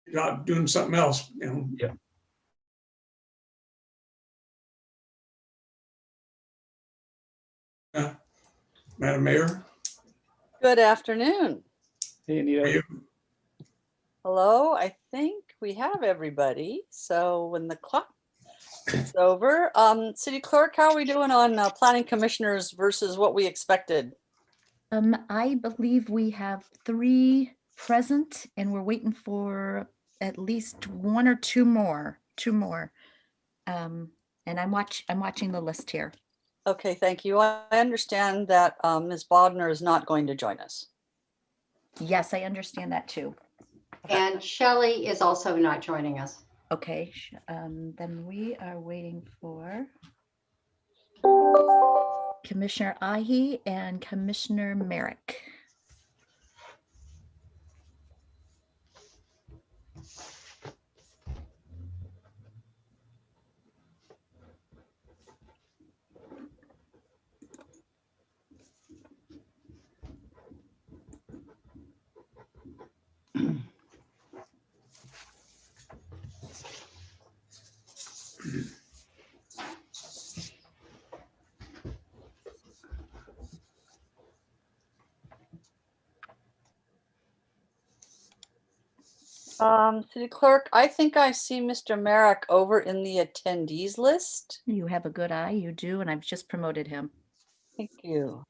Not doing something else, you know. Yeah. Madam Mayor, Good afternoon. Hey, are Anita. you, Hello, I think we have everybody. So when the clock is over, City Clerk, how are we doing on planning commissioners versus what we expected? I believe we have 3 present and we're waiting for at least 1 or 2 more, and I'm watching the list here. Okay, thank you. I understand that Ms. Bodnar is not going to join us. Yes, I understand that too. And Shelley is also not joining us. Okay, then we are waiting for Commissioner Ahi and Commissioner Merrick. City Clerk, I think I see Mr. Merrick over in the attendees list. You have a good eye, you do, and I've just promoted him. Thank you.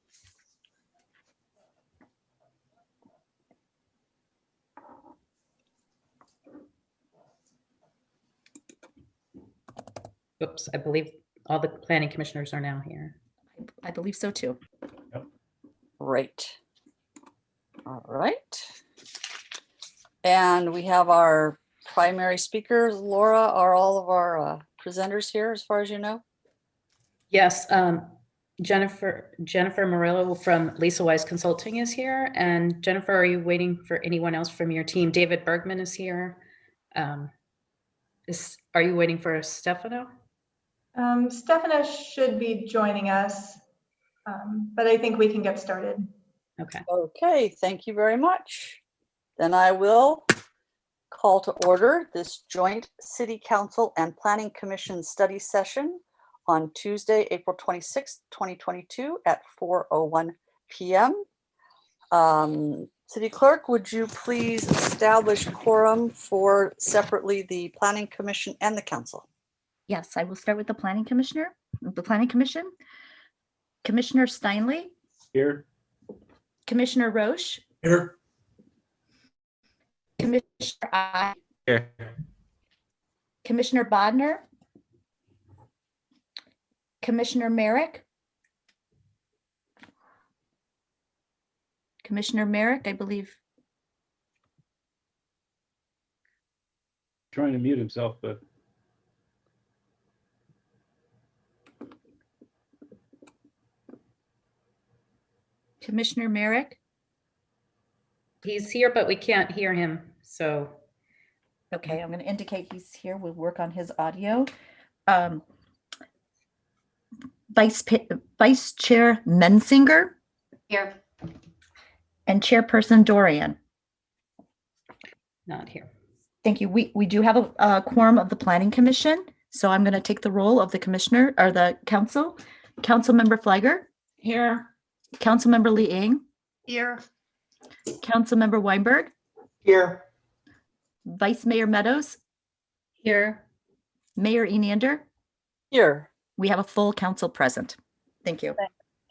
Oops, I believe all the planning commissioners are now here. I believe so too. Great. All right. And we have our primary speakers. Laura, are all of our presenters here as far as you know? Yes, Jennifer Murillo from Lisa Wise Consulting is here. And Jennifer, are you waiting for anyone else from your team? David Bergman is here. Are you waiting for Stefano? Stefano should be joining us, but I think we can get started. Okay. Okay, thank you very much. Then I will call to order this joint City Council and Planning Commission study session on Tuesday, April 26th, 2022 at 4:01 p.m. City Clerk, would you please establish quorum for separately the Planning Commission and the Council? Yes, I will start with the Planning Commission. Commissioner Steinle, Here. Commissioner Roche, here, Commissioner I, Here. Commissioner Bodnar, Commissioner Merrick, I believe. Trying to mute himself, but Commissioner Merrick. He's here, but we can't hear him. So Okay, I'm going to indicate he's here. We'll work on his audio. Vice Chair Mensinger Here. and Chairperson Dorian. not here. Thank you. We do have a quorum of the Planning Commission, so I'm going to take the role of the commissioner or the council. Councilmember Flagger. Here. Councilmember Lee Ing. Here. Councilmember Weinberg. Here. Vice Mayor Meadows. Here. Mayor Enander. Here. We have a full council present. Thank you.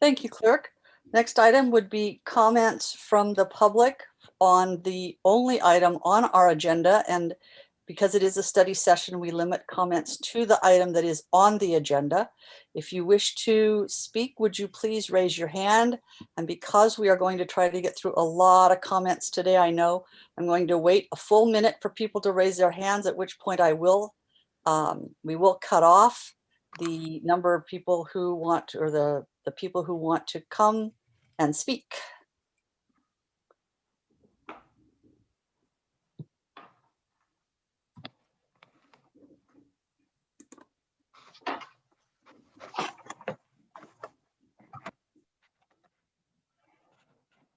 Thank you, Clerk. Next item would be comments from the public on the only item on our agenda. And because it is a study session, we limit comments to the item that is on the agenda. If you wish to speak, would you please raise your hand? And because we are going to try to get through a lot of comments today, I know I'm going to wait a full minute for people to raise their hands, at which point we will cut off the number of people who want to, or the people who want to come and speak.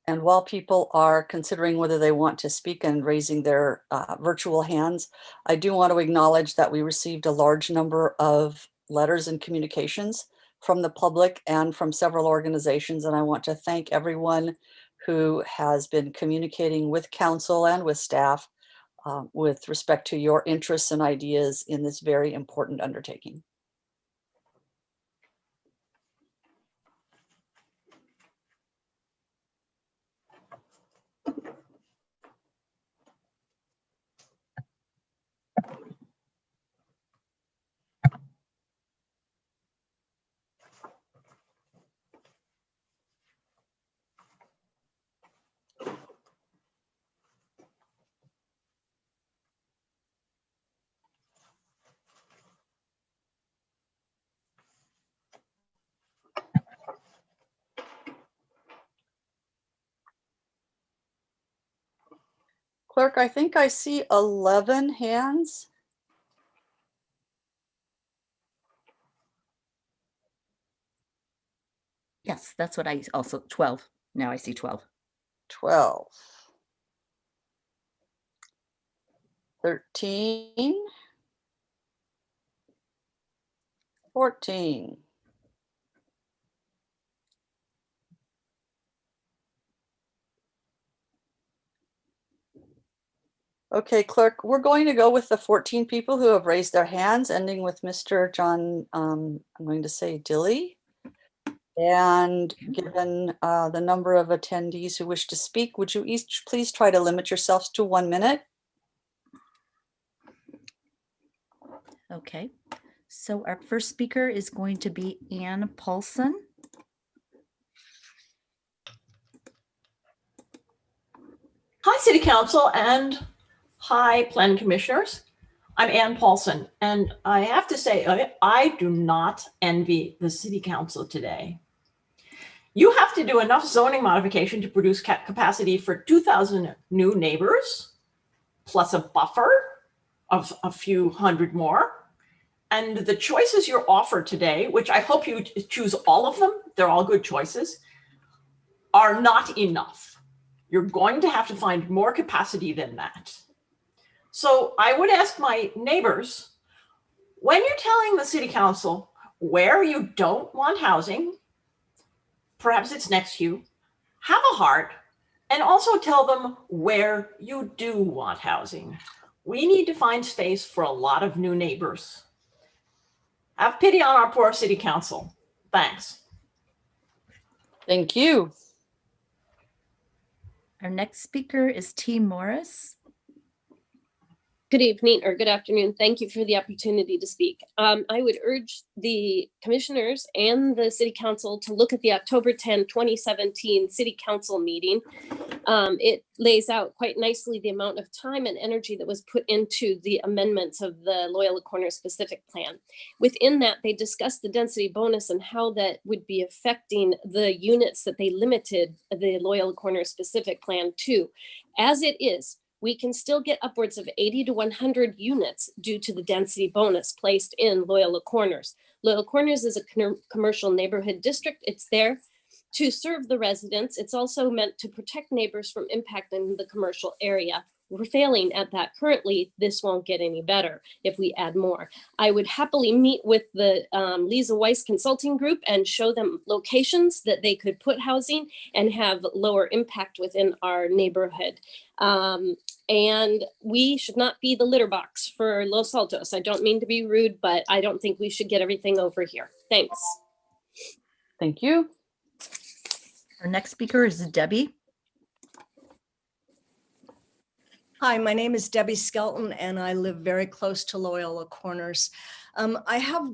And while people are considering whether they want to speak and raising their virtual hands, I do want to acknowledge that we received a large number of letters and communications from the public and from several organizations. And I want to thank everyone who has been communicating with council and with staff with respect to your interests and ideas in this very important undertaking. Clerk, I think I see 11 hands. Yes, that's what I also, 12. Now I see 12. 12. 13. 14. Okay, clerk, we're going to go with the 14 people who have raised their hands, ending with Mr. John, I'm going to say Dilly. And given the number of attendees who wish to speak, would you each please try to limit yourselves to 1 minute? Okay, so our first speaker is going to be Ann Paulson. Hi, City Council, and hi, Plan Commissioners. I'm Ann Paulson, and I have to say, I do not envy the City Council today. You have to do enough zoning modification to produce capacity for 2,000 new neighbors, plus a buffer of a few hundred more. And the choices you're offered today, which I hope you choose all of them, they're all good choices, are not enough. You're going to have to find more capacity than that. So I would ask my neighbors, when you're telling the City Council where you don't want housing, perhaps it's next to you, have a heart, and also tell them where you do want housing. We need to find space for a lot of new neighbors. Have pity on our poor City Council. Thanks. Thank you. Our next speaker is T. Morris. Good evening or good afternoon. Thank you for the opportunity to speak. I would urge the commissioners and the City Council to look at the October 10, 2017 City Council meeting. It lays out quite nicely the amount of time and energy that was put into the amendments of the Loyola Corners specific plan. Within that, they discussed the density bonus and how that would be affecting the units that they limited the Loyola Corners specific plan to. As it is, we can still get upwards of 80 to 100 units due to the density bonus placed in Loyola Corners. Loyola Corners is a commercial neighborhood district. It's there to serve the residents. It's also meant to protect neighbors from impacting the commercial area. We're failing at that currently. This won't get any better if we add more. I would happily meet with the Lisa Weiss Consulting Group and show them locations that they could put housing and have lower impact within our neighborhood. And we should not be the litter box for Los Altos. I don't mean to be rude, but I don't think we should get everything over here. Thanks. Thank you. Our next speaker is Debbie. Hi, my name is Debbie Skelton, and I live very close to Loyola Corners. I have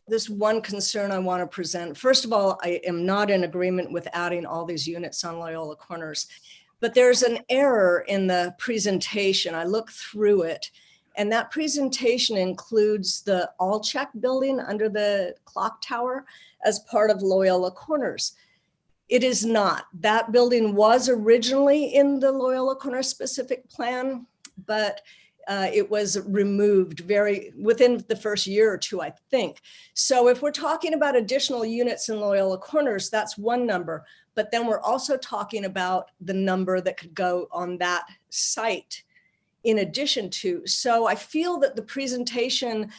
this one concern I want to present. First of all, I am not in agreement with adding all these units on Loyola Corners, but there's an error in the presentation. I looked through it, and that presentation includes the All-Check building under the clock tower as part of Loyola Corners. It is not. That building was originally in the Loyola Corners specific plan, but it was removed within the first year or two, I think. So if we're talking about additional units in Loyola Corners, that's one number. But then we're also talking about the number that could go on that site in addition to. So I feel that the presentation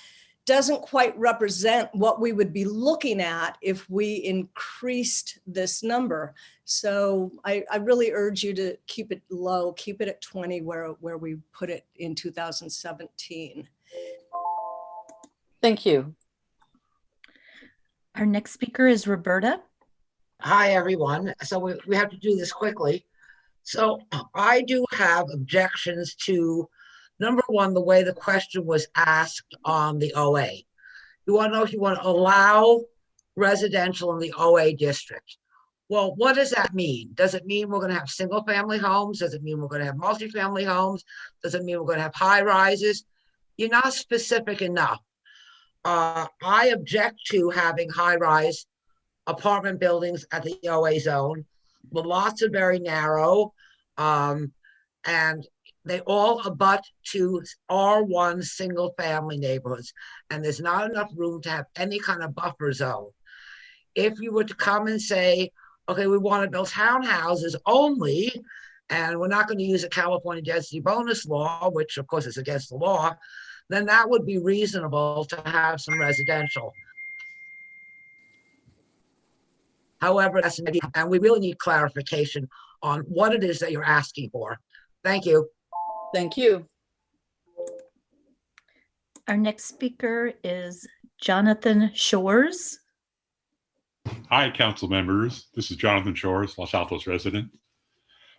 doesn't quite represent what we would be looking at if we increased this number. So I really urge you to keep it low, keep it at 20 where we put it in 2017. Thank you. Our next speaker is Roberta. Hi, everyone. So we have to do this quickly. So I do have objections to, number one, the way the question was asked on the OA. You want to know if you want to allow residential in the OA district. Well, what does that mean? Does it mean we're going to have single family homes? Does it mean we're going to have multifamily homes? Does it mean we're going to have high rises? You're not specific enough. I object to having high rise apartment buildings at the OA zone. The lots are very narrow, and they all abut to R1 single family neighborhoods, and there's not enough room to have any kind of buffer zone. If you were to come and say, okay, we want to build townhouses only, and we're not going to use a California density bonus law, which of course is against the law, then that would be reasonable to have some residential. However, that's an idea, and we really need clarification on what it is that you're asking for. Thank you. Thank you. Our next speaker is Jonathan Shores. Hi, council members. This is Jonathan Shores, Los Altos resident.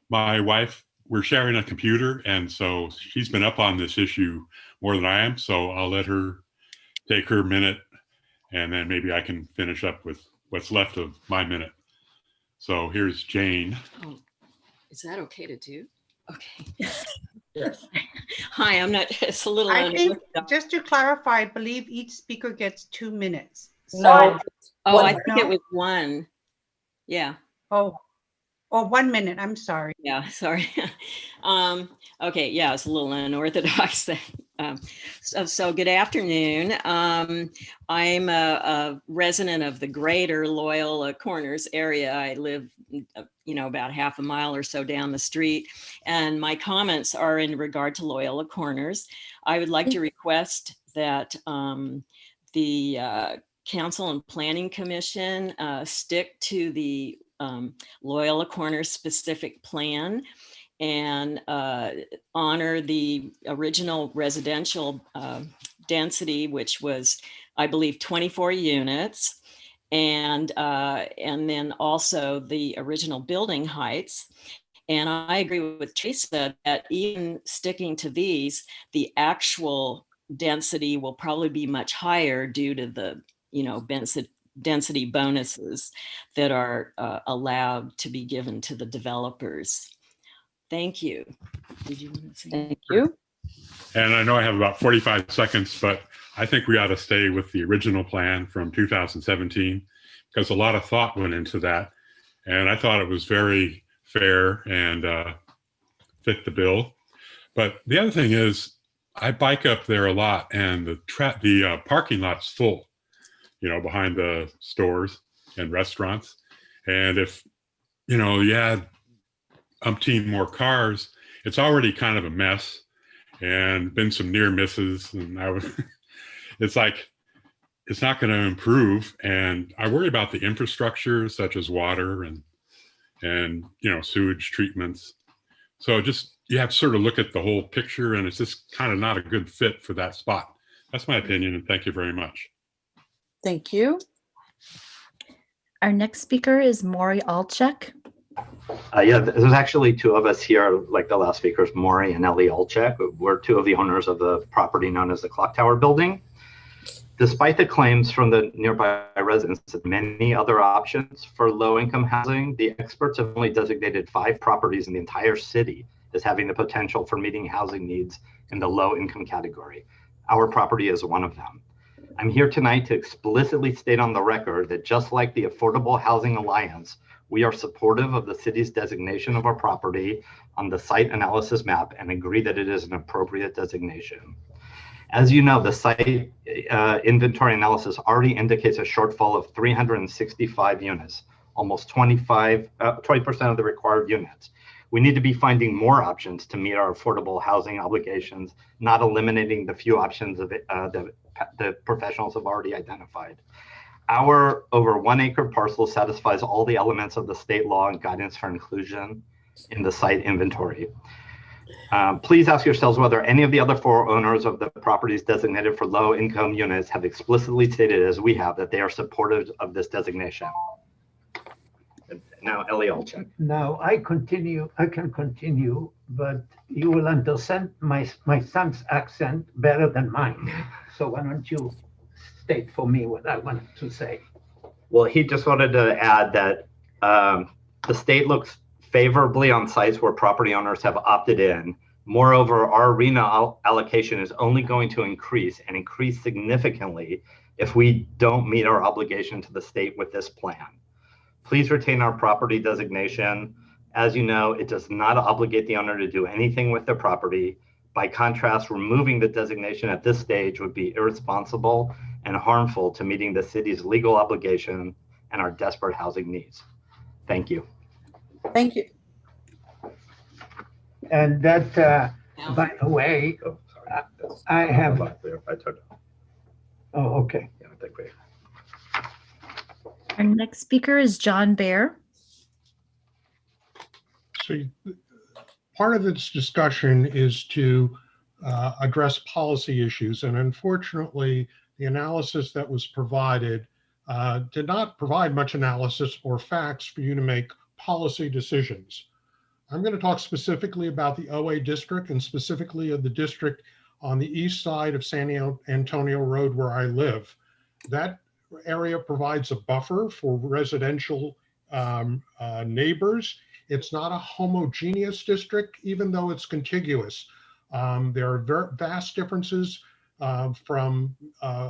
My wife, we're sharing a computer, and so she's been up on this issue more than I am, so I'll let her take her minute, and then maybe I can finish up with what's left of my minute. So here's Jane. Oh, is that okay to do? Okay. Yes. Hi, I'm not, it's a little. I think, just to clarify, I believe each speaker gets 2 minutes. So, No. Oh, I think it was 1. Yeah. Oh, 1 minute. I'm sorry. Yeah, sorry. Okay, yeah, it's a little unorthodox then. So good afternoon. I'm a resident of the greater Loyola Corners area. I live, about half a mile or so down the street. And my comments are in regard to Loyola Corners. I would like to request that the Council and Planning Commission stick to the Loyola Corners specific plan and honor the original residential density, which was, I believe, 24 units, and then also the original building heights. And I agree with Teresa that even sticking to these, the actual density will probably be much higher due to the, density bonuses that are allowed to be given to the developers. Thank you. Did you want to say? Thank you. And I know I have about 45 seconds, but I think we ought to stay with the original plan from 2017 because a lot of thought went into that. And I thought it was very fair and fit the bill. But the other thing is I bike up there a lot and the parking lot's full, behind the stores and restaurants. And if, you had umpteen more cars, it's already kind of a mess and been some near misses. And it's like, it's not going to improve. And I worry about the infrastructure such as water and sewage treatments. So you have to sort of look at the whole picture, and it's just kind of not a good fit for that spot. That's my opinion, and thank you very much. Thank you. Our next speaker is Maury Alchek. Yeah, there's actually 2 of us here, like the last speakers, Maury and Ellie Alchek. We're 2 of the owners of the property known as the Clock Tower building. Despite the claims from the nearby residents of many other options for low-income housing, the experts have only designated 5 properties in the entire city as having the potential for meeting housing needs in the low-income category. Our property is one of them. I'm here tonight to explicitly state on the record that just like the Affordable Housing Alliance, we are supportive of the city's designation of our property on the site analysis map and agree that it is an appropriate designation. As you know, the site inventory analysis already indicates a shortfall of 365 units, almost 20% of the required units. We need to be finding more options to meet our affordable housing obligations, not eliminating the few options of the professionals have already identified. Our over 1 acre parcel satisfies all the elements of the state law and guidance for inclusion in the site inventory. Please ask yourselves whether any of the other 4 owners of the properties designated for low income units have explicitly stated, as we have, that they are supportive of this designation. Now, Ellie Olchek. Now, I can continue, but you will understand my son's accent better than mine. So why don't you state for me what I wanted to say? Well, he just wanted to add that the state looks favorably on sites where property owners have opted in. Moreover, our RHNA allocation is only going to increase and increase significantly if we don't meet our obligation to the state with this plan. Please retain our property designation. As you know, it does not obligate the owner to do anything with their property. By contrast, removing the designation at this stage would be irresponsible and harmful to meeting the city's legal obligation and our desperate housing needs. Thank you. Thank you. And that, by the way, I have. Oh, okay. Yeah, I think we. Our next speaker is John Baer. So part of this discussion is to address policy issues. And unfortunately, the analysis that was provided did not provide much analysis or facts for you to make policy decisions. I'm going to talk specifically about the OA district and specifically of the district on the east side of San Antonio Road where I live. That area provides a buffer for residential neighbors. It's not a homogeneous district, even though it's contiguous. There are vast differences from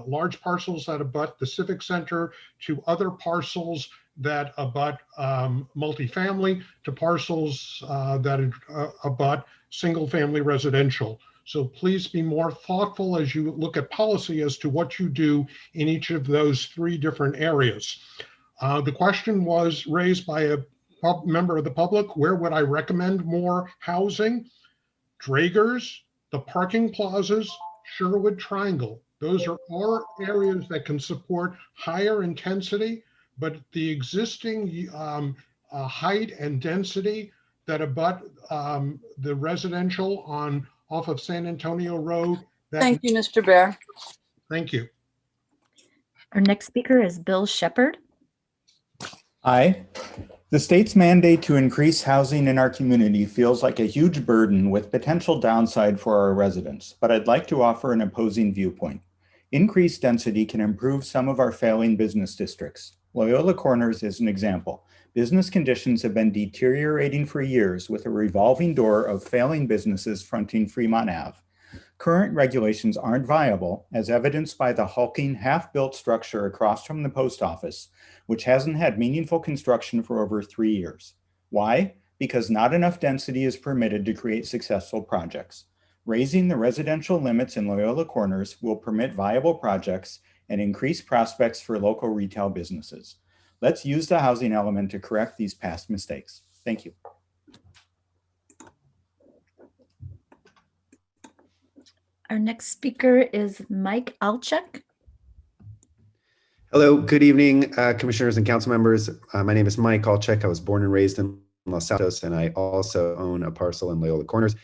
large parcels that abut the Civic Center to other parcels that abut multifamily to parcels that abut single-family residential. So please be more thoughtful as you look at policy as to what you do in each of those 3 different areas. The question was raised by a member of the public, where would I recommend more housing? Dragers, the parking plazas, Sherwood Triangle. Those are all areas that can support higher intensity, but the existing height and density that abut the residential off of San Antonio Road. Thank you, Mr. Baer. Thank you. Our next speaker is Bill Shepard. Hi. The state's mandate to increase housing in our community feels like a huge burden with potential downside for our residents, but I'd like to offer an opposing viewpoint. Increased density can improve some of our failing business districts. Loyola Corners is an example. Business conditions have been deteriorating for years with a revolving door of failing businesses fronting Fremont Ave. Current regulations aren't viable, as evidenced by the hulking, half-built structure across from the post office, which hasn't had meaningful construction for over 3 years. Why? Because not enough density is permitted to create successful projects. Raising the residential limits in Loyola Corners will permit viable projects and increase prospects for local retail businesses. Let's use the housing element to correct these past mistakes. Thank you. Our next speaker is Mike Alchek. Hello, good evening, commissioners and council members. My name is Mike Alchek. I was born and raised in Los Altos, and I also own a parcel in Loyola Corners.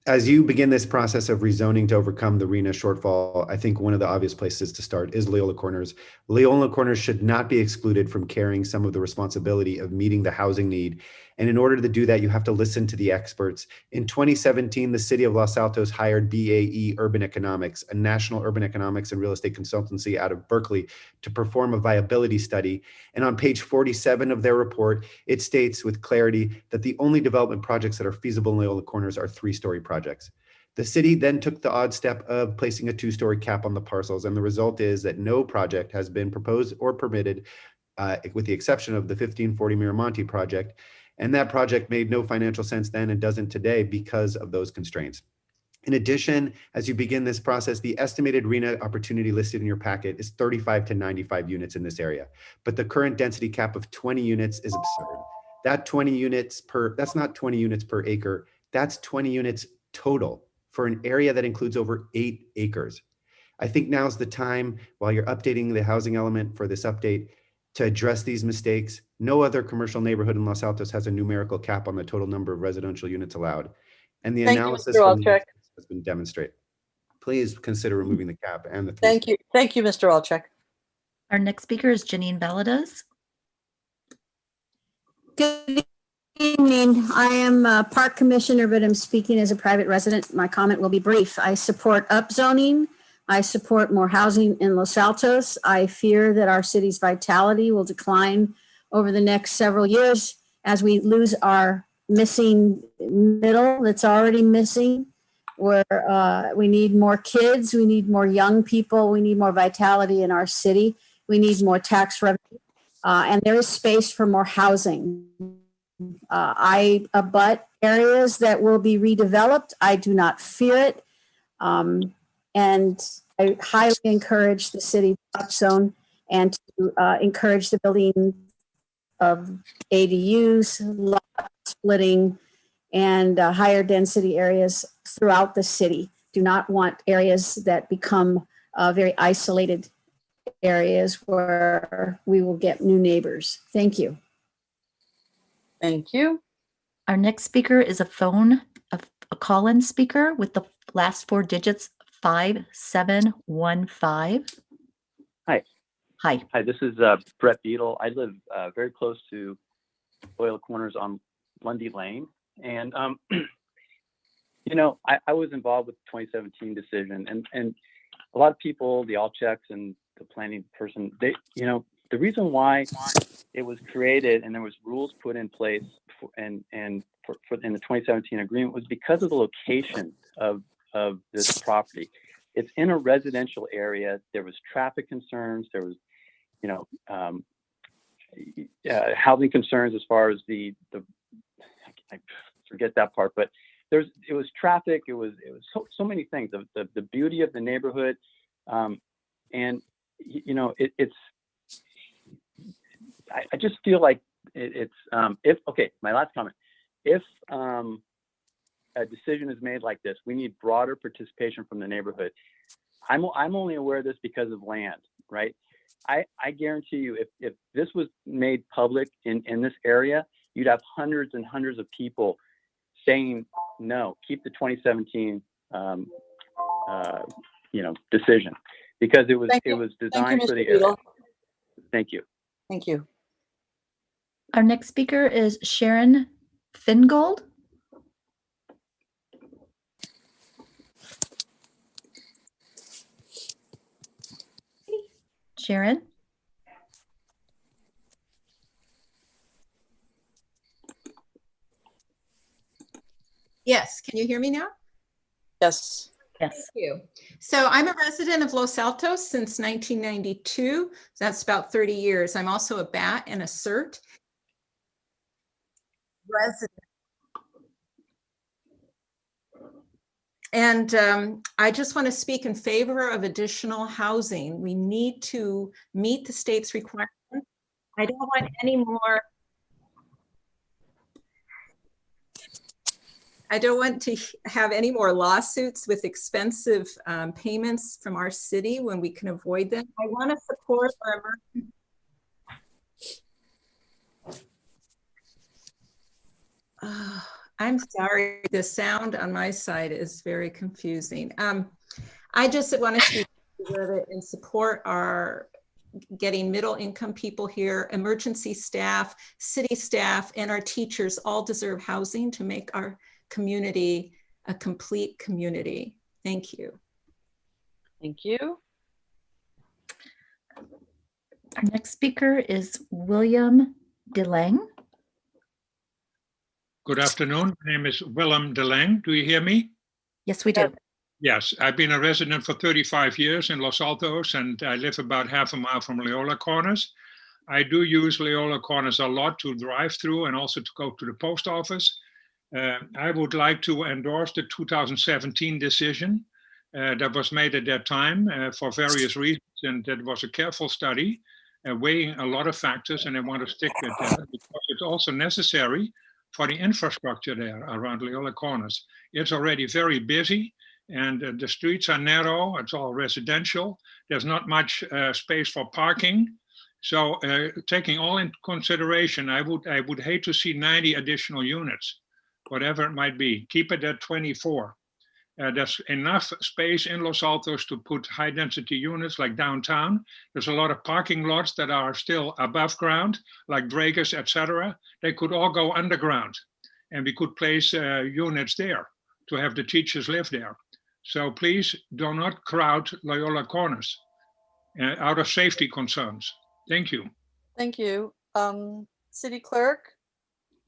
As you begin this process of rezoning to overcome the RHNA shortfall, I think one of the obvious places to start is Loyola Corners. Loyola Corners should not be excluded from carrying some of the responsibility of meeting the housing need. And in order to do that, you have to listen to the experts. In 2017, the city of Los Altos hired BAE Urban Economics, a national urban economics and real estate consultancy out of Berkeley, to perform a viability study. And on page 47 of their report, it states with clarity that the only development projects that are feasible in Loyola Corners are 3-story projects. The city then took the odd step of placing a 2-story cap on the parcels, and the result is that no project has been proposed or permitted, with the exception of the 1540 Miramonte project. And that project made no financial sense then and doesn't today because of those constraints. In addition, as you begin this process, the estimated RENA opportunity listed in your packet is 35 to 95 units in this area. But the current density cap of 20 units is absurd. That's not 20 units per acre, that's 20 units total for an area that includes over 8 acres. I think now's the time, while you're updating the housing element for this update, to address these mistakes. No other commercial neighborhood in Los Altos has a numerical cap on the total number of residential units allowed. And the analysis from the has been demonstrated. Please consider removing the cap and the 3. Thank you. Thank you, Mr. Olczak. Our next speaker is Janine Valadez. Good evening. I am a park commissioner, but I'm speaking as a private resident. My comment will be brief. I support upzoning. I support more housing in Los Altos. I fear that our city's vitality will decline over the next several years as we lose our missing middle that's already missing, where we need more kids, we need more young people, we need more vitality in our city, we need more tax revenue, and there is space for more housing. I abut areas that will be redeveloped. I do not fear it. And I highly encourage the city to upzone and to encourage the building of ADUs, lot splitting, and higher density areas throughout the city. Do not want areas that become very isolated areas where we will get new neighbors. Thank you. Thank you. Our next speaker is a call-in speaker with the last 4 digits 5715. Hi. Hi. Hi, this is Brett Beadle. I live very close to Loyola Corners on Lundy Lane. And, you know, I was involved with the 2017 decision, and a lot of people, the Olczaks and the planning person, they, you know, the reason why it was created and there was rules put in place for, in the 2017 agreement was because of the location of this property. It's in a residential area. There was traffic concerns. There was, you know, housing concerns as far as I forget that part, but it was traffic. It was so many things. The beauty of the neighborhood, and you know, I just feel like my last comment, if a decision is made like this, we need broader participation from the neighborhood. I'm only aware of this because of land, right? I guarantee you, if this was made public in this area, you'd have hundreds and hundreds of people saying no, keep the 2017 decision, because it was designed for the area. Thank you. Thank you. Our next speaker is Sharon Fingold. Sharon? Yes, can you hear me now? Yes. Yes. Thank you. So I'm a resident of Los Altos since 1992. So that's about 30 years. I'm also a BAT and a CERT resident. And I just want to speak in favor of additional housing. We need to meet the state's requirements. I don't want any more. I don't want to have any more lawsuits with expensive payments from our city when we can avoid them. I want to support our emergency. I'm sorry, the sound on my side is very confusing. I just want to speak with it and support our getting middle income people here, emergency staff, city staff, and our teachers all deserve housing to make our community a complete community. Thank you. Thank you. Our next speaker is William DeLang. Good afternoon. My name is Willem de Lang. Do you hear me? Yes, we do. Yes, I've been a resident for 35 years in Los Altos, and I live about half a mile from Loyola Corners. I do use Loyola Corners a lot to drive through and also to go to the post office. I would like to endorse the 2017 decision that was made at that time for various reasons, and that was a careful study weighing a lot of factors, and I want to stick with that because it's also necessary for the infrastructure there around Loyola Corners. It's already very busy, and the streets are narrow. It's all residential. There's not much space for parking. So taking all into consideration, I would hate to see 90 additional units, whatever it might be. Keep it at 24. There's enough space in Los Altos to put high density units like downtown. There's a lot of parking lots that are still above ground, like Dragas, etc. They could all go underground, and we could place units there to have the teachers live there. So please do not crowd Loyola Corners out of safety concerns. Thank you. Thank you. City Clerk?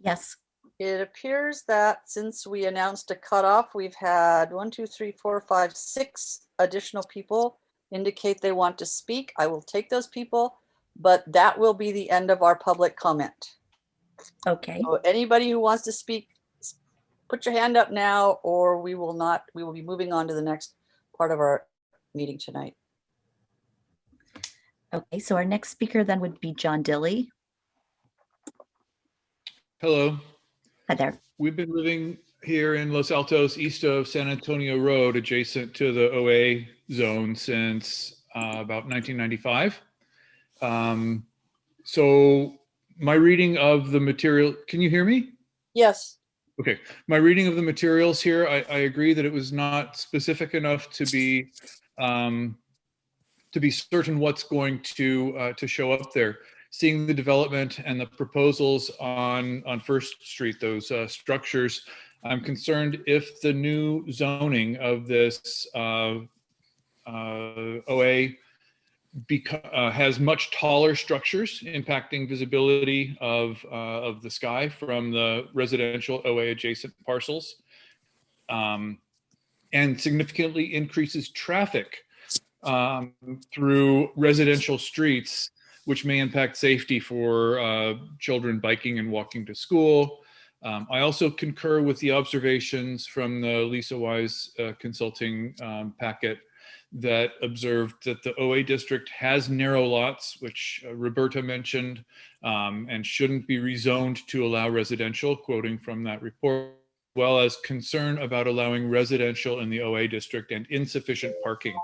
Yes. It appears that since we announced a cutoff, we've had 6 additional people indicate they want to speak. I will take those people, but that will be the end of our public comment. Okay. So anybody who wants to speak, put your hand up now, or we will be moving on to the next part of our meeting tonight. Okay, so our next speaker then would be John Dilley. Hello. Hi there. We've been living here in Los Altos, east of San Antonio Road, adjacent to the OA zone since about 1995. So my reading of the material, can you hear me? Yes. Okay, my reading of the materials here, I agree that it was not specific enough to be certain what's going to show up there. Seeing the development and the proposals on First Street, those structures, I'm concerned if the new zoning of this OA has much taller structures impacting visibility of the sky from the residential OA adjacent parcels, and significantly increases traffic through residential streets, which may impact safety for children biking and walking to school. I also concur with the observations from the Lisa Wise consulting packet that observed that the OA district has narrow lots, which Roberta mentioned, and shouldn't be rezoned to allow residential, quoting from that report, as well as concern about allowing residential in the OA district and insufficient parking.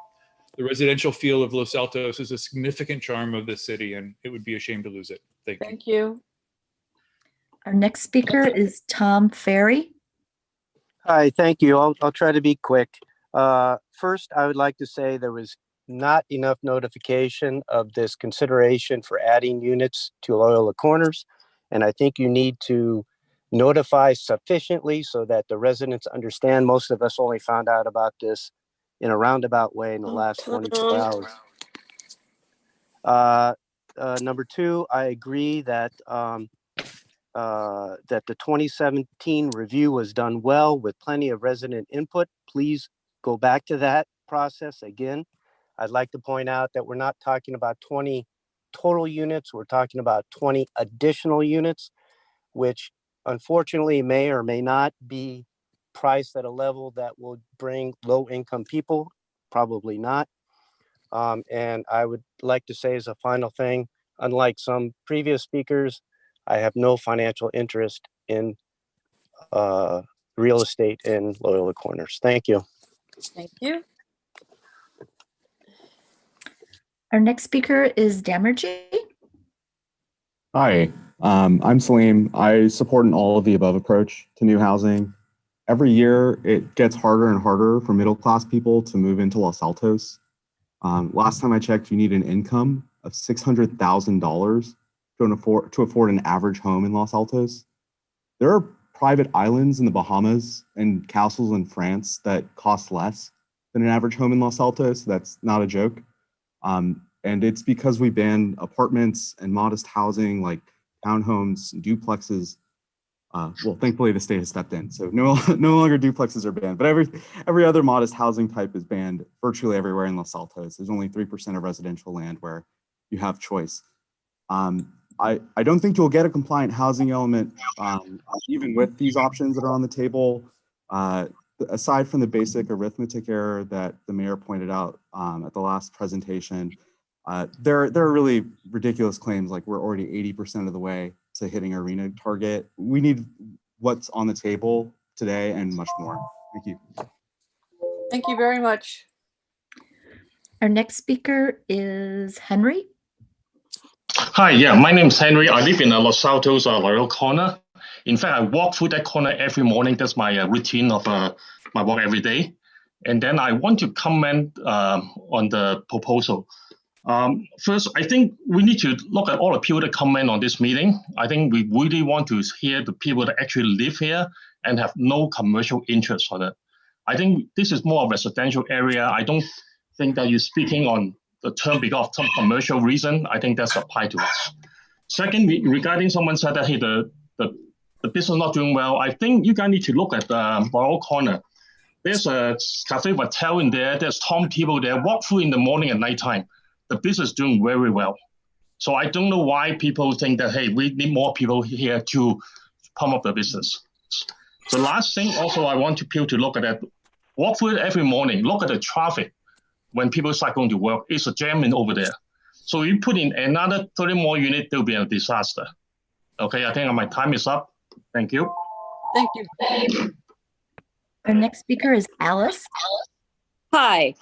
The residential feel of Los Altos is a significant charm of this city, and it would be a shame to lose it. Thank you. Thank you. Our next speaker is Tom Ferry. Hi, thank you. I'll try to be quick. First, I would like to say there was not enough notification of this consideration for adding units to Loyola Corners, and I think you need to notify sufficiently so that the residents understand. Most of us only found out about this in a roundabout way in the last 24 hours. Number two, I agree that that the 2017 review was done well with plenty of resident input. Please go back to that process again. I'd like to point out that we're not talking about 20 total units. We're talking about 20 additional units, which unfortunately may or may not be priced at a level that will bring low-income people, probably not. And I would like to say as a final thing, unlike some previous speakers, I have no financial interest in real estate in Loyola Corners. Thank you. Thank you. Our next speaker is Damergy. Hi, I'm Salim. I support an all of the above approach to new housing. Every year, it gets harder and harder for middle-class people to move into Los Altos. Last time I checked, you need an income of $600,000 to afford an average home in Los Altos. There are private islands in the Bahamas and castles in France that cost less than an average home in Los Altos. That's not a joke. And it's because we ban apartments and modest housing like townhomes and duplexes. Well, thankfully the state has stepped in, so no longer duplexes are banned, but every other modest housing type is banned virtually everywhere in Los Altos. There's only 3% of residential land where you have choice. I don't think you'll get a compliant housing element even with these options that are on the table. Aside from the basic arithmetic error that the mayor pointed out at the last presentation, there are really ridiculous claims like we're already 80% of the way to hitting our RENA target. We need what's on the table today and much more. Thank you. Thank you very much. Our next speaker is Henry. Hi, yeah, my name is Henry. I live in Los Altos, Loyola Corner. In fact, I walk through that corner every morning. That's my routine of my walk every day. And then I want to comment on the proposal. First, I think we need to look at all the people that comment on this meeting. I think we really want to hear the people that actually live here and have no commercial interest on it. I think this is more a residential area. I don't think that you're speaking on the term because of some commercial reason. I think that's applied to us. Second, regarding someone said that, hey, the business not doing well, I think you guys need to look at Loyola Corner. There's a cafe hotel in there. There's Tom people there. Walk through in the morning and nighttime. The business is doing very well. So I don't know why people think that, hey, we need more people here to pump up the business. The last thing also I want people to look at that, walk through it every morning, look at the traffic when people start going to work. It's a jam in over there. So you put in another 30 more units, there'll be a disaster. Okay, I think my time is up. Thank you. Thank you. Our next speaker is Alice. Hi.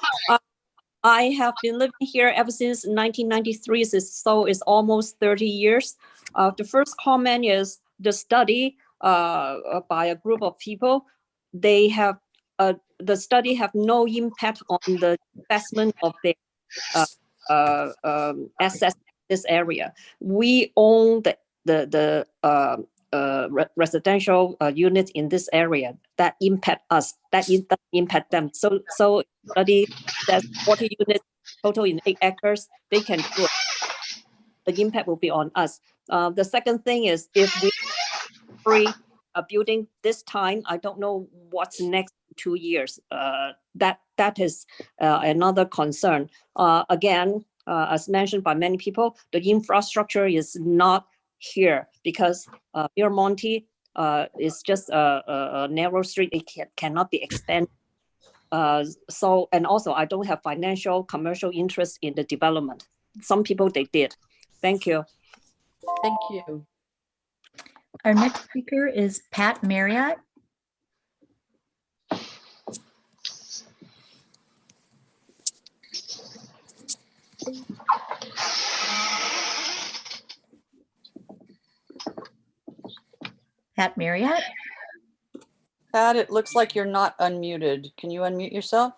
I have been living here ever since 1993, so it's almost 30 years. The first comment is the study by a group of people. They have the study have no impact on the investment of their assets in this area. We own the residential units in this area that impact us, that doesn't impact them. So study that 40 units total in 8 acres, they can do it. The impact will be on us. The second thing is if we free a building this time, I don't know what's next 2 years. That is another concern. Again, as mentioned by many people, the infrastructure is not here because Miramonte is just a narrow street. It cannot be expanded. And also I don't have financial commercial interest in the development. Some people they did. Thank you. Thank you. Our next speaker is Pat Marriott. Pat Marriott. Pat, it looks like you're not unmuted. Can you unmute yourself?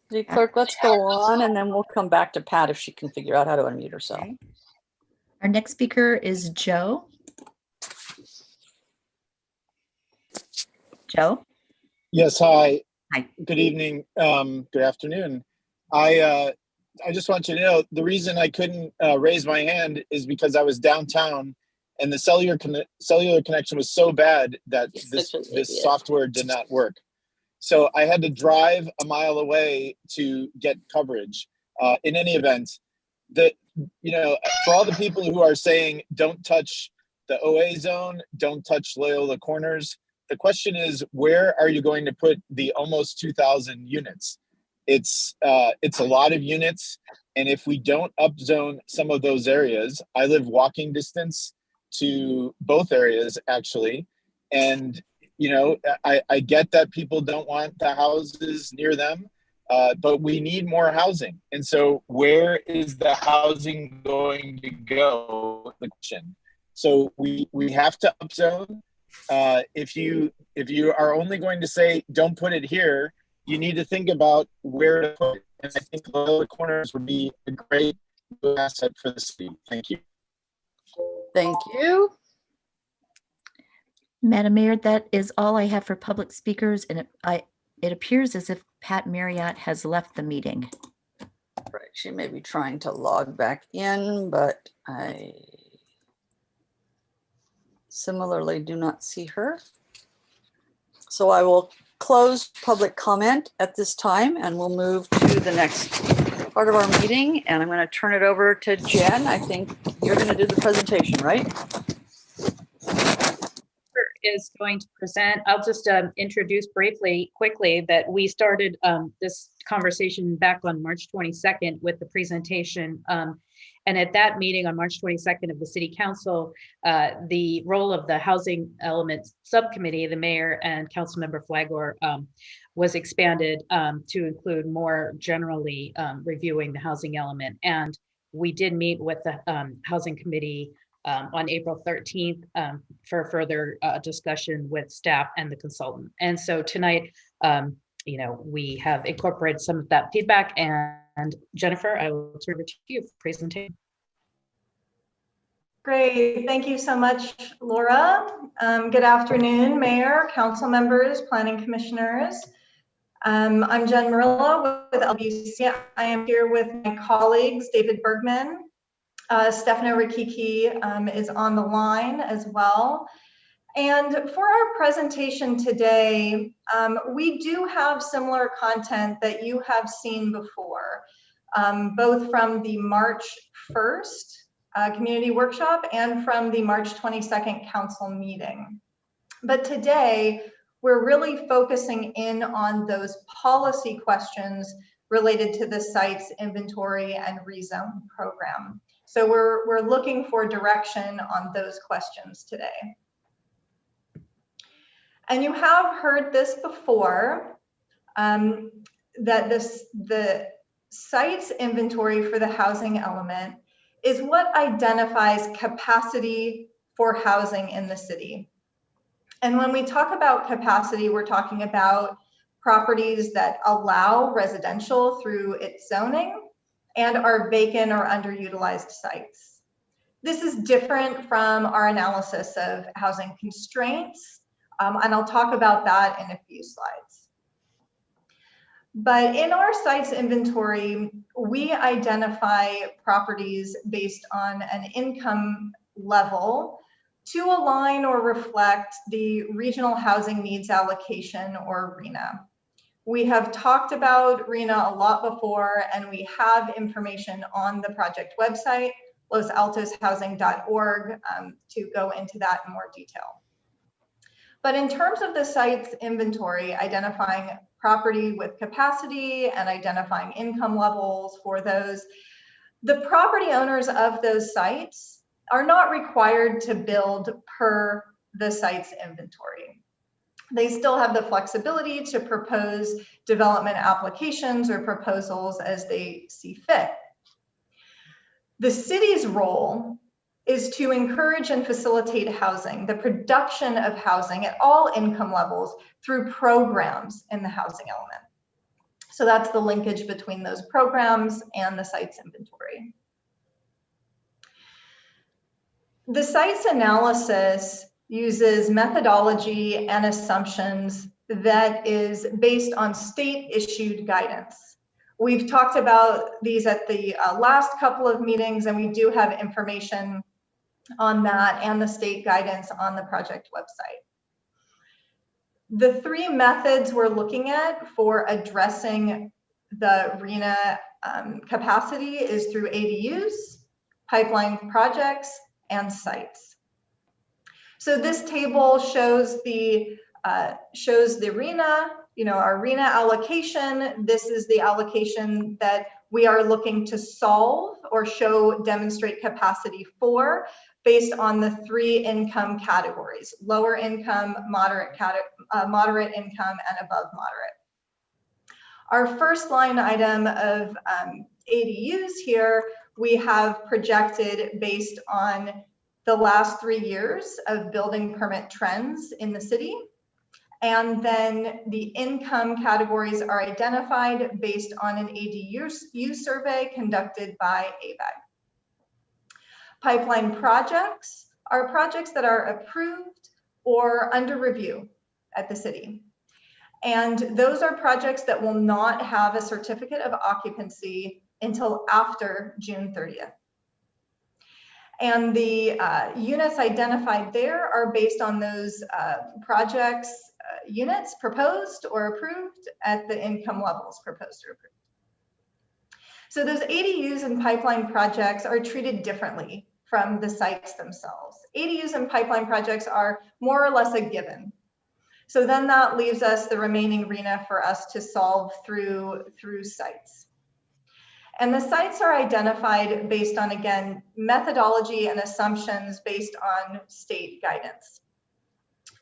City Clerk, let's go on and then we'll come back to Pat if she can figure out how to unmute herself. Okay. Our next speaker is Joe. Joe? Yes, hi. Hi. Good evening. Good afternoon. I just want you to know the reason I couldn't raise my hand is because I was downtown and the cellular connection was so bad that this software did not work. So I had to drive a mile away to get coverage. In any event, for all the people who are saying don't touch the OA zone, don't touch Loyola Corners, the question is, where are you going to put the almost 2,000 units? It's a lot of units, and if we don't upzone some of those areas, I live walking distance to both areas actually, and I get that people don't want the houses near them, but we need more housing. And so where is the housing going to go? The question. So we have to upzone. If you are only going to say, don't put it here, you need to think about where to put it. And I think Loyola Corners would be a great asset for the city. Thank you. Thank you. Madam Mayor, that is all I have for public speakers. And it appears as if Pat Marriott has left the meeting. Right, she may be trying to log back in, but I similarly do not see her. So I will close public comment at this time and we'll move to the next part of our meeting. And I'm going to turn it over to Jen. I think you're going to do the presentation, right? Is going to present. I'll just introduce quickly that we started this conversation back on March 22nd with the presentation. And at that meeting on March 22nd of the City Council, the role of the Housing Elements Subcommittee, the Mayor and Councilmember Flagor, was expanded to include more generally reviewing the housing element. And we did meet with the Housing Committee on April 13th for further discussion with staff and the consultant. And so tonight, we have incorporated some of that feedback. And Jennifer, I will turn it to you for presentation. Great, thank you so much, Laura. Good afternoon, Mayor, council members, planning commissioners. I'm Jen Murillo with LBC. I am here with my colleagues, David Bergman, Stefano Rikiki is on the line as well. And for our presentation today, we do have similar content that you have seen before, both from the March 1st community workshop and from the March 22nd council meeting. But today, we're really focusing in on those policy questions related to the site's inventory and rezone program. So we're looking for direction on those questions today. And you have heard this before, that the site's inventory for the housing element is what identifies capacity for housing in the city. And when we talk about capacity, we're talking about properties that allow residential through its zoning and are vacant or underutilized sites. This is different from our analysis of housing constraints, and I'll talk about that in a few slides. But in our sites inventory, we identify properties based on an income level to align or reflect the regional housing needs allocation, or RHNA. We have talked about RHNA a lot before, and we have information on the project website, losaltoshousing.org, to go into that in more detail. But in terms of the site's inventory, identifying property with capacity and identifying income levels for those, the property owners of those sites are not required to build per the site's inventory. They still have the flexibility to propose development applications or proposals as they see fit. The city's role is to encourage and facilitate housing, the production of housing at all income levels through programs in the housing element. So that's the linkage between those programs and the site's inventory. The site's analysis uses methodology and assumptions that is based on state-issued guidance. We've talked about these at the last couple of meetings, and we do have information on that and the state guidance on the project website. The three methods we're looking at for addressing the RHNA capacity is through ADUs, pipeline projects, and sites. So this table shows the RHNA, our RHNA allocation. This is the allocation that we are looking to solve or demonstrate capacity for based on the three income categories: lower income, moderate income, and above moderate. Our first line item of ADUs here, we have projected based on the last 3 years of building permit trends in the city. And then the income categories are identified based on an ADU survey conducted by ABAG. Pipeline projects are projects that are approved or under review at the city. And those are projects that will not have a certificate of occupancy until after June 30th. And the units identified there are based on those projects, units proposed or approved at the income levels proposed or approved. So those ADUs and pipeline projects are treated differently from the sites themselves. ADUs and pipeline projects are more or less a given. So then that leaves us the remaining arena for us to solve through sites. And the sites are identified based on, again, methodology and assumptions based on state guidance.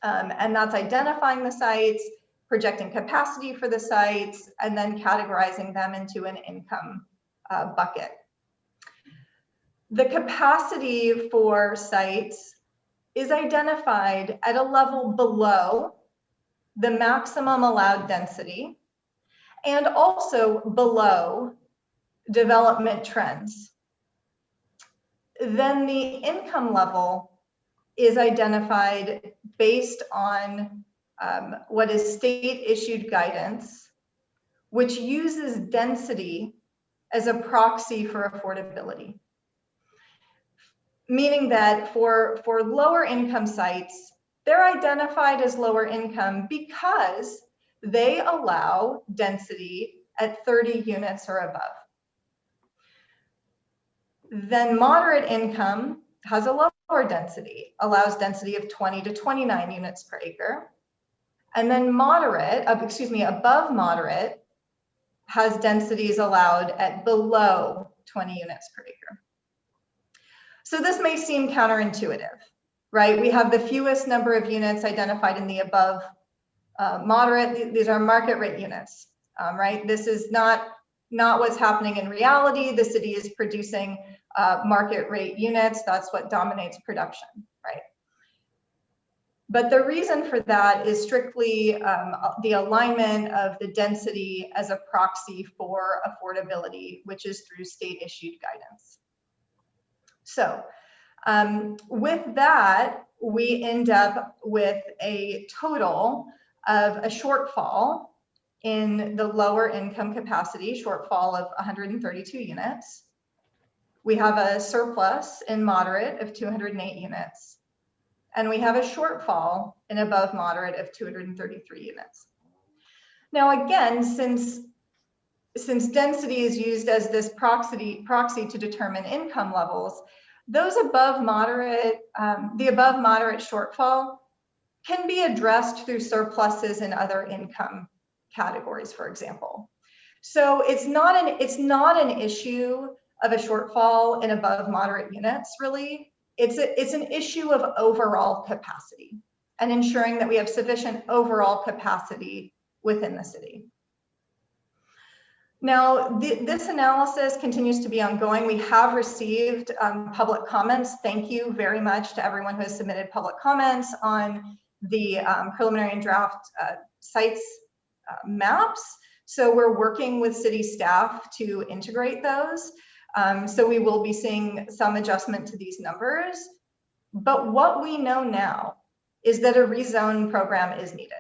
And that's identifying the sites, projecting capacity for the sites, and then categorizing them into an income bucket. The capacity for sites is identified at a level below the maximum allowed density and also below development trends. Then the income level is identified based on what is state issued guidance, which uses density as a proxy for affordability. Meaning that for lower income sites, they're identified as lower income because they allow density at 30 units or above. Then moderate income has a lower density, allows density of 20 to 29 units per acre. And then above moderate has densities allowed at below 20 units per acre. So this may seem counterintuitive, right? We have the fewest number of units identified in the above moderate. These are market rate units, right? This is not what's happening in reality. The city is producing market rate units. That's what dominates production, right? But the reason for that is strictly the alignment of the density as a proxy for affordability, which is through state issued guidance. So with that, we end up with a total of a shortfall in the lower income capacity, shortfall of 132 units. We have a surplus in moderate of 208 units. And we have a shortfall in above moderate of 233 units. Now, again, since density is used as this proxy to determine income levels, those above moderate, the above moderate shortfall can be addressed through surpluses in other income categories, for example. So it's not an issue of a shortfall in above moderate units, really. It's an issue of overall capacity and ensuring that we have sufficient overall capacity within the city. Now, this analysis continues to be ongoing. We have received public comments. Thank you very much to everyone who has submitted public comments on the preliminary and draft sites maps. So we're working with city staff to integrate those. So we will be seeing some adjustment to these numbers. But what we know now is that a rezone program is needed.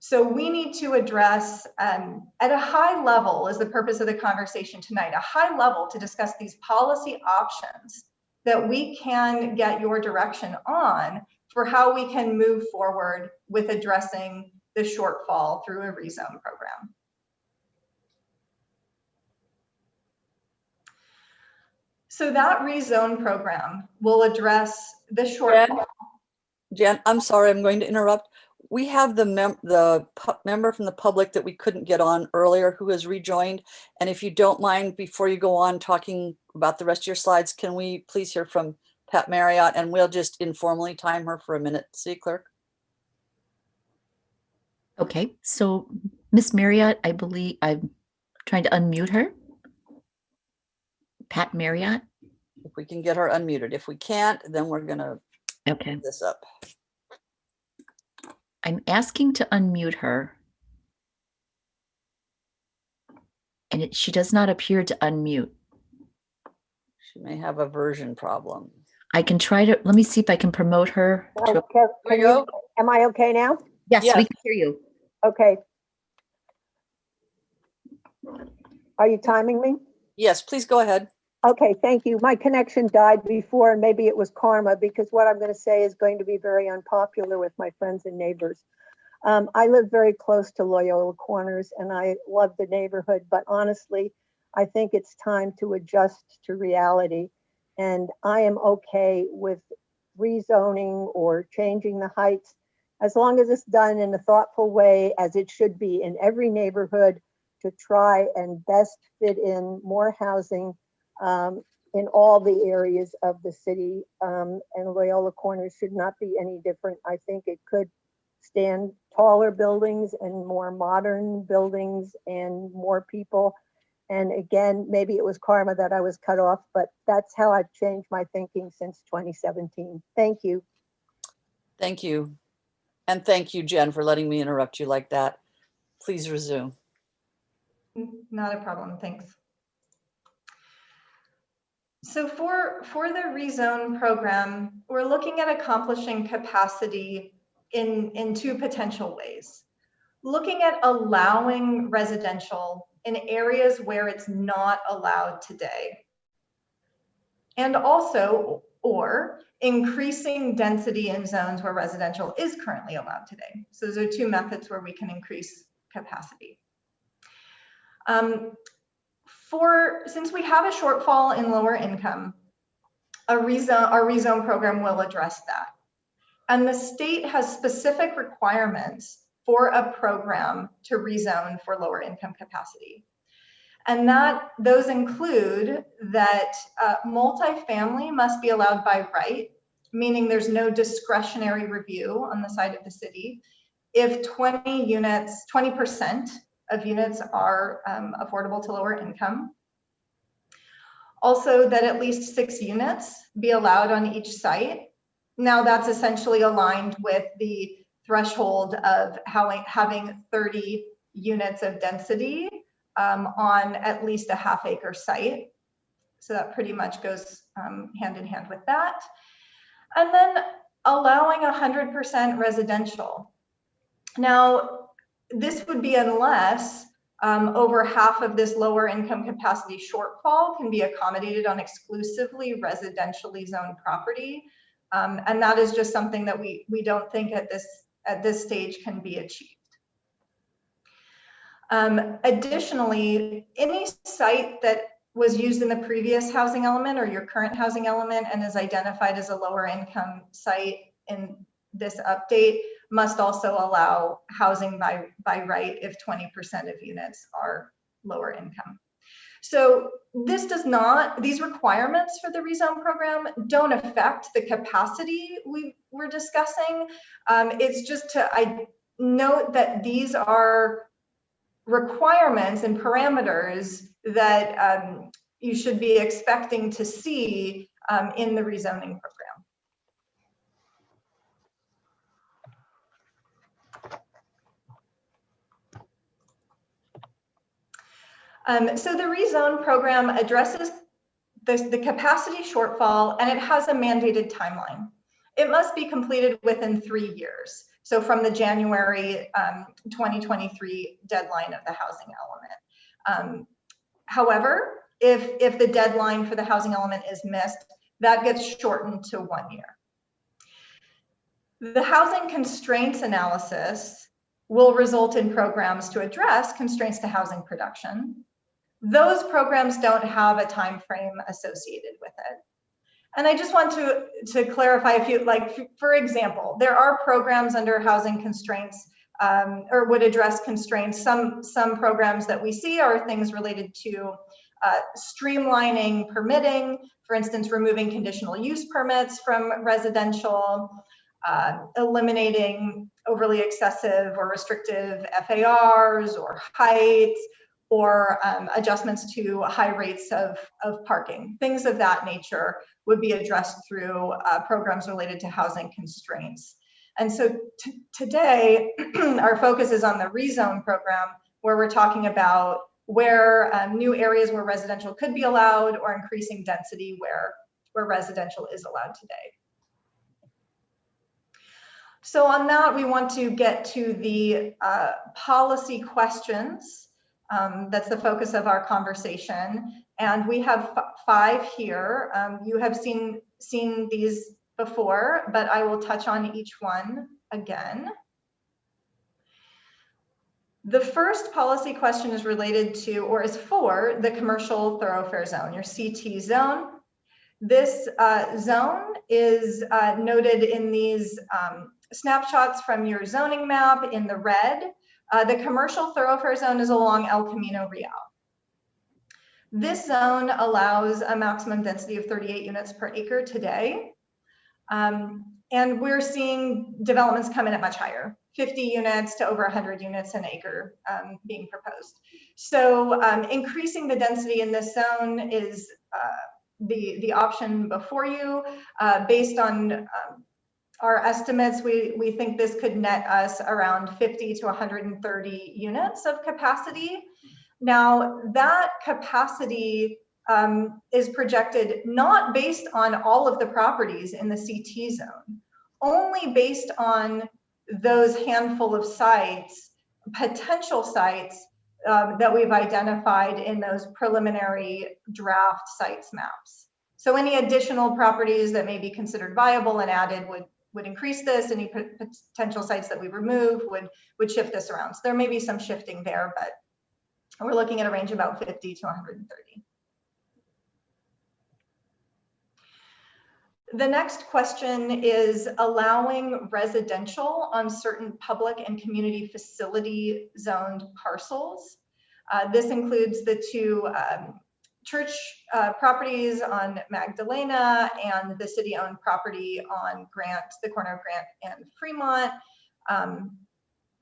So we need to address at a high level, is the purpose of the conversation tonight, a high level to discuss these policy options that we can get your direction on for how we can move forward with addressing the shortfall through a rezone program. So that rezone program will address the shortfall. Jen, I'm sorry, I'm going to interrupt. We have the member from the public that we couldn't get on earlier who has rejoined. And if you don't mind, before you go on talking about the rest of your slides, can we please hear from Pat Marriott, and we'll just informally time her for a minute, City Clerk. Okay, so Miss Marriott, I believe I'm trying to unmute her. Pat Marriott. If we can get her unmuted. If we can't, then we're gonna put this up. I'm asking to unmute her. And she does not appear to unmute. She may have a version problem. I can try to, let me see if I can promote her. Am I okay now? Yes, we can hear you. Okay. Are you timing me? Yes, please go ahead. Okay, thank you. My connection died before, and maybe it was karma, because what I'm going to say is going to be very unpopular with my friends and neighbors. I live very close to Loyola Corners, and I love the neighborhood, but honestly, I think it's time to adjust to reality. And I am okay with rezoning or changing the heights, as long as it's done in a thoughtful way, as it should be in every neighborhood, to try and best fit in more housing in all the areas of the city. And Loyola Corners should not be any different. I think it could stand taller buildings and more modern buildings and more people. And again, maybe it was karma that I was cut off, but that's how I've changed my thinking since 2017. Thank you. Thank you. And thank you, Jen, for letting me interrupt you like that. Please resume. Not a problem, thanks. So for the Rezone program, we're looking at accomplishing capacity in two potential ways. Looking at allowing residential in areas where it's not allowed today. And also, or increasing density in zones where residential is currently allowed today. So those are two methods where we can increase capacity. Since we have a shortfall in lower income, our rezone program will address that. And the state has specific requirements for a program to rezone for lower income capacity. And those include that multifamily must be allowed by right, meaning there's no discretionary review on the side of the city. If 20% of units are affordable to lower income. Also that at least 6 units be allowed on each site. Now that's essentially aligned with the threshold of having 30 units of density on at least a half-acre site. So that pretty much goes hand in hand with that. And then allowing 100% residential. Now, this would be unless over half of this lower income capacity shortfall can be accommodated on exclusively residentially zoned property. And that is just something that we don't think at this stage can be achieved. Additionally, any site that was used in the previous housing element or your current housing element and is identified as a lower income site in this update must also allow housing by right if 20% of units are lower income. So these requirements for the Rezone program don't affect the capacity we're discussing. It's just to note that these are requirements and parameters that you should be expecting to see in the rezoning program. So the Rezone program addresses the capacity shortfall, and it has a mandated timeline. It must be completed within 3 years. So from the January 2023 deadline of the housing element. However, if the deadline for the housing element is missed, that gets shortened to 1 year. The housing constraints analysis will result in programs to address constraints to housing production. Those programs don't have a time frame associated with it. And I just want to clarify a few, like, for example, there are programs under housing constraints or would address constraints. Some programs that we see are things related to streamlining permitting, for instance, removing conditional use permits from residential, eliminating overly excessive or restrictive FARs or heights, or adjustments to high rates of parking. Things of that nature would be addressed through programs related to housing constraints. And so today, our focus is on the Rezone program, where we're talking about where new areas where residential could be allowed or increasing density where residential is allowed today. So on that, we want to get to the policy questions. That's the focus of our conversation. And we have 5 here. You have seen these before, but I will touch on each one again. The first policy question is related to, or is for, the commercial thoroughfare zone, your CT zone. This zone is noted in these snapshots from your zoning map in the red. The commercial thoroughfare zone is along El Camino Real. This zone allows a maximum density of 38 units per acre today. And we're seeing developments come in at much higher, 50 units to over 100 units an acre being proposed. So increasing the density in this zone is the option before you. Based on our estimates, we think this could net us around 50 to 130 units of capacity. Now, that capacity is projected not based on all of the properties in the CT zone, only based on those handful of sites, potential sites that we've identified in those preliminary draft sites maps. So any additional properties that may be considered viable and added would increase this. Any potential sites that we remove would shift this around. So there may be some shifting there, but we're looking at a range of about 50 to 130. The next question is allowing residential on certain public and community facility zoned parcels. This includes the 2 church properties on Magdalena and the city-owned property on Grant, the corner of Grant and Fremont.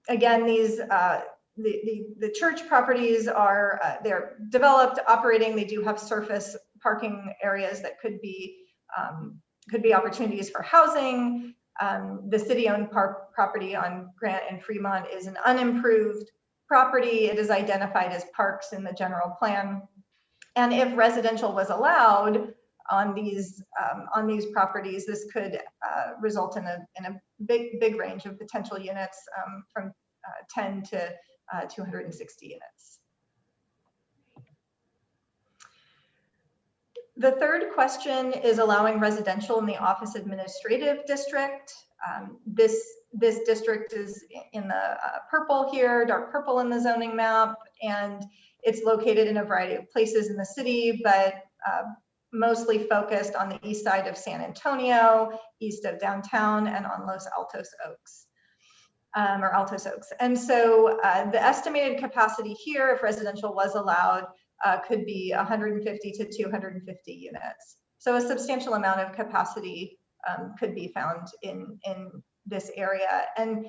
Again, these the church properties are they're developed, operating. They do have surface parking areas that could be opportunities for housing. The city-owned property on Grant and Fremont is an unimproved property. It is identified as parks in the general plan. And if residential was allowed on these properties, this could result in a big range of potential units from 10 to 260 units. The third question is allowing residential in the office administrative district. This district is in the purple here, dark purple in the zoning map, and it's located in a variety of places in the city, but mostly focused on the east side of San Antonio, east of downtown, and on Los Altos Oaks. Or Altos Oaks. And so the estimated capacity here, if residential was allowed, could be 150 to 250 units. So a substantial amount of capacity could be found in this area. And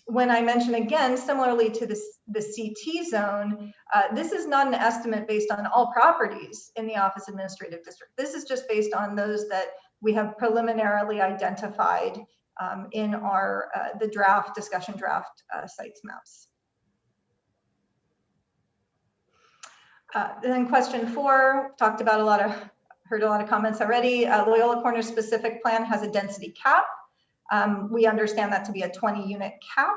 when I mention again, similarly to the CT zone, this is not an estimate based on all properties in the office administrative district. This is just based on those that we have preliminarily identified in our the discussion draft sites maps. Then question 4, talked about heard a lot of comments already. Loyola Corners specific plan has a density cap. We understand that to be a 20 unit cap.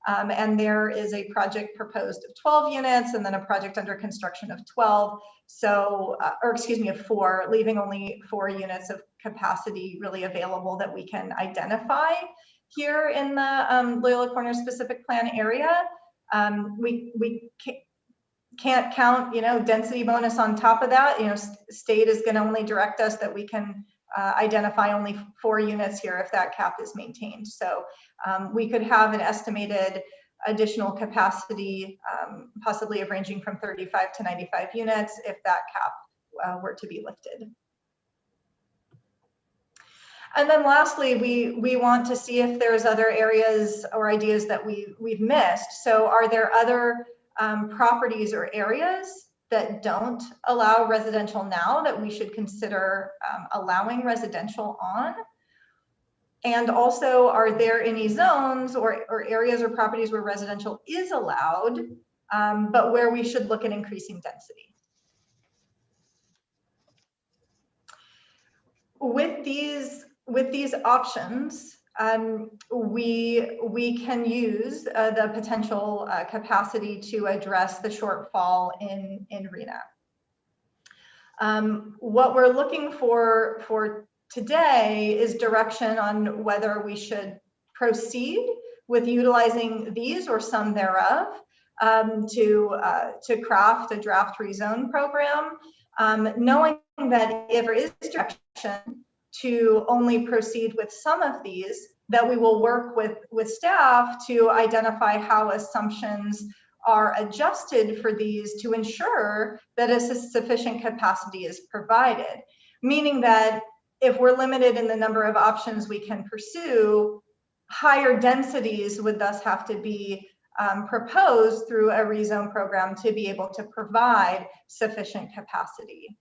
And there is a project proposed of 12 units and then a project under construction of 12. So, or excuse me, of 4, leaving only 4 units of capacity really available that we can identify here in the Loyola Corners specific plan area. We can't count, density bonus on top of that. State is going to only direct us that we can identify only 4 units here if that cap is maintained. So we could have an estimated additional capacity, possibly of ranging from 35 to 95 units if that cap were to be lifted. And then lastly, we want to see if there's other areas or ideas that we've missed. So are there other properties or areas that don't allow residential now that we should consider allowing residential on? And also, are there any zones or areas or properties where residential is allowed, but where we should look at increasing density? With these options, we can use the potential capacity to address the shortfall in RENA. What we're looking for today is direction on whether we should proceed with utilizing these or some thereof to craft a draft rezone program, knowing that if there is direction to only proceed with some of these, that we will work with staff to identify how assumptions are adjusted for these to ensure that a sufficient capacity is provided. Meaning that if we're limited in the number of options we can pursue, higher densities would thus have to be proposed through a rezone program to be able to provide sufficient capacity.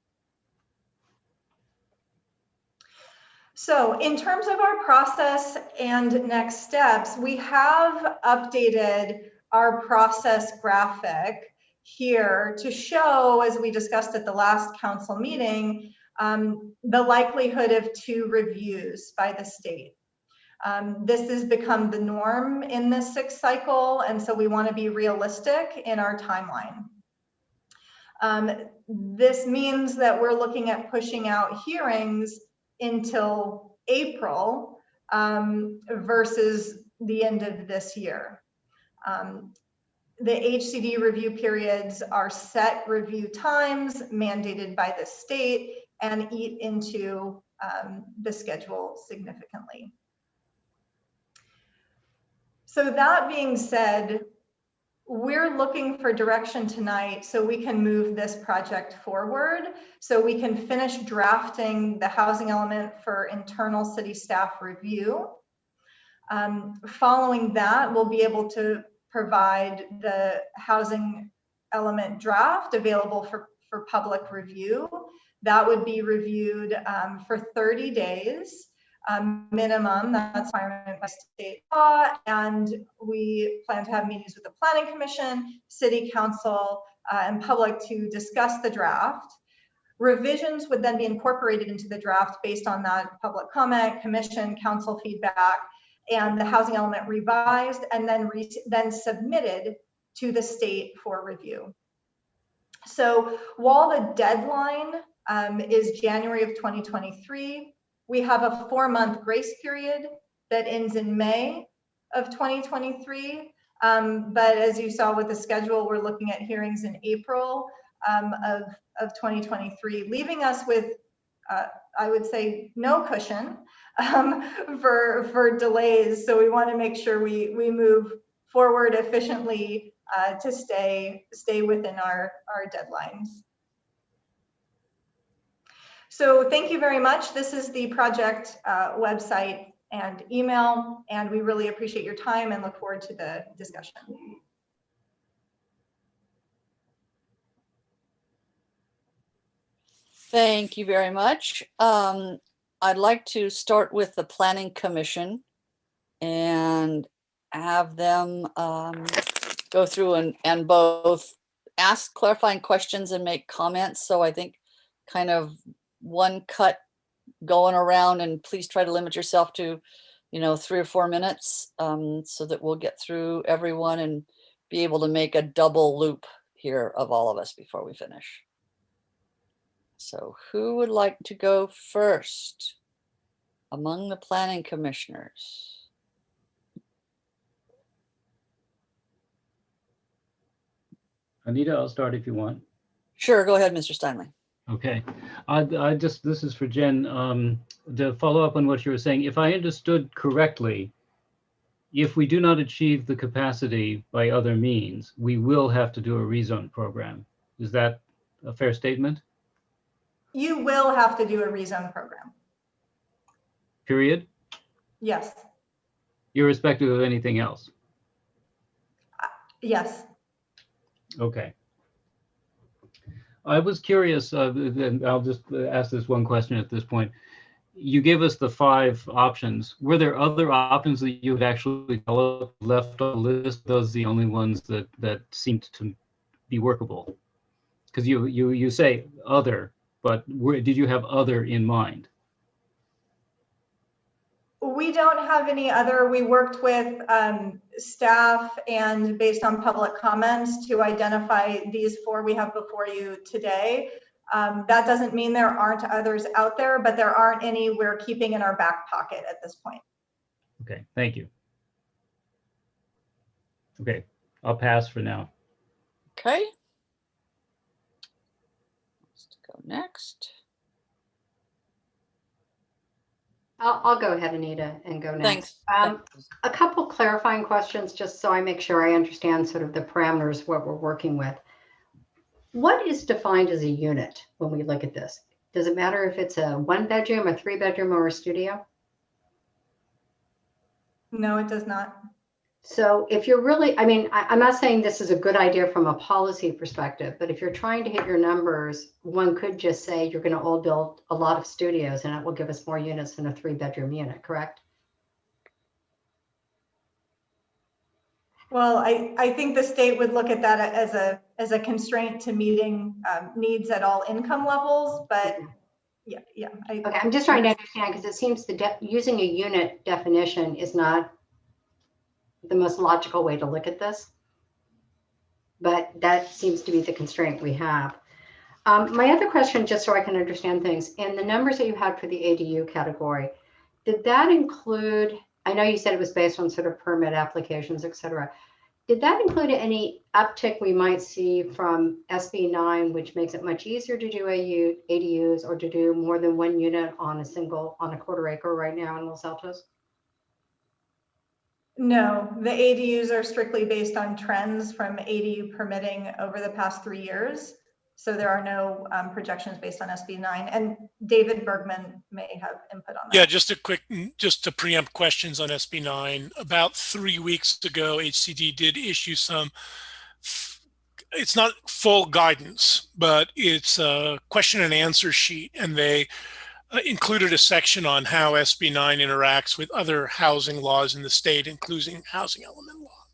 So in terms of our process and next steps, we have updated our process graphic here to show, as we discussed at the last council meeting, the likelihood of 2 reviews by the state. This has become the norm in this 6th cycle, and so we want to be realistic in our timeline. This means that we're looking at pushing out hearings until April versus the end of this year. The HCD review periods are set review times mandated by the state and eat into the schedule significantly. So that being said, we're looking for direction tonight so we can move this project forward, so we can finish drafting the housing element for internal city staff review. Following that, we'll be able to provide the housing element draft available for public review. That would be reviewed for 30 days. Minimum, that's requirement by state law, and we plan to have meetings with the Planning Commission, City Council, and public to discuss the draft. Revisions would then be incorporated into the draft based on that public comment, commission, council feedback, and the housing element revised and then submitted to the state for review. So while the deadline is January of 2023, we have a 4-month grace period that ends in May of 2023. But as you saw with the schedule, we're looking at hearings in April of 2023, leaving us with, I would say, no cushion for delays. So we want to make sure we move forward efficiently to stay within our deadlines. So thank you very much. This is the project website and email, and we really appreciate your time and look forward to the discussion. Thank you very much. I'd like to start with the Planning Commission and have them go through and both ask clarifying questions and make comments. So I think kind of one cut going around, and please try to limit yourself to, 3 or 4 minutes so that we'll get through everyone and be able to make a double loop here of all of us before we finish. So who would like to go first among the planning commissioners? Anita, I'll start if you want. Sure, go ahead, Mr. Steinley. Okay, this is for Jen, to follow up on what you were saying. If I understood correctly, if we do not achieve the capacity by other means, we will have to do a rezone program. Is that a fair statement? You will have to do a rezone program. Period? Yes. Irrespective of anything else? Yes. Okay. I was curious, and I'll just ask this one question at this point. You gave us the 5 options. Were there other options that you had actually left on the list? Those are the only ones that seemed to be workable? Because you say other, but did you have other in mind? We don't have any other. We worked with staff and based on public comments to identify these 4 we have before you today. That doesn't mean there aren't others out there, but there aren't any we're keeping in our back pocket at this point. Okay, thank you. Okay, I'll pass for now. Okay. Let's go next. I'll go ahead, Anita, and go next. Thanks. A couple clarifying questions, just so I make sure I understand sort of the parameters, what we're working with. What is defined as a unit when we look at this? Does it matter if it's a 1-bedroom, a 3-bedroom, or a studio? No, it does not. So if you're really, I mean, I'm not saying this is a good idea from a policy perspective, but if you're trying to hit your numbers, one could just say you're going to all build a lot of studios and it will give us more units than a 3-bedroom unit, correct? Well, I think the state would look at that as a constraint to meeting needs at all income levels, but yeah. Okay, I'm just trying to understand because it seems using a unit definition is not the most logical way to look at this, but that seems to be the constraint we have. My other question, just so I can understand things, in the numbers that you had for the ADU category, did that include, I know you said it was based on sort of permit applications, et cetera. Did that include any uptick we might see from SB 9, which makes it much easier to do ADUs or to do more than 1 unit on a 1/4 acre right now in Los Altos? No, the ADUs are strictly based on trends from ADU permitting over the past 3 years. So there are no projections based on SB 9. And David Bergman may have input on that. Yeah, just to preempt questions on SB 9. About 3 weeks ago, HCD did issue some, it's not full guidance, but it's a question and answer sheet. And they included a section on how SB 9 interacts with other housing laws in the state, including housing element law.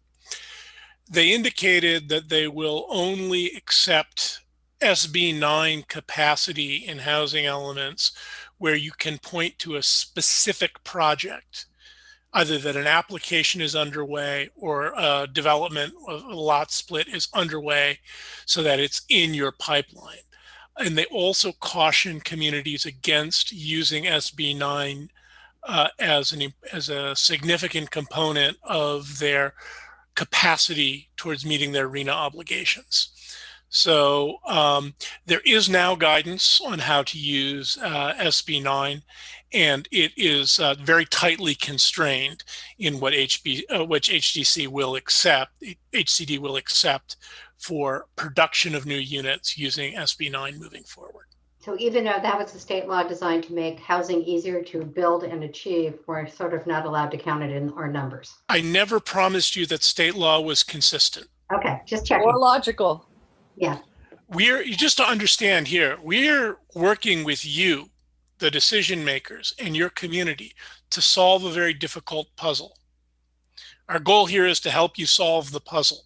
They indicated that they will only accept SB 9 capacity in housing elements where you can point to a specific project, either that an application is underway or a development of a lot split is underway so that it's in your pipeline. And they also caution communities against using SB 9 as a significant component of their capacity towards meeting their RHNA obligations. So there is now guidance on how to use SB 9, and it is very tightly constrained in what HDC will accept, HCD will accept for production of new units using SB 9 moving forward. So even though that was a state law designed to make housing easier to build and achieve, we're sort of not allowed to count it in our numbers. I never promised you that state law was consistent. Okay, just checking. Or logical. Yeah. Just to understand here, we're working with you, the decision makers, and your community to solve a very difficult puzzle. Our goal here is to help you solve the puzzle.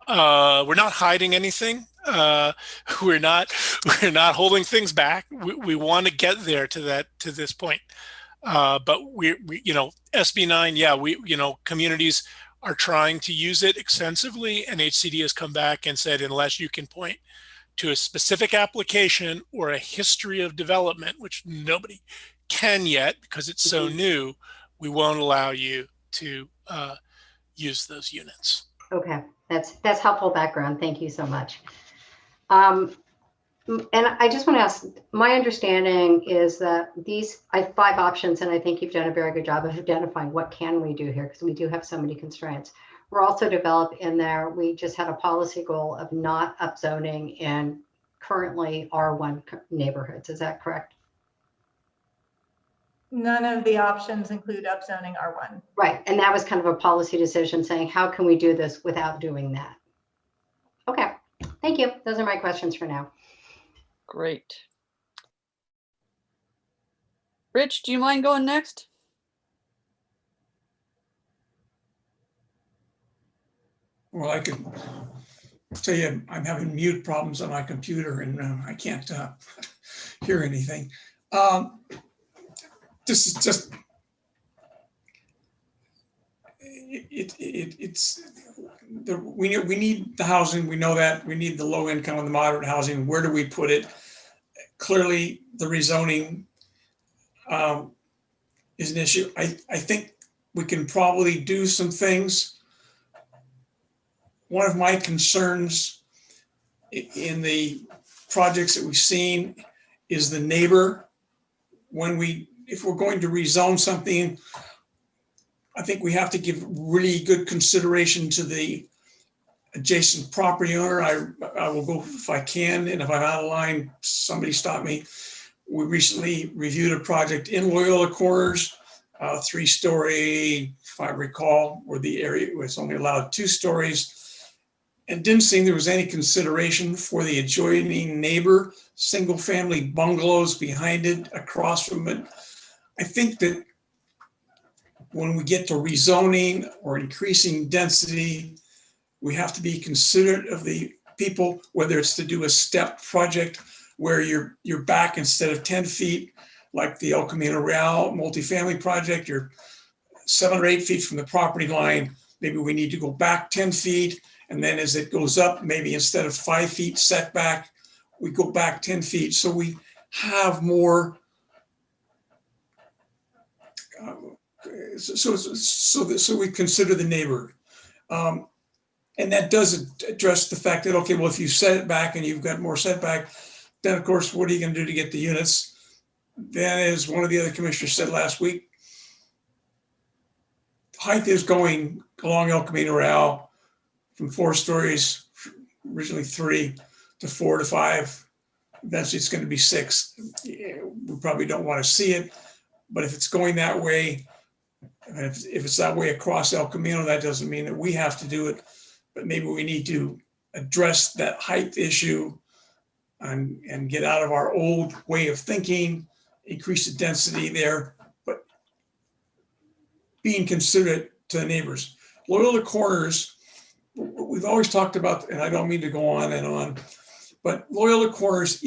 We're not hiding anything. We're not holding things back. We want to get there to this point. But we SB 9, yeah, communities are trying to use it extensively, and HCD has come back and said, unless you can point to a specific application or a history of development, which nobody can yet because it's so new, we won't allow you to use those units. Okay, that's helpful background. Thank you so much. And I just want to ask, my understanding is that I have 5 options, and I think you've done a very good job of identifying what can we do here, because we do have so many constraints. We're also developed in there, we just had a policy goal of not upzoning in currently R1 neighborhoods. Is that correct? None of the options include upzoning R1. Right, and that was kind of a policy decision saying, how can we do this without doing that? Okay, thank you. Those are my questions for now. Great. Rich, do you mind going next? Well, I could tell you I'm having mute problems on my computer and I can't hear anything. This is just we need the housing. We know that we need the low income and the moderate housing. Where do we put it? Clearly, the rezoning is an issue. I think we can probably do some things. One of my concerns in the projects that we've seen is the neighbor. If we're going to rezone something, I think we have to give really good consideration to the adjacent property owner. I will go if I can, and if I'm out of line, somebody stop me. We recently reviewed a project in Loyola Corners, 3-story, if I recall, where the area was only allowed 2 stories, and didn't seem there was any consideration for the adjoining neighbor, single family bungalows behind it, across from it. I think that when we get to rezoning or increasing density, we have to be considerate of the people, whether it's to do a step project where you're back instead of 10 feet, like the El Camino Real multifamily project, you're 7 or 8 feet from the property line. Maybe we need to go back 10 feet. And then as it goes up, maybe instead of 5 feet setback, we go back 10 feet. So we have more, so we consider the neighbor. And that does address the fact that, okay, well, if you set it back and you've got more setback, then of course, what are you gonna do to get the units? Then, as one of the other commissioners said last week, height is going along El Camino Real from 4 stories, originally 3, to 4 to 5. Eventually it's going to be 6. We probably don't want to see it, but if it's going that way, and if it's that way across El Camino, that doesn't mean that we have to do it, but maybe we need to address that height issue and get out of our old way of thinking, increase the density there, but being considerate to the neighbors. Loyola Corners, we've always talked about, and I don't mean to go on and on, but Loyola Corners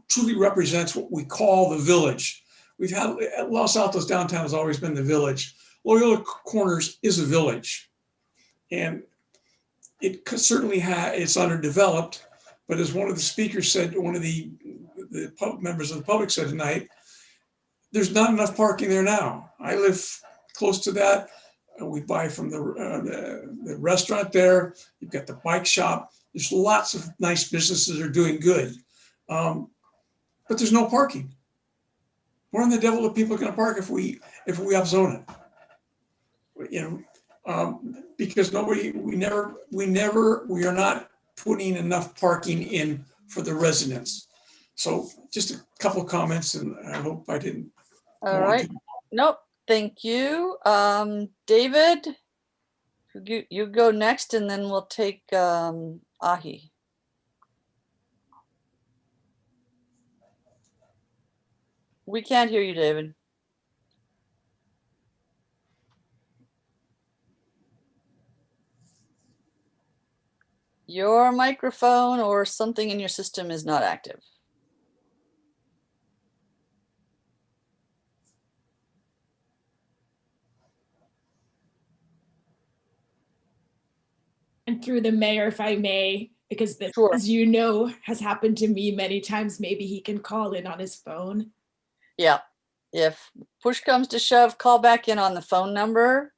truly represents what we call the village. We've had, Los Altos downtown has always been the village. Loyola Corners is a village. And it certainly it's underdeveloped, but as one of the speakers said, one of the members of the public said tonight, there's not enough parking there now. I live close to that. We buy from the restaurant there. You've got the bike shop. There's lots of nice businesses that are doing good, but there's no parking. Where in the devil are people going to park if we upzone it? You know, because we are not putting enough parking in for the residents. So just a couple of comments, and I hope I didn't. All right. Nope. Thank you. David, you go next, and then we'll take Ahi. We can't hear you, David. Your microphone or something in your system is not active. And through the mayor, if I may, because this, as you know, has happened to me many times, maybe he can call in on his phone. Yeah. If push comes to shove, call back in on the phone number.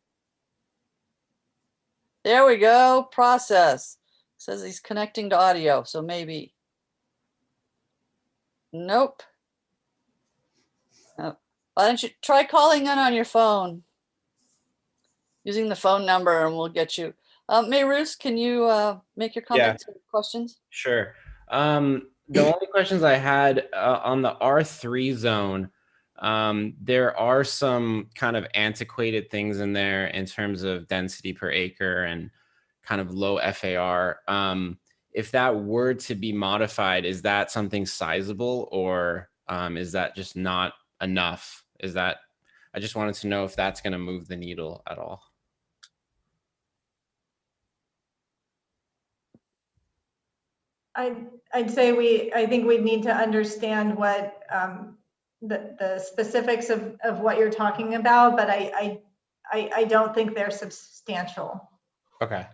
There we go. Process. Says he's connecting to audio, so maybe. Nope. Oh. Why don't you try calling in on your phone? Using the phone number, and we'll get you. Mayrus, can you make your comments and questions? Sure. The only questions I had on the R3 zone, there are some kind of antiquated things in there in terms of density per acre and kind of low FAR. If that were to be modified, is that something sizable, or is that just not enough? I just wanted to know if that's going to move the needle at all. I'd say I think we need to understand what the specifics of what you're talking about, but I I don't think they're substantial. Okay.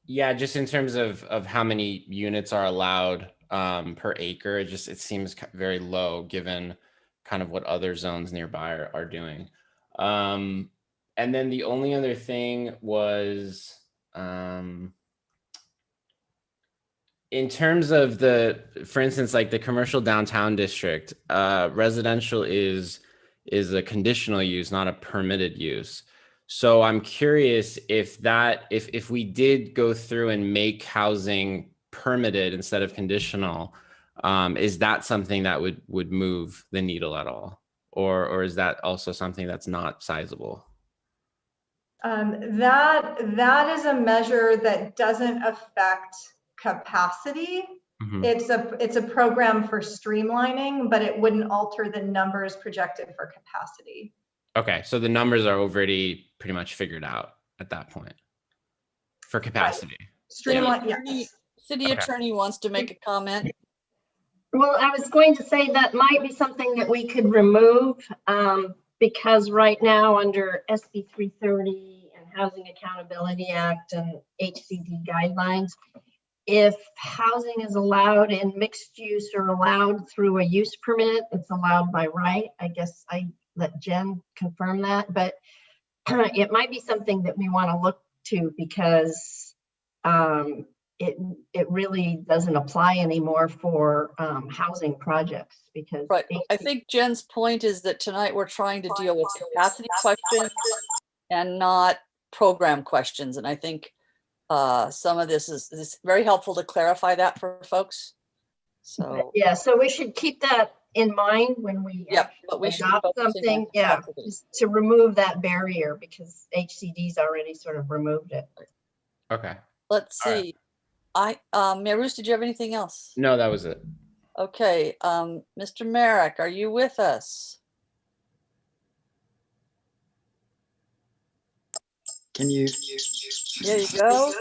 Yeah, just in terms of how many units are allowed per acre, it seems very low given kind of what other zones nearby are doing. And then the only other thing was in terms of for instance, like the commercial downtown district, residential is a conditional use, not a permitted use. So I'm curious if we did go through and make housing permitted instead of conditional, is that something that would move the needle at all? Or is that also something that's not sizable? That is a measure that doesn't affect capacity. Mm-hmm. It's a program for streamlining, but it wouldn't alter the numbers projected for capacity. Okay, so the numbers are already pretty much figured out at that point for capacity. Right. Streamline, yes. City attorney wants to make a comment. Well, I was going to say that might be something that we could remove because right now under SB 330 and Housing Accountability Act and HCD guidelines, if housing is allowed in mixed use or allowed through a use permit, it's allowed by right. I guess I let Jen confirm that, but it might be something that we want to look to because it really doesn't apply anymore for housing projects because right. I think Jen's point is that tonight we're trying to deal with capacity questions and not program questions, and I think some of this is very helpful to clarify that for folks. So yeah, so we should keep that in mind when we but we should adopt something, just to remove that barrier because HCD's already sort of removed it. Okay. Let's see. Marus, did you have anything else? No, that was it. Okay, Mr. Merrick, are you with us? Can you? There you go.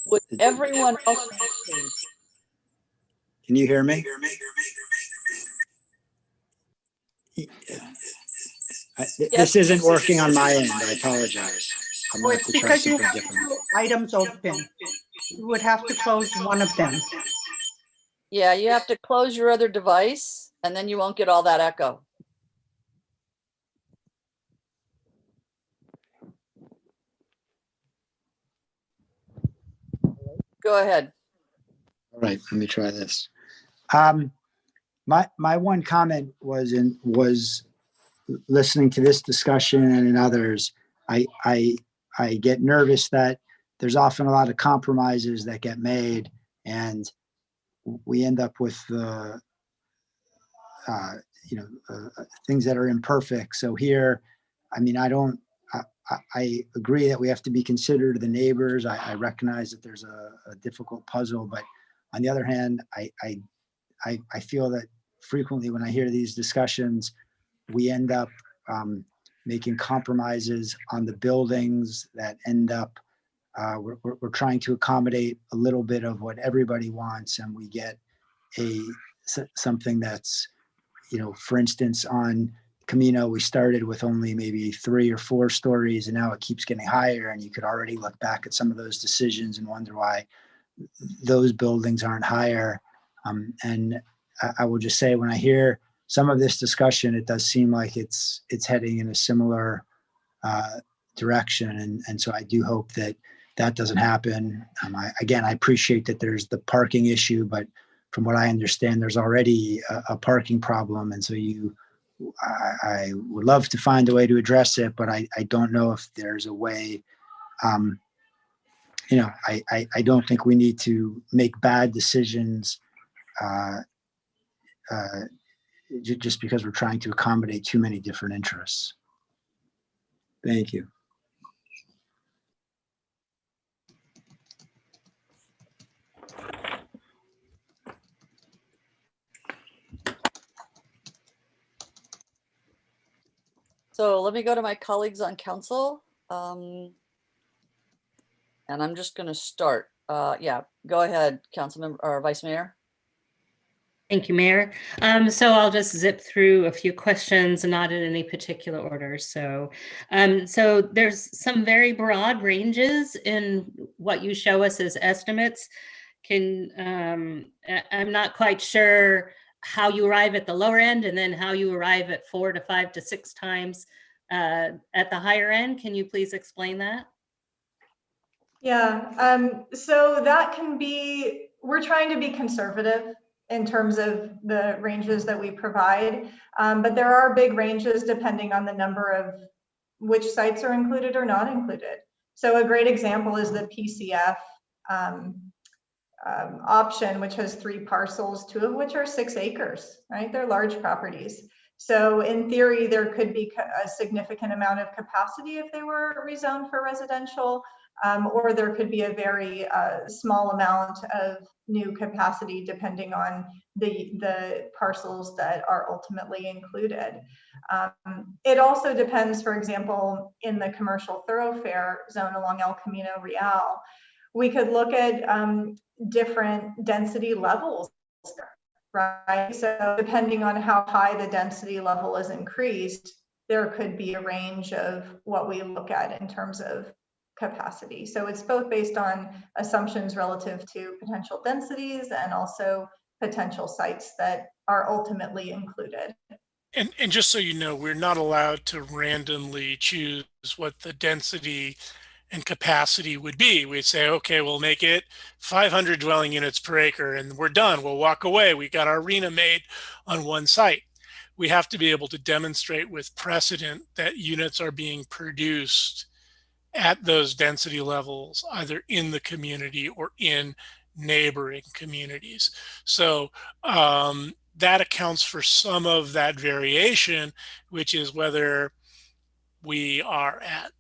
Would everyone else? Can you hear me? This isn't working on my end. I apologize. I'm going to have to try because you something have different. 2 items open. You would have to close one of them. Yeah, you have to close your other device and then you won't get all that echo. Go ahead. All right, let me try this. My one comment was listening to this discussion and in others, I get nervous that there's often a lot of compromises that get made and we end up with things that are imperfect. So here, I mean, I agree that we have to be considerate of the neighbors. I recognize that there's a difficult puzzle, but on the other hand, I feel that frequently when I hear these discussions, we end up making compromises on the buildings that end up, we're trying to accommodate a little bit of what everybody wants, and we get something that's, for instance, on Camino, we started with only maybe 3 or 4 stories, and now it keeps getting higher, and you could already look back at some of those decisions and wonder why those buildings aren't higher. And I will just say, when I hear some of this discussion, it does seem like it's heading in a similar direction. And so I do hope that doesn't happen. I appreciate that there's the parking issue, but from what I understand, there's already a parking problem. And so I would love to find a way to address it, but I don't know if there's a way. I don't think we need to make bad decisions just because we're trying to accommodate too many different interests. Thank you. So let me go to my colleagues on council. And I'm just going to start. Yeah, go ahead, Councilmember or Vice Mayor. Thank you, Mayor. So I'll just zip through a few questions, not in any particular order. So there's some very broad ranges in what you show us as estimates. I'm not quite sure how you arrive at the lower end and then how you arrive at 4 to 5 to 6 times at the higher end. Can you please explain that? Yeah, so that can be, we're trying to be conservative in terms of the ranges that we provide, but there are big ranges depending on the number of which sites are included or not included. So a great example is the PCF option, which has 3 parcels, 2 of which are 6 acres, right? They're large properties. So in theory, there could be a significant amount of capacity if they were rezoned for residential, or there could be a very small amount of new capacity depending on the parcels that are ultimately included. It also depends, for example, in the commercial thoroughfare zone along El Camino Real, we could look at different density levels, right? So depending on how high the density level is increased, there could be a range of what we look at in terms of capacity. So it's both based on assumptions relative to potential densities and also potential sites that are ultimately included. And just so you know, we're not allowed to randomly choose what the density and capacity would be. We'd say, okay, we'll make it 500 dwelling units per acre and we're done. We'll walk away. We got our arena made on one site. We have to be able to demonstrate with precedent that units are being produced at those density levels, either in the community or in neighboring communities. So that accounts for some of that variation, which is whether we are at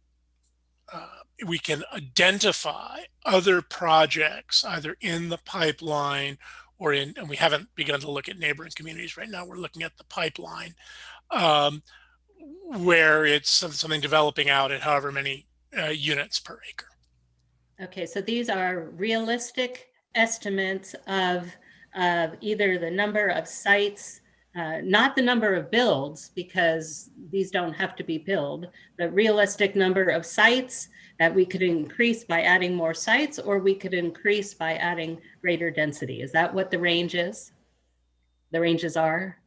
we can identify other projects either in the pipeline or in, and we haven't begun to look at neighboring communities right now. We're looking at the pipeline where it's something developing out at however many units per acre. Okay, so these are realistic estimates of either the number of sites, not the number of builds, because these don't have to be built, but realistic number of sites that we could increase by adding more sites, or we could increase by adding greater density. Is that what the range is? The ranges are?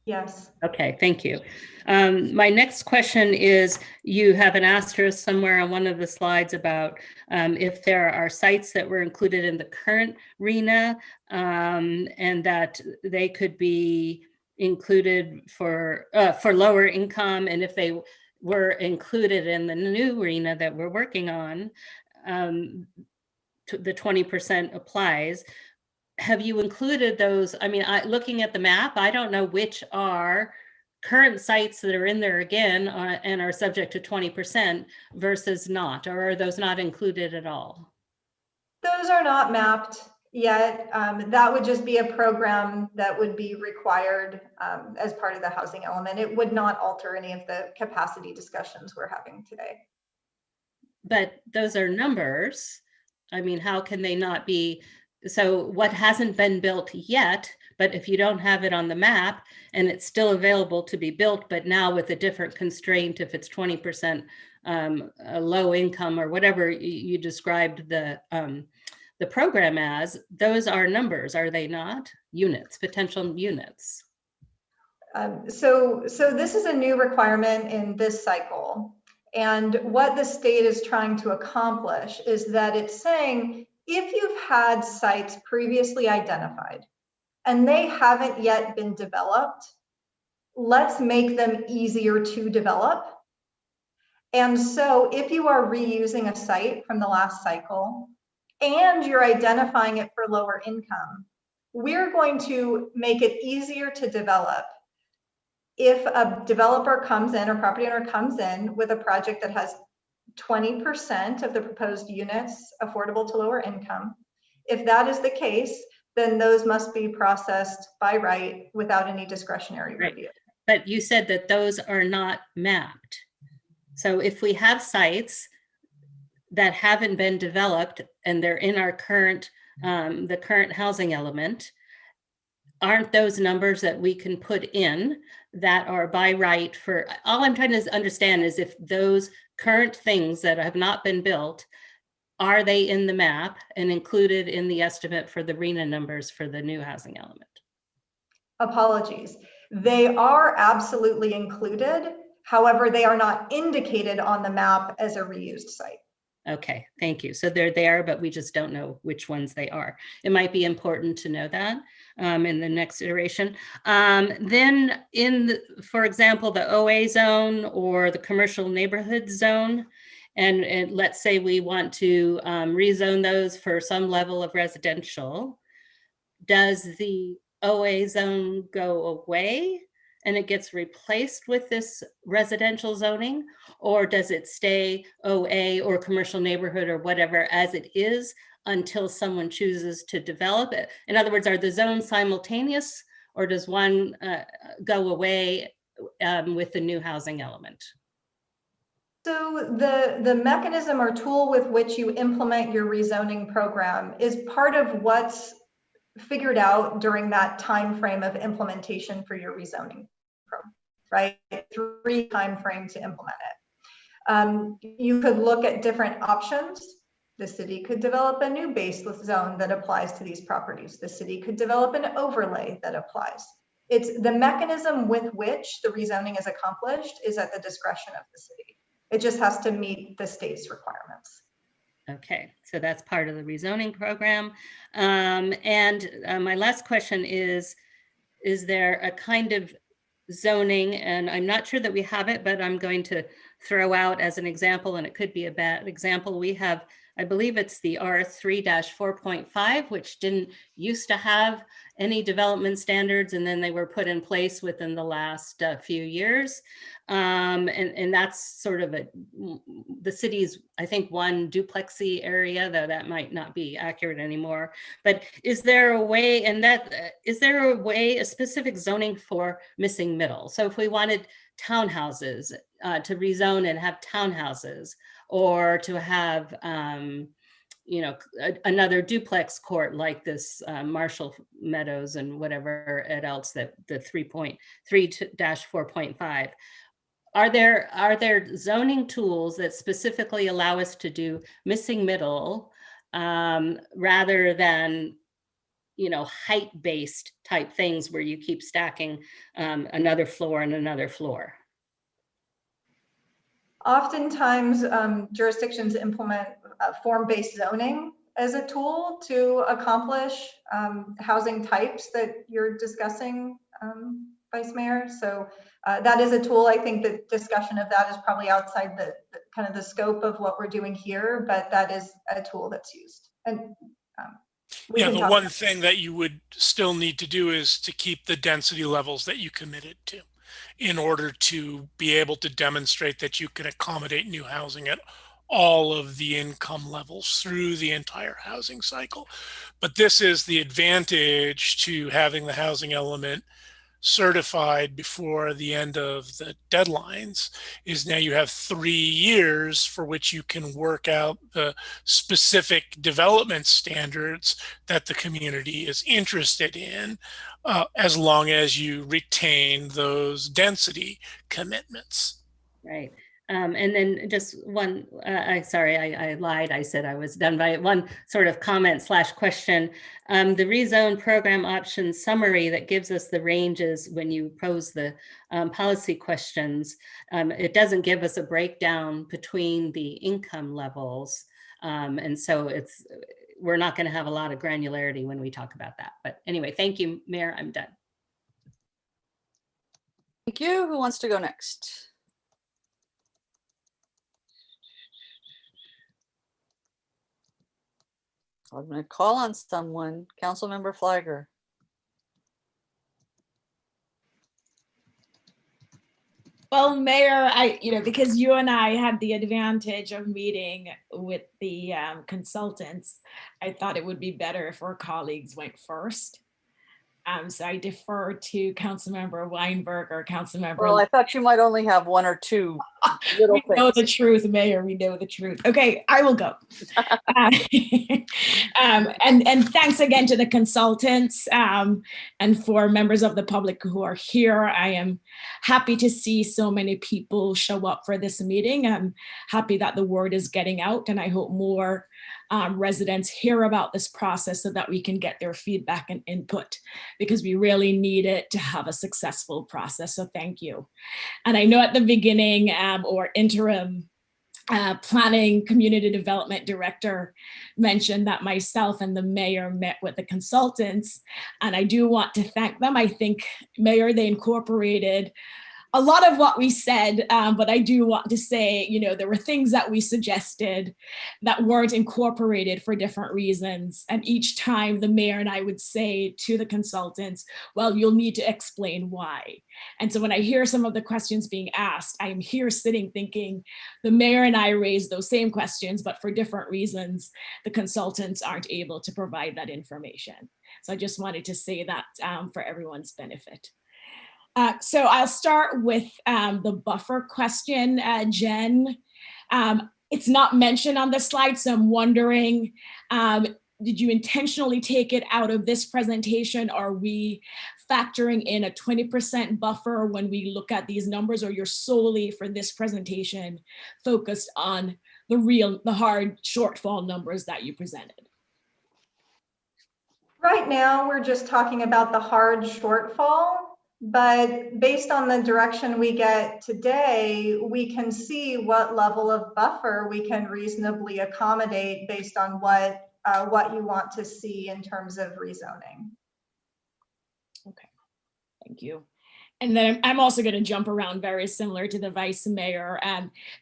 Yes. Okay, thank you. My next question is, you have an asterisk somewhere on one of the slides about if there are sites that were included in the current RENA and that they could be included for lower income, and if they were included in the new RENA that we're working on, the 20% applies. Have you included those? I mean, looking at the map, I don't know which are current sites that are in there again and are subject to 20% versus not, or are those not included at all? Those are not mapped yet. That would just be a program that would be required as part of the housing element. It would not alter any of the capacity discussions we're having today. But those are numbers. I mean, how can they not be? So what hasn't been built yet, but if you don't have it on the map and it's still available to be built, but now with a different constraint, if it's 20% low income or whatever you described the program as, those are numbers, are they not? Units, potential units. So this is a new requirement in this cycle. And what the state is trying to accomplish is that it's saying, if you've had sites previously identified and they haven't yet been developed, let's make them easier to develop. And so if you are reusing a site from the last cycle and you're identifying it for lower income, we're going to make it easier to develop. If a developer comes in or property owner comes in with a project that has 20% of the proposed units affordable to lower income, if that is the case, then those must be processed by right without any discretionary review. But you said that those are not mapped. So if we have sites that haven't been developed and they're in our current, the current housing element, aren't those numbers that we can put in that are by right for, all I'm trying to understand is if those current things that have not been built, are they in the map and included in the estimate for the RENA numbers for the new housing element? Apologies. They are absolutely included. However, they are not indicated on the map as a reused site. Okay, thank you. So they're there, but we just don't know which ones they are. It might be important to know that in the next iteration. Then for example, the OA zone or the commercial neighborhood zone, and let's say we want to rezone those for some level of residential, does the OA zone go away and it gets replaced with this residential zoning, or does it stay OA or commercial neighborhood or whatever as it is until someone chooses to develop it? In other words, are the zones simultaneous, or does one go away with the new housing element? So the mechanism or tool with which you implement your rezoning program is part of what's figured out during that time frame of implementation for your rezoning program, right? 3 time frame to implement it. You could look at different options. The city could develop a new baseless zone that applies to these properties. The city could develop an overlay that applies. It's the mechanism with which the rezoning is accomplished is at the discretion of the city. It just has to meet the state's requirements. Okay, so that's part of the rezoning program. My last question is there a kind of zoning, and I'm not sure that we have it, but I'm going to throw out as an example, and it could be a bad example. We have, I believe it's the R3-4.5, which didn't used to have any development standards, and then they were put in place within the last few years. And that's sort of the city's, I think, one duplexy area, though that might not be accurate anymore. But is there a way, a specific zoning for missing middle? So if we wanted townhouses to rezone and have townhouses, or to have another duplex court like this Marshall Meadows and whatever else, that the 3.3-4.5. Are there zoning tools that specifically allow us to do missing middle rather than height-based type things where you keep stacking another floor and another floor? Oftentimes, jurisdictions implement form-based zoning as a tool to accomplish housing types that you're discussing, Vice Mayor. So that is a tool. I think the discussion of that is probably outside the kind of the scope of what we're doing here, but that is a tool that's used. And yeah, the one thing that you would still need to do is to keep the density levels that you committed to, in order to be able to demonstrate that you can accommodate new housing at all of the income levels through the entire housing cycle. But this is the advantage to having the housing element certified before the end of the deadlines, is now you have 3 years for which you can work out the specific development standards that the community is interested in, as long as you retain those density commitments. Right. And then just one, sorry, I lied. I said I was done by one sort of comment / question. The rezone program options summary that gives us the ranges when you pose the policy questions, it doesn't give us a breakdown between the income levels. And so we're not going to have a lot of granularity when we talk about that. But anyway, thank you, Mayor. I'm done. Thank you. Who wants to go next? I'm going to call on someone. Councilmember Flagger. Well, Mayor, because you and I had the advantage of meeting with the consultants, I thought it would be better if our colleagues went first. So I defer to Councilmember Weinberg or Councilmember. Well, I thought you might only have one or two little We know things. the truth, Mayor. We know the truth. Okay, I will go. And thanks again to the consultants and for members of the public who are here. I am happy to see so many people show up for this meeting. I'm happy that the word is getting out, and I hope more residents hear about this process so that we can get their feedback and input, because we really need it to have a successful process. So thank you. And I know at the beginning or interim planning community development director mentioned that myself and the mayor met with the consultants, and I do want to thank them. I think, Mayor, they incorporated a lot of what we said, but I do want to say, you know, there were things that we suggested that weren't incorporated for different reasons. And each time the mayor and I would say to the consultants, well, you'll need to explain why. And so when I hear some of the questions being asked, I am here sitting thinking the mayor and I raised those same questions, but for different reasons, the consultants aren't able to provide that information. So I just wanted to say that for everyone's benefit. So I'll start with the buffer question, Jen. It's not mentioned on the slide, so I'm wondering, did you intentionally take it out of this presentation? Are we factoring in a 20% buffer when we look at these numbers, or you're solely for this presentation focused on the hard shortfall numbers that you presented? Right now, we're just talking about the hard shortfall. But based on the direction we get today, we can see what level of buffer we can reasonably accommodate based on what you want to see in terms of rezoning. Okay, thank you. And then I'm also going to jump around, very similar to the vice mayor.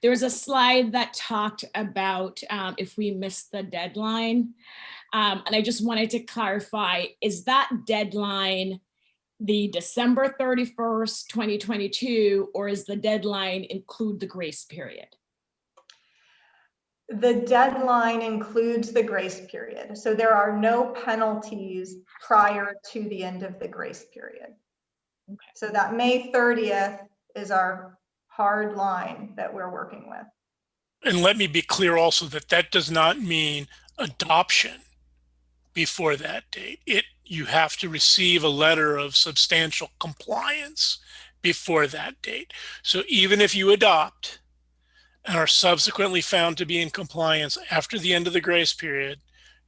There was a slide that talked about if we missed the deadline. And I just wanted to clarify, is that deadline the December 31st, 2022, or is the deadline include the grace period? The deadline includes the grace period. So there are no penalties prior to the end of the grace period. Okay. So that May 30th is our hard line that we're working with. And let me be clear also that that does not mean adoption before that date. You have to receive a letter of substantial compliance before that date. So even if you adopt and are subsequently found to be in compliance after the end of the grace period,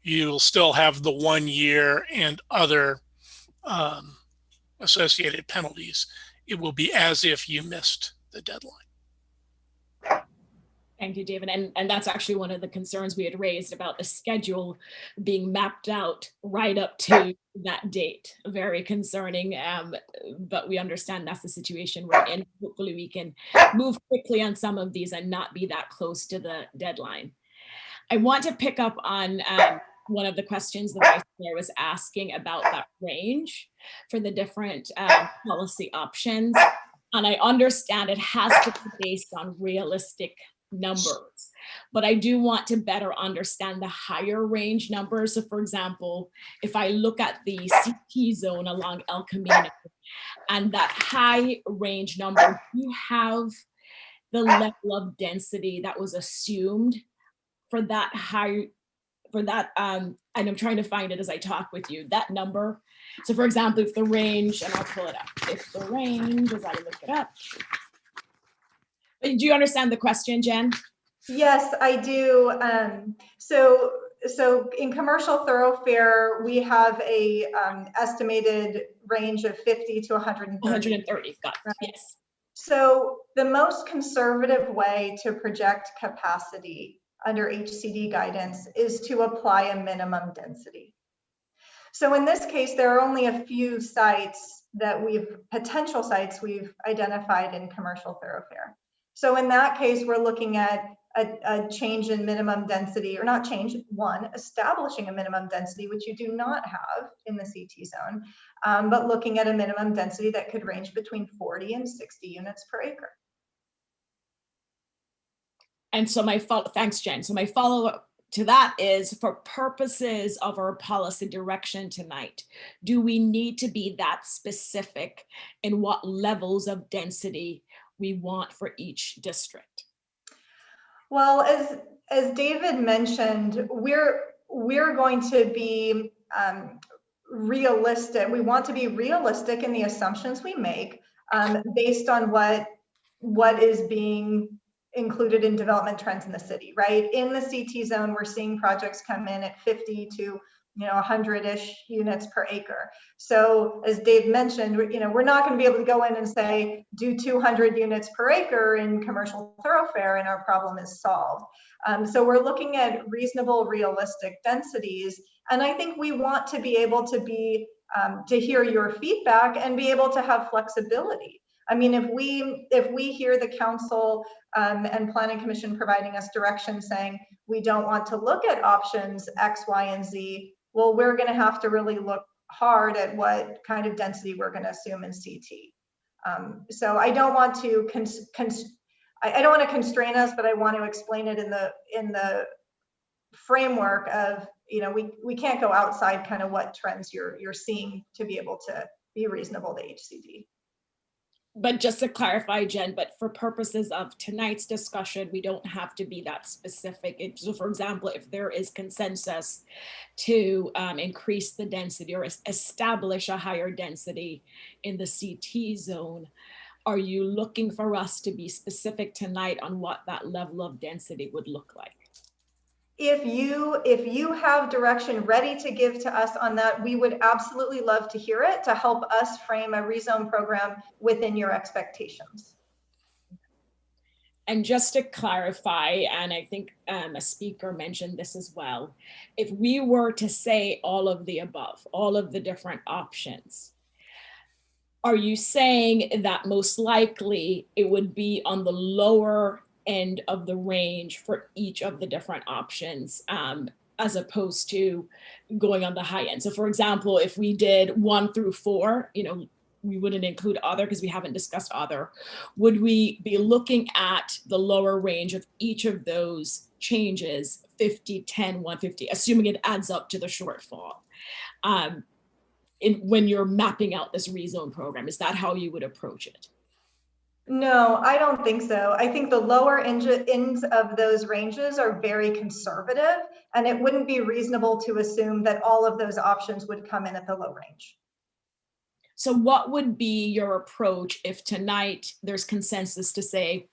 you will still have the 1 year and other associated penalties. It will be as if you missed the deadline. Thank you, David. And that's actually one of the concerns we had raised about the schedule being mapped out right up to that date. Very concerning, but we understand that's the situation we're in. Hopefully we can move quickly on some of these and not be that close to the deadline. I want to pick up on one of the questions the vice mayor was asking about that range for the different policy options. And I understand it has to be based on realistic numbers, but I do want to better understand the higher range numbers. So for example, if I look at the CT zone along El Camino and that high range number, you have the level of density that was assumed for that high, for that, and I'm trying to find it as I talk with you, that number. So for example, if the range, and I'll pull it up, if the range, as I look it up. Do you understand the question, Jen? Yes, I do. So in commercial thoroughfare, we have a estimated range of 50 to 130. 130, got it, yes. So the most conservative way to project capacity under HCD guidance is to apply a minimum density. So in this case, there are only a few sites that potential sites we've identified in commercial thoroughfare. So in that case, we're looking at a change in minimum density, or not change, establishing a minimum density, which you do not have in the CT zone, but looking at a minimum density that could range between 40 and 60 units per acre. And so thanks, Jen. So my follow-up to that is, for purposes of our policy direction tonight, do we need to be that specific in what levels of density we want for each district? Well, as David mentioned, we're going to be realistic. We want to be realistic in the assumptions we make based on what is being included in development trends in the city, right? In the CT zone, we're seeing projects come in at 50 to 100-ish units per acre. So as Dave mentioned, we're not going to be able to go in and say, do 200 units per acre in commercial thoroughfare and our problem is solved. So we're looking at reasonable, realistic densities. And I think we want to be able to to hear your feedback and be able to have flexibility. I mean, if we hear the council and planning commission providing us direction saying we don't want to look at options X, Y, and Z, well, we're going to have to really look hard at what kind of density we're going to assume in CT. So I don't want to I don't want to constrain us, but I want to explain it in the framework of we can't go outside kind of what trends you're seeing to be able to be reasonable to HCD. But just to clarify, Jen, but for purposes of tonight's discussion, we don't have to be that specific. So for example, if there is consensus to increase the density or establish a higher density in the CT zone, are you looking for us to be specific tonight on what that level of density would look like? If you have direction ready to give to us on that, we would absolutely love to hear it to help us frame a rezone program within your expectations. And just to clarify, and I think a speaker mentioned this as well, if we were to say all of the above, all of the different options, are you saying that most likely it would be on the lower end of the range for each of the different options, as opposed to going on the high end? So for example, if we did 1 through 4, we wouldn't include other because we haven't discussed other. Would we be looking at the lower range of each of those changes, 50, 10, 150, assuming it adds up to the shortfall? When you're mapping out this rezone program, is that how you would approach it? No, I don't think so. I think the lower ends of those ranges are very conservative, and it wouldn't be reasonable to assume that all of those options would come in at the low range. So what would be your approach if tonight there's consensus to say,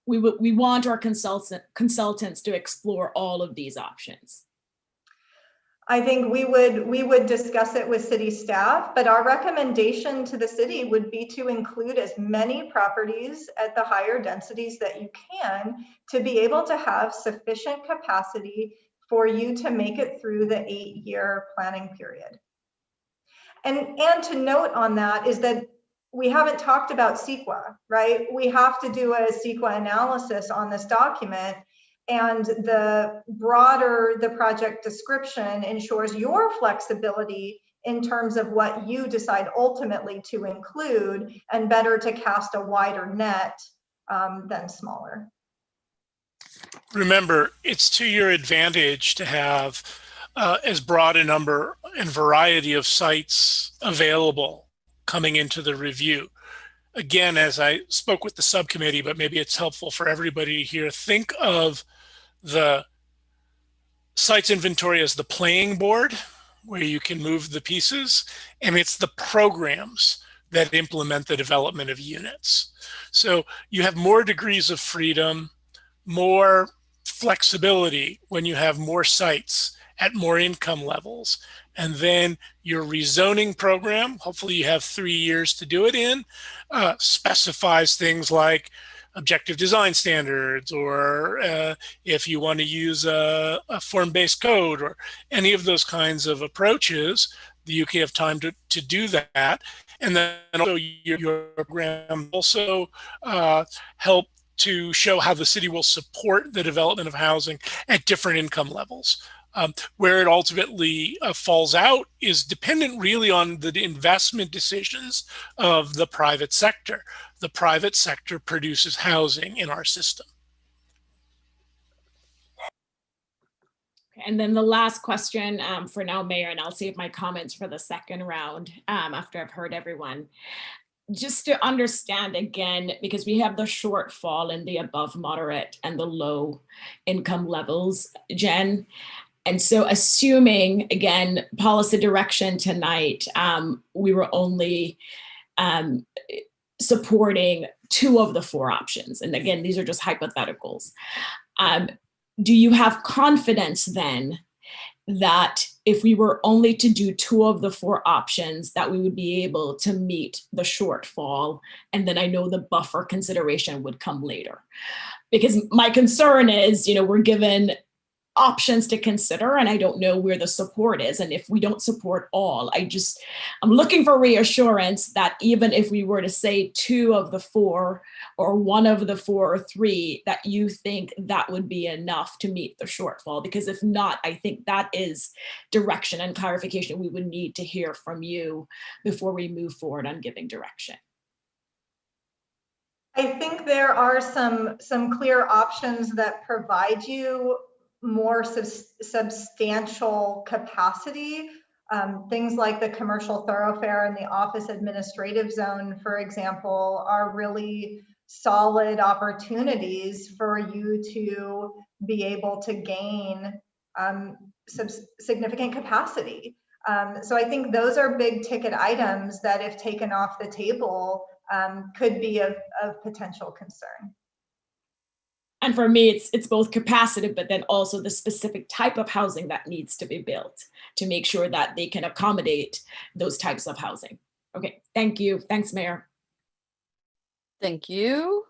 we want our consultants to explore all of these options? I think we would discuss it with city staff, but our recommendation to the city would be to include as many properties at the higher densities that you can to be able to have sufficient capacity for you to make it through the 8-year planning period. And to note on that is that we haven't talked about CEQA, right? We have to do a CEQA analysis on this document. And the broader the project description ensures your flexibility in terms of what you decide ultimately to include, and better to cast a wider net than smaller. Remember, it's to your advantage to have as broad a number and variety of sites available coming into the review. Again, as I spoke with the subcommittee, but maybe it's helpful for everybody here, think of the sites inventory as the playing board where you can move the pieces, and it's the programs that implement the development of units. So you have more degrees of freedom, more flexibility when you have more sites at more income levels. And then your rezoning program, hopefully you have 3 years to do it in, specifies things like objective design standards, or if you want to use a form-based code or any of those kinds of approaches, you can have time to do that. And then also your program also help to show how the city will support the development of housing at different income levels. Where it ultimately falls out is dependent really on the investment decisions of the private sector. The private sector produces housing in our system. And then the last question for now, Mayor, and I'll save my comments for the second round after I've heard everyone. Just to understand again, because we have the shortfall in the above moderate and the low income levels, Jen. And so assuming, again, policy direction tonight, we were only supporting 2 of the 4 options. And again, these are just hypotheticals. Do you have confidence then that if we were only to do 2 of the 4 options, that we would be able to meet the shortfall? And then I know the buffer consideration would come later. Because my concern is, we're given options to consider, and I don't know where the support is. And if we don't support all, I'm looking for reassurance that even if we were to say 2 of the 4 or 1 of the 4 or 3, that you think that would be enough to meet the shortfall. Because if not, I think that is direction and clarification we would need to hear from you before we move forward on giving direction. I think there are some clear options that provide you more substantial capacity. Things like the commercial thoroughfare and the office administrative zone, for example, are really solid opportunities for you to be able to gain significant capacity. So I think those are big ticket items that, if taken off the table, could be of potential concern. And for me, it's both capacity, but then also the specific type of housing that needs to be built to make sure that they can accommodate those types of housing. Okay, thank you. Thanks, Mayor. Thank you.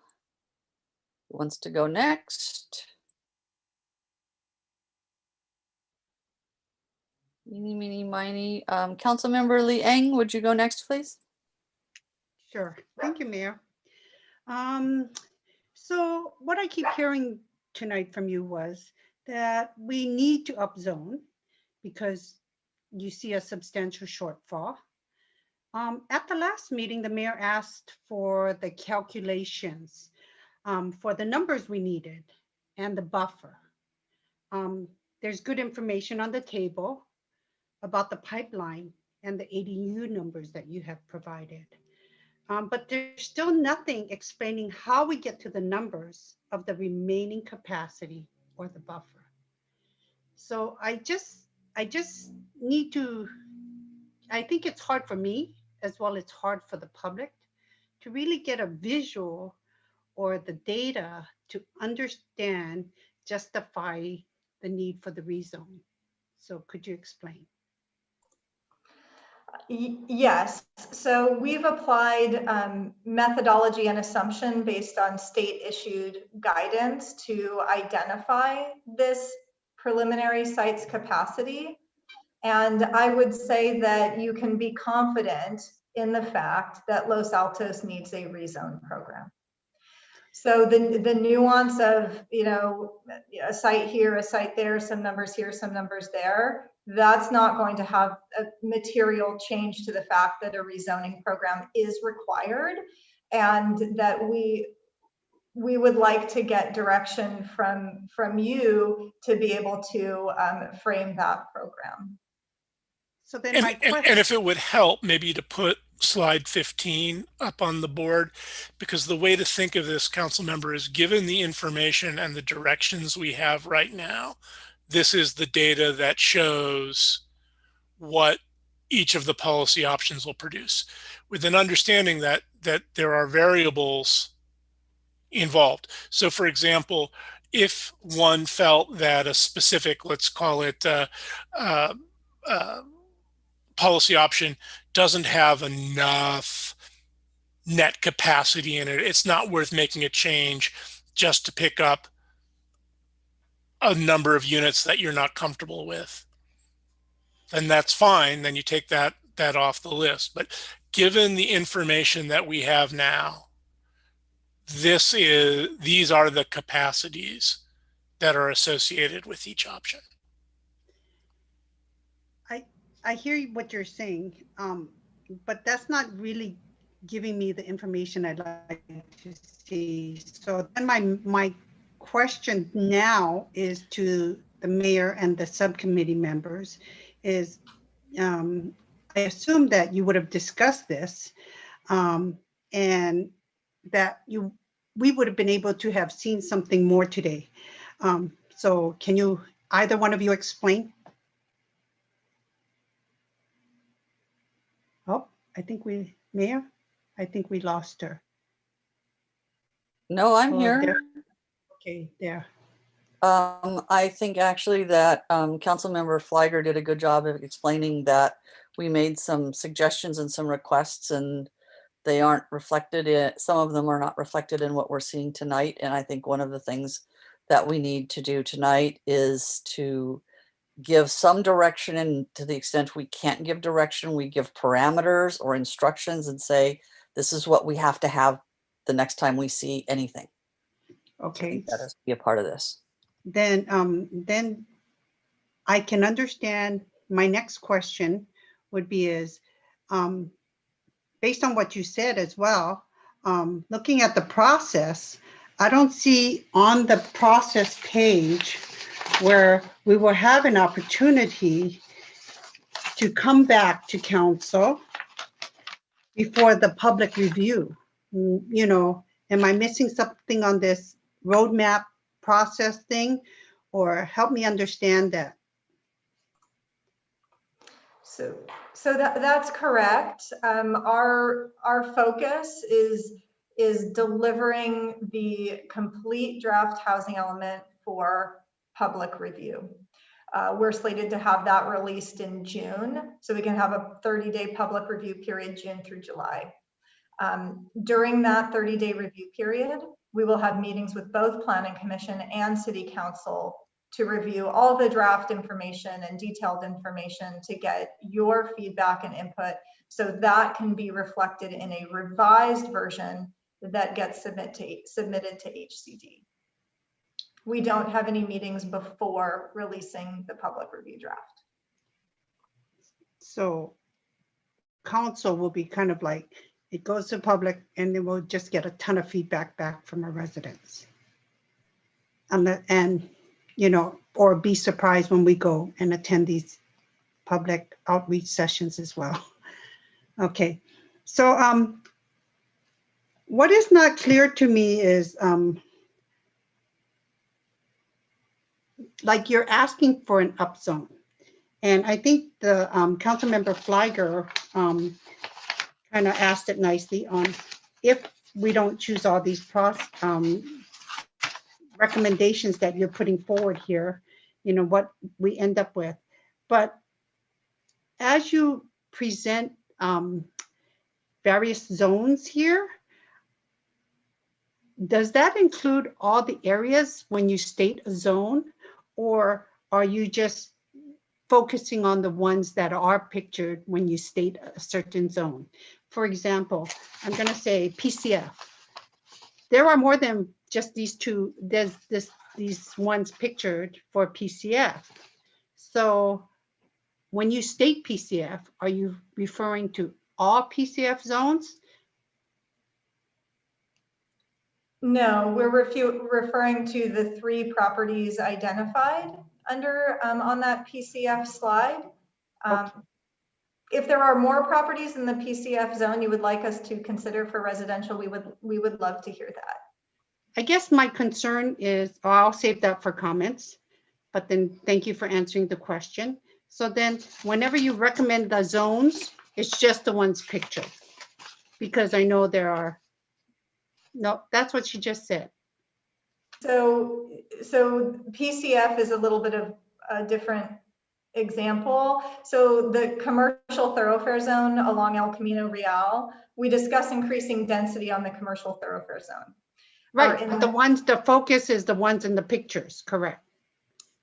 Who wants to go next? Meeny, meeny, miny. Councilmember Liang, would you go next, please? Sure. Thank you, Mayor. So what I keep hearing tonight from you was that we need to upzone because you see a substantial shortfall. At the last meeting, the mayor asked for the calculations for the numbers we needed and the buffer. There's good information on the table about the pipeline and the ADU numbers that you have provided. But there's still nothing explaining how we get to the numbers of the remaining capacity or the buffer. So I just need to, I think it's hard for me as well as hard for the public to really get a visual or the data to understand, justify the need for the rezone. So could you explain? Yes, so we've applied methodology and assumption based on state issued guidance to identify this preliminary sites capacity. And I would say that you can be confident in the fact that Los Altos needs a rezone program. So the nuance of, a site here, a site there, some numbers here, some numbers there, that's not going to have a material change to the fact that a rezoning program is required, and that we would like to get direction from you to be able to frame that program. So then my question, and if it would help maybe to put slide 15 up on the board, because the way to think of this, council member, is given the information and the directions we have right now, this is the data that shows what each of the policy options will produce, with an understanding that there are variables involved. So for example, if one felt that a specific, let's call it policy option doesn't have enough net capacity in it, it's not worth making a change just to pick up a number of units that you're not comfortable with, then that's fine. Then you take that off the list. But given the information that we have now, these are the capacities that are associated with each option. I hear what you're saying, but that's not really giving me the information I'd like to see. So then my question now is to the mayor and the subcommittee members is, I assume that you would have discussed this, and that we would have been able to have seen something more today. So can you, either one of you explain? Oh, Mayor, I think we lost her. No, I'm Oh, here. there. Okay, there. I think actually that Councilmember Fliger did a good job of explaining that we made some suggestions and some requests, and they aren't reflected in, some of them are not reflected in what we're seeing tonight. And I think one of the things that we need to do tonight is to give some direction, and to the extent we can't give direction, we give parameters or instructions and say, this is what we have to have the next time we see anything. Okay. That has to be a part of this. Then I can understand. My next question would be is, based on what you said as well, looking at the process, I don't see on the process page where we will have an opportunity to come back to council before the public review. You know, am I missing something on this roadmap process thing, or help me understand that? So that's correct. Our focus is delivering the complete draft housing element for public review. We're slated to have that released in June, so we can have a 30-day public review period, June through July. During that 30-day review period, we will have meetings with both Planning Commission and City Council to review all the draft information and detailed information to get your feedback and input, so that can be reflected in a revised version that gets submitted to HCD. We don't have any meetings before releasing the public review draft. So council will be kind of like, it goes to public and then we'll just get a ton of feedback back from our residents. And you know, or be surprised when we go and attend these public outreach sessions as well. Okay, so what is not clear to me is, like, you're asking for an upzone. And I think the Councilmember Fliger kind of asked it nicely on, if we don't choose all these recommendations that you're putting forward here, you know, what we end up with. But as you present various zones here, does that include all the areas when you state a zone, or are you just focusing on the ones that are pictured when you state a certain zone? For example, I'm going to say PCF. There are more than just these two. There's these ones pictured for PCF. So when you state PCF, are you referring to all PCF zones? No, we're referring to the 3 properties identified under on that PCF slide. Okay. If there are more properties in the PCF zone you would like us to consider for residential, we would love to hear that. I guess my concern is, I'll save that for comments, but then thank you for answering the question. So then whenever you recommend the zones, it's just the ones pictured, because I know there are, no, that's what she just said. So PCF is a little bit of a different example. So the commercial thoroughfare zone along El Camino Real, we discuss increasing density on the commercial thoroughfare zone. Right, but the focus is the ones in the pictures, correct?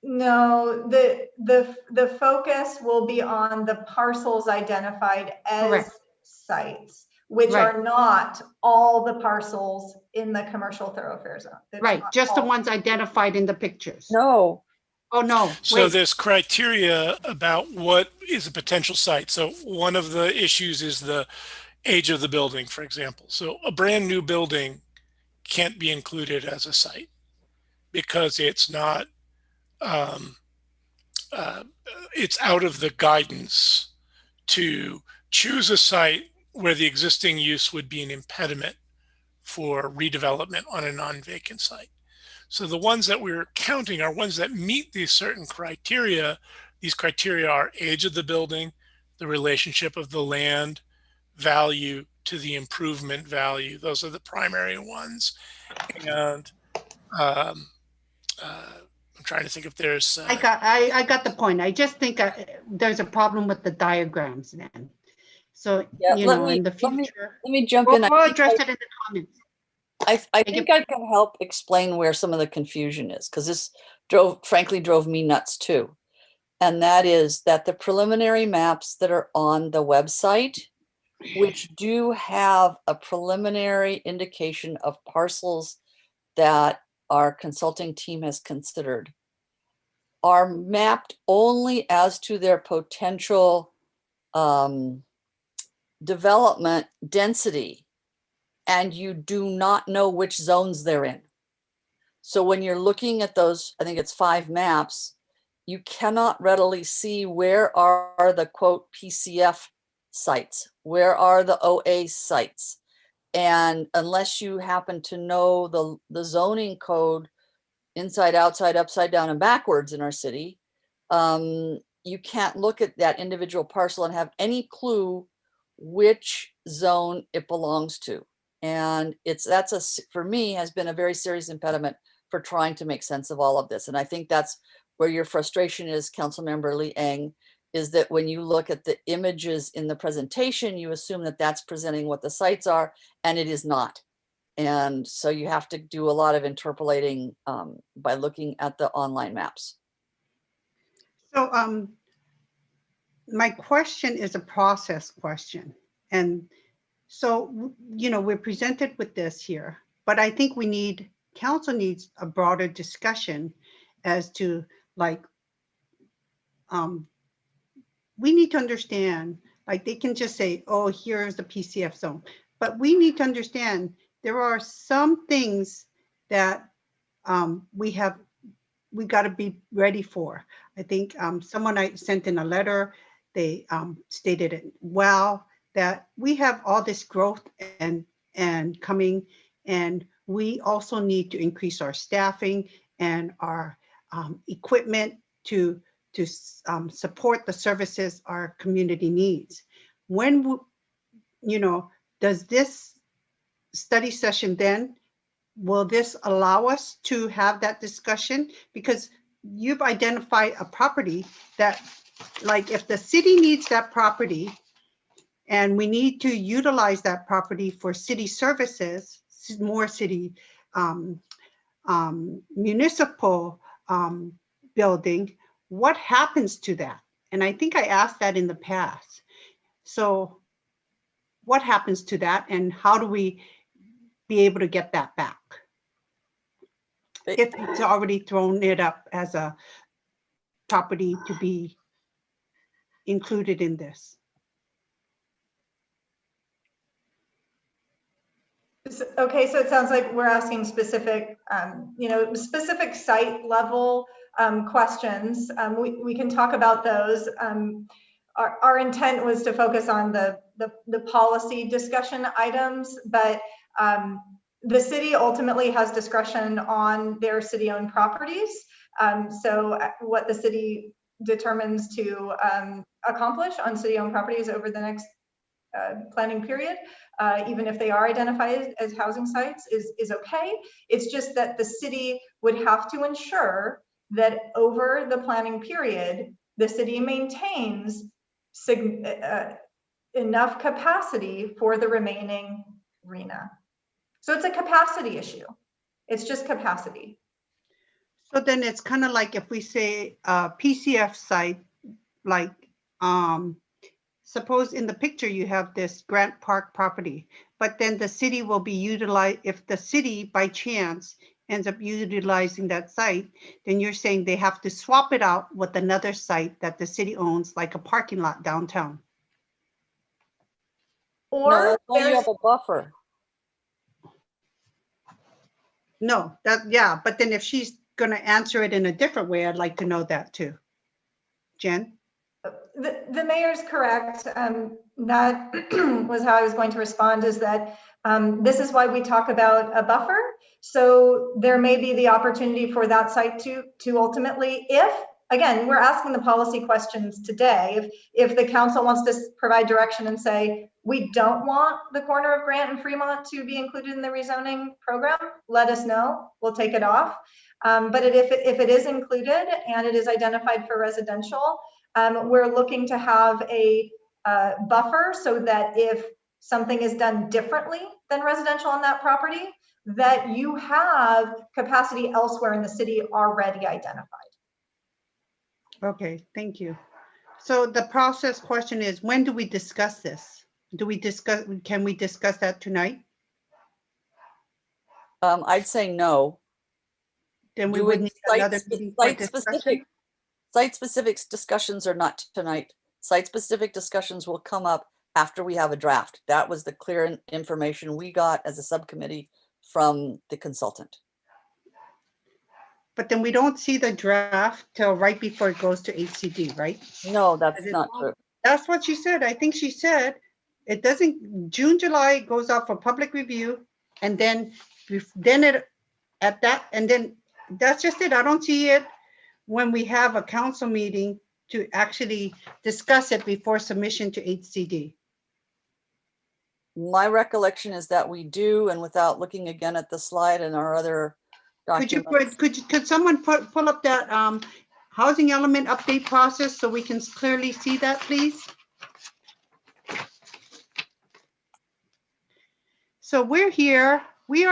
No, the focus will be on the parcels identified as Correct. sites, which Right. are not all the parcels in the commercial thoroughfare zone. That's Right, not just the all. ones identified in the pictures. No. Oh, no. So Wait. there's criteria about what is a potential site. So one of the issues is the age of the building, for example. So a brand new building can't be included as a site because it's not it's out of the guidance to choose a site where the existing use would be an impediment for redevelopment on a non-vacant site. So the ones that we're counting are ones that meet these certain criteria. These criteria are age of the building, the relationship of the land value to the improvement value. Those are the primary ones. And I'm trying to think if there's. I got the point. I just think there's a problem with the diagrams then. So, Yeah, you know, in the future, let me jump in. we'll address it in the comments. I think I can help explain where some of the confusion is, because this frankly drove me nuts too. And that is that the preliminary maps that are on the website, which do have a preliminary indication of parcels that our consulting team has considered, are mapped only as to their potential development density, and you do not know which zones they're in. So when you're looking at those, I think it's 5 maps, you cannot readily see where are the quote PCF sites, where are the OA sites. And unless you happen to know the zoning code inside, outside, upside down, and backwards in our city, you can't look at that individual parcel and have any clue which zone it belongs to. And for me, has been a very serious impediment for trying to make sense of all of this. And I think that's where your frustration is, Councilmember Lee Eng, is that when you look at the images in the presentation, you assume that that's presenting what the sites are, and it is not. And so you have to do a lot of interpolating by looking at the online maps. So my question is a process question. And so, you know, we're presented with this here, but I think council needs a broader discussion as to like, we need to understand, like they can just say, oh, here's the PCF zone. But we need to understand there are some things that we got to be ready for. I think someone I sent in a letter, they stated it well, that we have all this growth and coming, and we also need to increase our staffing and our equipment to support the services our community needs. When, you know, does this study session then, will this allow us to have that discussion? Because you've identified a property that, like, if the city needs that property and we need to utilize that property for city services, more city municipal building, what happens to that? And I think I asked that in the past. So what happens to that, and how do we be able to get that back if it's already thrown it up as a property to be included in this? Okay, so it sounds like we're asking specific, specific site level questions. We can talk about those. Our intent was to focus on the policy discussion items, but the city ultimately has discretion on their city-owned properties. So what the city determines to accomplish on city-owned properties over the next planning period, even if they are identified as housing sites, is okay. It's just that the city would have to ensure that over the planning period, the city maintains enough capacity for the remaining RHNA. So it's a capacity issue. It's just capacity. So then it's kind of like if we say a PCF site, like suppose in the picture you have this Grant Park property, but then the city will be utilized, if the city by chance ends up utilizing that site, then you're saying they have to swap it out with another site that the city owns, like a parking lot downtown. Or no, that's why you have a buffer. No, yeah, but then if she's going to answer it in a different way, I'd like to know that too. Jen? The mayor's correct. That was how I was going to respond, is that this is why we talk about a buffer. So there may be the opportunity for that site to ultimately, if, again, we're asking the policy questions today, if the council wants to provide direction and say, we don't want the corner of Grant and Fremont to be included in the rezoning program, let us know, we'll take it off. But if it is included and it is identified for residential, we're looking to have a buffer so that if something is done differently than residential on that property, that you have capacity elsewhere in the city already identified. Okay, thank you. So the process question is, when do we discuss this? Can we discuss that tonight? I'd say no. Then we would need another meeting for discussion. Site-specific discussions are not tonight. Site-specific discussions will come up after we have a draft. That was the clear information we got as a subcommittee from the consultant. But then we don't see the draft till right before it goes to HCD, right? No, that's not true. That's what she said. I think she said it doesn't, June, July goes out for public review, and then it at that, and then that's just it. I don't see it when we have a council meeting to actually discuss it before submission to HCD. My recollection is that we do, and without looking again at the slide and our other documents. Could someone pull up that housing element update process so we can clearly see that, please? So we are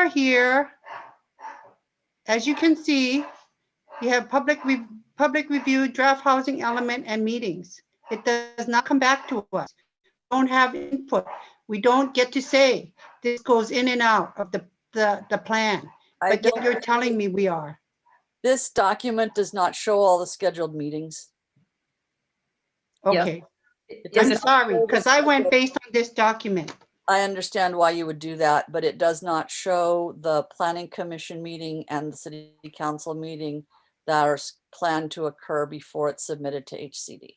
here. As you can see, you have public review, draft housing element, and meetings. It does not come back to us. We don't have input. We don't get to say this goes in and out of the plan. But yet you're telling me we are. This document does not show all the scheduled meetings. Okay. I'm sorry, because I went based on this document. I understand why you would do that, but it does not show the planning commission meeting and the city council meeting that are planned to occur before it's submitted to HCD.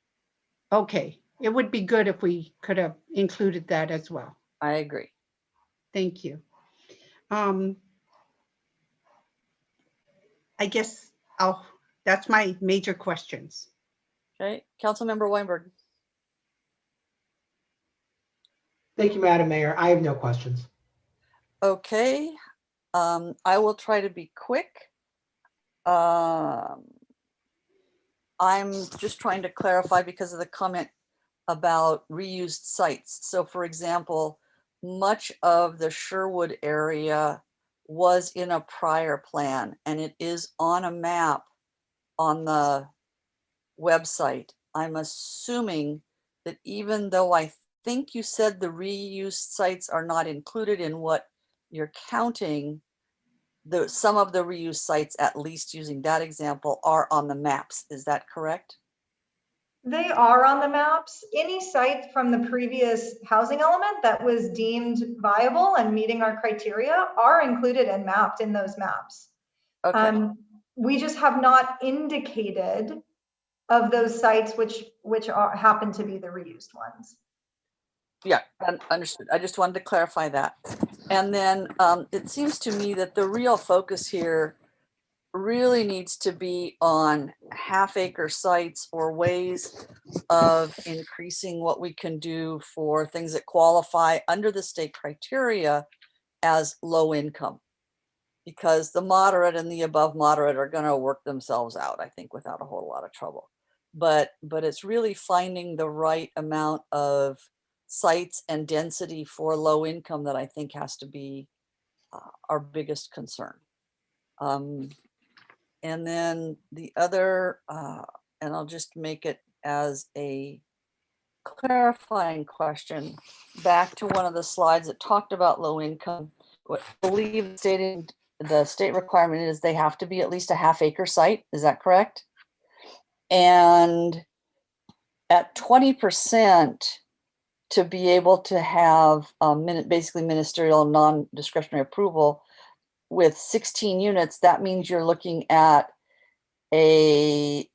Okay, it would be good if we could have included that as well. I agree. Thank you. I guess that's my major questions. Okay, Councilmember Weinberg. Thank you, Madam Mayor. I have no questions. Okay, I will try to be quick. I'm just trying to clarify because of the comment about reused sites. So for example, much of the Sherwood area was in a prior plan and it is on a map on the website. I'm assuming that even though I think you said the reused sites are not included in what you're counting, some of the reused sites, at least using that example, are on the maps. Is that correct? They are on the maps. Any site from the previous housing element that was deemed viable and meeting our criteria are included and mapped in those maps. Okay. We just have not indicated of those sites which happen to be the reused ones. Yeah, understood. I just wanted to clarify that. And then it seems to me that the real focus here really needs to be on half-acre sites or ways of increasing what we can do for things that qualify under the state criteria as low income. Because the moderate and the above moderate are going to work themselves out, I think, without a whole lot of trouble. But it's really finding the right amount of sites and density for low income that I think has to be our biggest concern. And then the other, and I'll just make it as a clarifying question, back to one of the slides that talked about low income. What I believe the state requirement is they have to be at least a half-acre site. Is that correct? And at 20%, to be able to have basically ministerial non-discretionary approval with 16 units, that means you're looking at a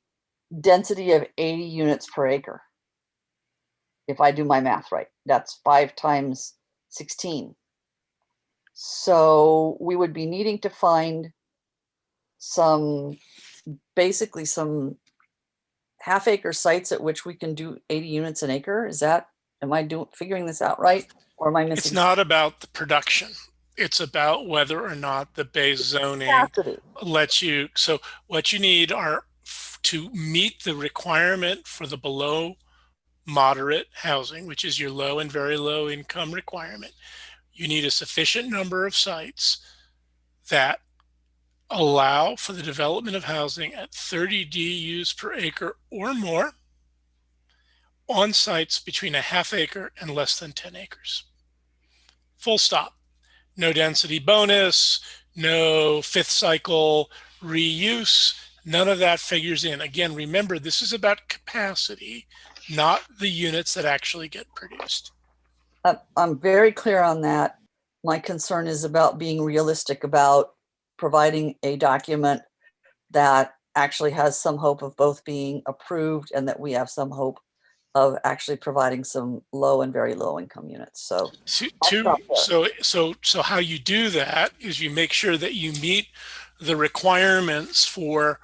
density of 80 units per acre. If I do my math right, that's 5 times 16. So we would be needing to find basically some half-acre sites at which we can do 80 units an acre. Am I figuring this out right? Or am I missing? It's not about the production. It's about whether or not the base zoning capacity lets you. So what you need are to meet the requirement for the below moderate housing, which is your low and very low income requirement. You need a sufficient number of sites that allow for the development of housing at 30 DUs per acre or more on sites between a half acre and less than 10 acres. Full stop. No density bonus, no fifth cycle reuse, none of that figures in. Again, remember, this is about capacity, not the units that actually get produced. I'm very clear on that. My concern is about being realistic about providing a document that actually has some hope of both being approved and that we have some hope of actually providing some low and very low income units. So so how you do that is you make sure that you meet the requirements for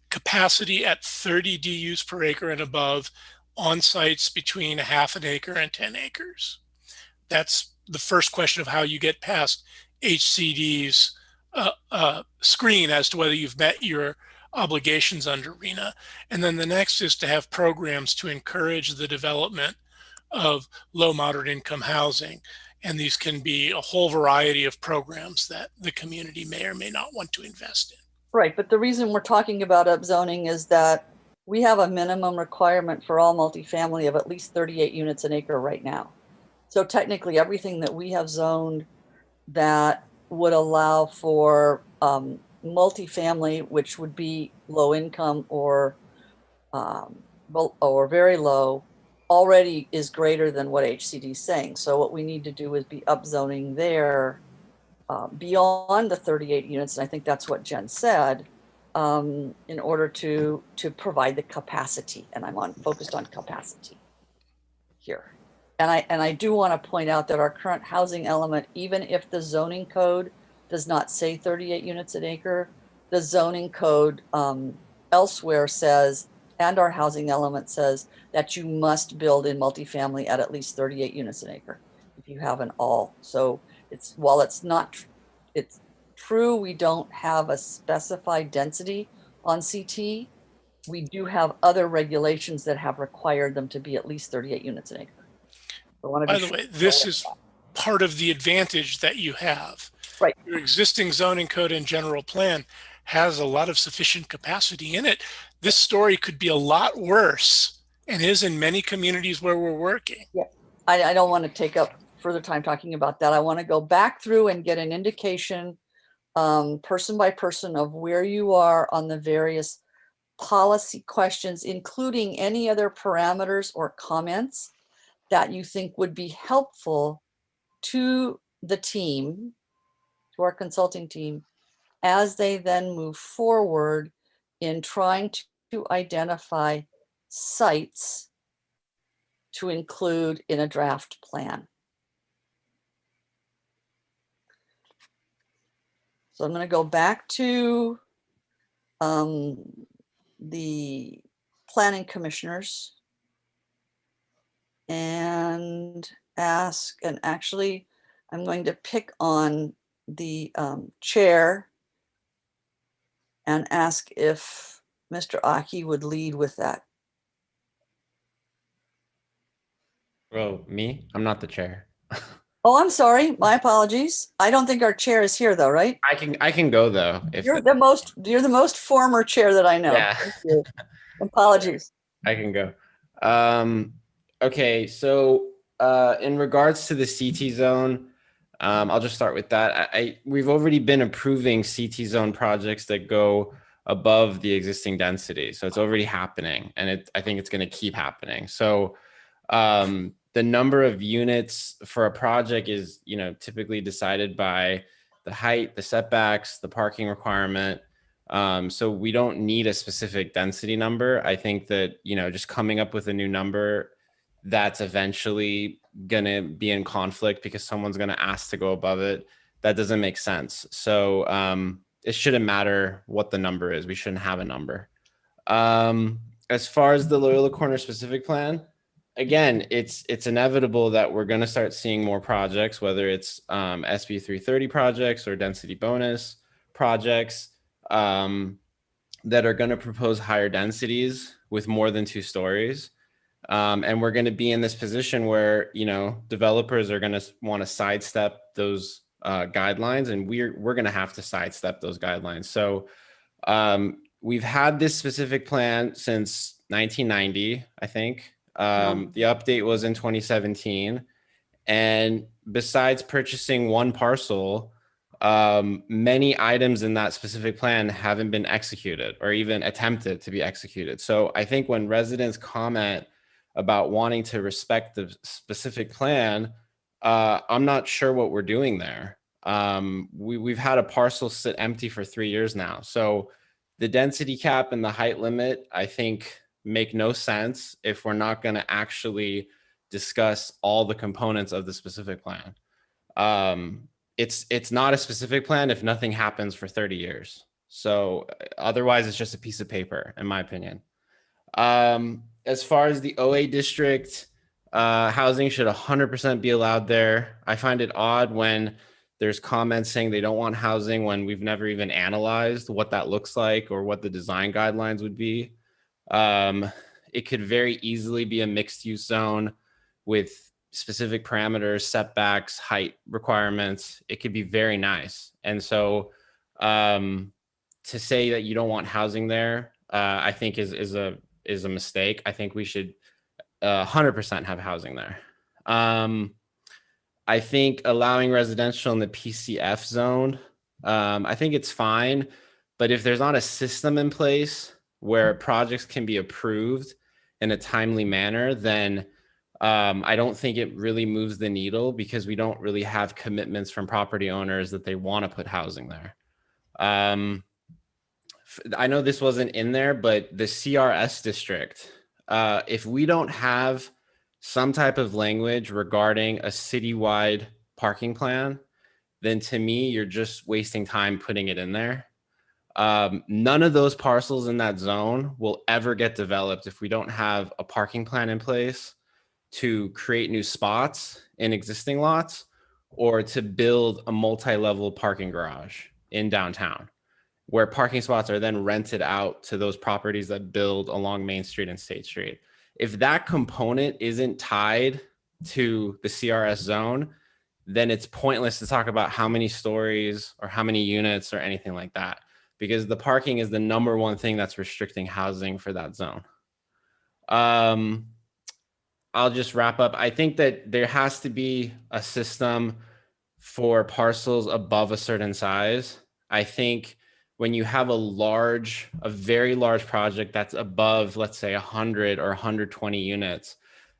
capacity at 30 DUs per acre and above on sites between a half an acre and 10 acres. That's the first question of how you get past HCD's screen as to whether you've met your obligations under RENA. And then the next is to have programs to encourage the development of low moderate income housing. And these can be a whole variety of programs that the community may or may not want to invest in. Right, but the reason we're talking about upzoning is that we have a minimum requirement for all multifamily of at least 38 units an acre right now. So technically everything that we have zoned that would allow for multifamily, which would be low income or very low, already is greater than what HCD is saying. So what we need to do is be upzoning there beyond the 38 units, and I think that's what Jen said, in order to provide the capacity. And I'm focused on capacity here. And I do want to point out that our current housing element, even if the zoning code does not say 38 units an acre, the zoning code elsewhere says, and our housing element says, that you must build in multifamily at least 38 units an acre if you have an all. So while it's true we don't have a specified density on CT, we do have other regulations that have required them to be at least 38 units an acre. By the way, this is part of the advantage that you have. Right. Your existing zoning code and general plan has a lot of sufficient capacity in it. This story could be a lot worse and is in many communities where we're working. Yeah, I don't want to take up further time talking about that. I want to go back through and get an indication person by person of where you are on the various policy questions, including any other parameters or comments that you think would be helpful to the team, to our consulting team, as they then move forward in trying to identify sites to include in a draft plan. So I'm going to go back to the planning commissioners and ask, and actually I'm going to pick on the chair and ask if Mr. Aki would lead with that. Oh, me? I'm not the chair. Oh, I'm sorry. My apologies. I don't think our chair is here though, right? I can go though. If You're the most former chair that I know. Yeah. Thank you. Apologies. I can go. Okay, so in regards to the CT zone, I'll just start with that. We've already been approving CT zone projects that go above the existing density. So it's already happening, and I think it's going to keep happening. So the number of units for a project is, typically decided by the height, the setbacks, the parking requirement, So we don't need a specific density number. I think that, just coming up with a new number that's eventually going to be in conflict because someone's going to ask to go above it, that doesn't make sense. So it shouldn't matter what the number is. We shouldn't have a number. As far as the Loyola Corner specific plan, again, it's inevitable that we're going to start seeing more projects, whether it's SB 330 projects or density bonus projects that are going to propose higher densities with more than 2 stories. And we're going to be in this position where, developers are going to want to sidestep those guidelines, and we're going to have to sidestep those guidelines. So we've had this specific plan since 1990, I think. The update was in 2017. And besides purchasing one parcel, many items in that specific plan haven't been executed or even attempted to be executed. So I think when residents comment about wanting to respect the specific plan, I'm not sure what we're doing there. We've had a parcel sit empty for 3 years now. So the density cap and the height limit, I think, make no sense if we're not going to actually discuss all the components of the specific plan. It's not a specific plan if nothing happens for 30 years. So otherwise, it's just a piece of paper, in my opinion. As far as the OA district, housing should 100% be allowed there. I find it odd when there's comments saying they don't want housing when we've never even analyzed what that looks like or what the design guidelines would be. It could very easily be a mixed use zone with specific parameters, setbacks, height requirements. It could be very nice. And so to say that you don't want housing there, I think is a mistake. I think we should 100% have housing there. I think allowing residential in the PCF zone, I think it's fine. But if there's not a system in place where projects can be approved in a timely manner, then I don't think it really moves the needle because we don't really have commitments from property owners that they want to put housing there. I know this wasn't in there, but the CRS district, if we don't have some type of language regarding a citywide parking plan, then to me, you're just wasting time putting it in there. None of those parcels in that zone will ever get developed if we don't have a parking plan in place to create new spots in existing lots or to build a multi-level parking garage in downtown where parking spots are then rented out to those properties that build along Main Street and State Street. If that component isn't tied to the CRS zone, then it's pointless to talk about how many stories or how many units or anything like that, because the parking is the number one thing that's restricting housing for that zone. I'll just wrap up. I think that there has to be a system for parcels above a certain size. I think when you have a very large project that's above, let's say 100 or 120 units,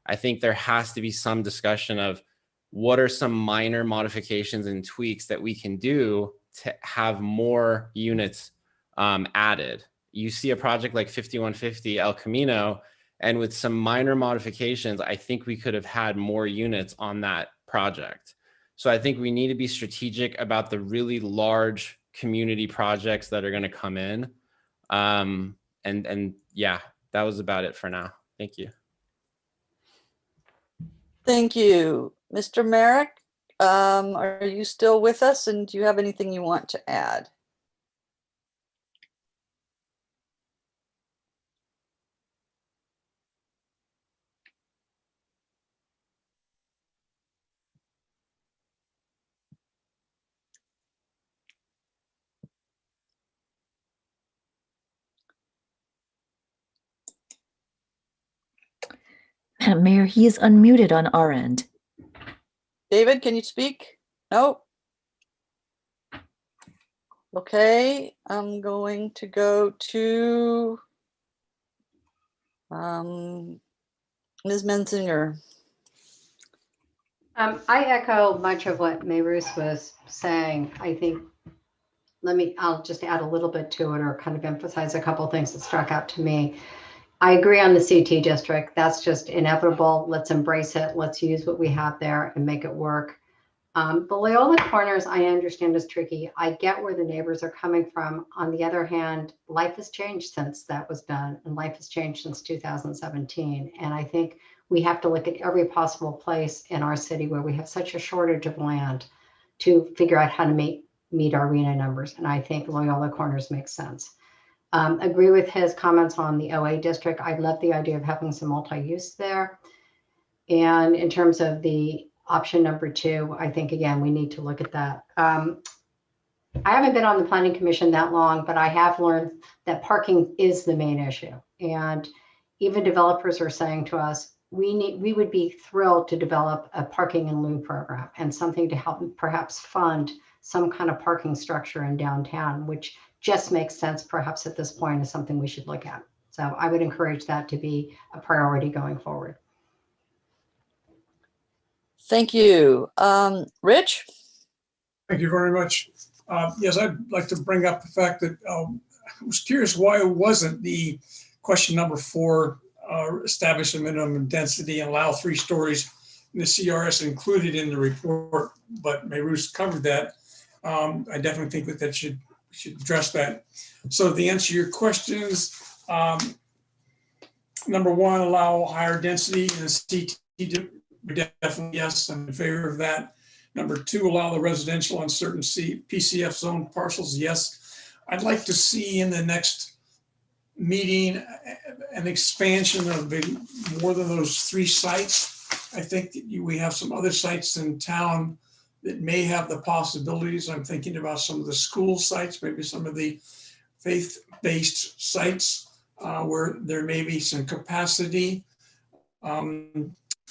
I think there has to be some discussion of what are some minor modifications and tweaks that we can do to have more units added. You see a project like 5150 El Camino, and with some minor modifications, I think we could have had more units on that project. So I think we need to be strategic about the really large community projects that are going to come in. And yeah, that was about it for now. Thank you. Thank you. Mr. Merrick, are you still with us, and do you have anything you want to add? Madam Mayor, he is unmuted on our end. David, can you speak? No. Okay, I'm going to go to Ms. Menzinger. I echo much of what Mayrus was saying. I think I'll just add a little bit to it or kind of emphasize a couple of things that struck out to me. I agree on the CT district. That's just inevitable. Let's embrace it. Let's use what we have there and make it work. The Loyola Corners, I understand, is tricky. I get where the neighbors are coming from. On the other hand, life has changed since that was done, and life has changed since 2017. And I think we have to look at every possible place in our city where we have such a shortage of land to figure out how to meet our RHNA numbers. And I think Loyola Corners makes sense. Agree with his comments on the OA district. I love the idea of having some multi-use there. And in terms of the option number 2, I think, again, we need to look at that. I haven't been on the planning commission that long, but I have learned that parking is the main issue. And even developers are saying to us, we would be thrilled to develop a parking in lieu program and something to help perhaps fund some kind of parking structure in downtown, which just makes sense perhaps at this point is something we should look at. So I would encourage that to be a priority going forward. Thank you. Rich? Thank you very much. Yes, I'd like to bring up the fact that I was curious why it wasn't the question number 4, establish a minimum density and allow 3 stories in the CRS included in the report, but Mayru's covered that. I definitely think that should address that. So to answer your questions, number 1, allow higher density in the CT. Definitely yes, I'm in favor of that. Number 2, allow the residential on certain PCF zone parcels. Yes, I'd like to see in the next meeting an expansion of more than those 3 sites. I think that we have some other sites in town that may have the possibilities. I'm thinking about some of the school sites, maybe some of the faith-based sites where there may be some capacity.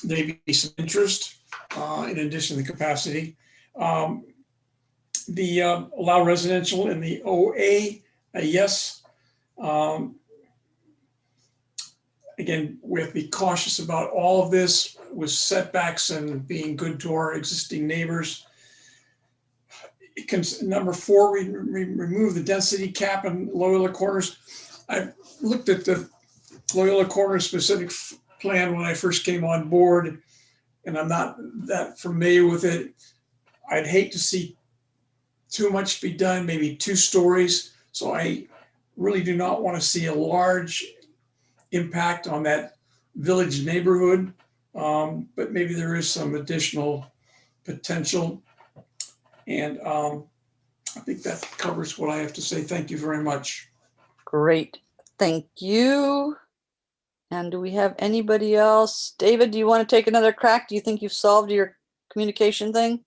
Maybe some interest in addition to the capacity. Allow residential in the OA, yes. Again, we have to be cautious about all of this with setbacks and being good to our existing neighbors. Number 4, we remove the density cap in Loyola Corners. I looked at the Loyola Corners specific plan when I first came on board, and I'm not that familiar with it. I'd hate to see too much be done, maybe 2 stories. So I really do not want to see a large impact on that village neighborhood, but maybe there is some additional potential. And I think that covers what I have to say. Thank you very much. Great, thank you. And do we have anybody else? David, do you want to take another crack? Do you think you've solved your communication thing?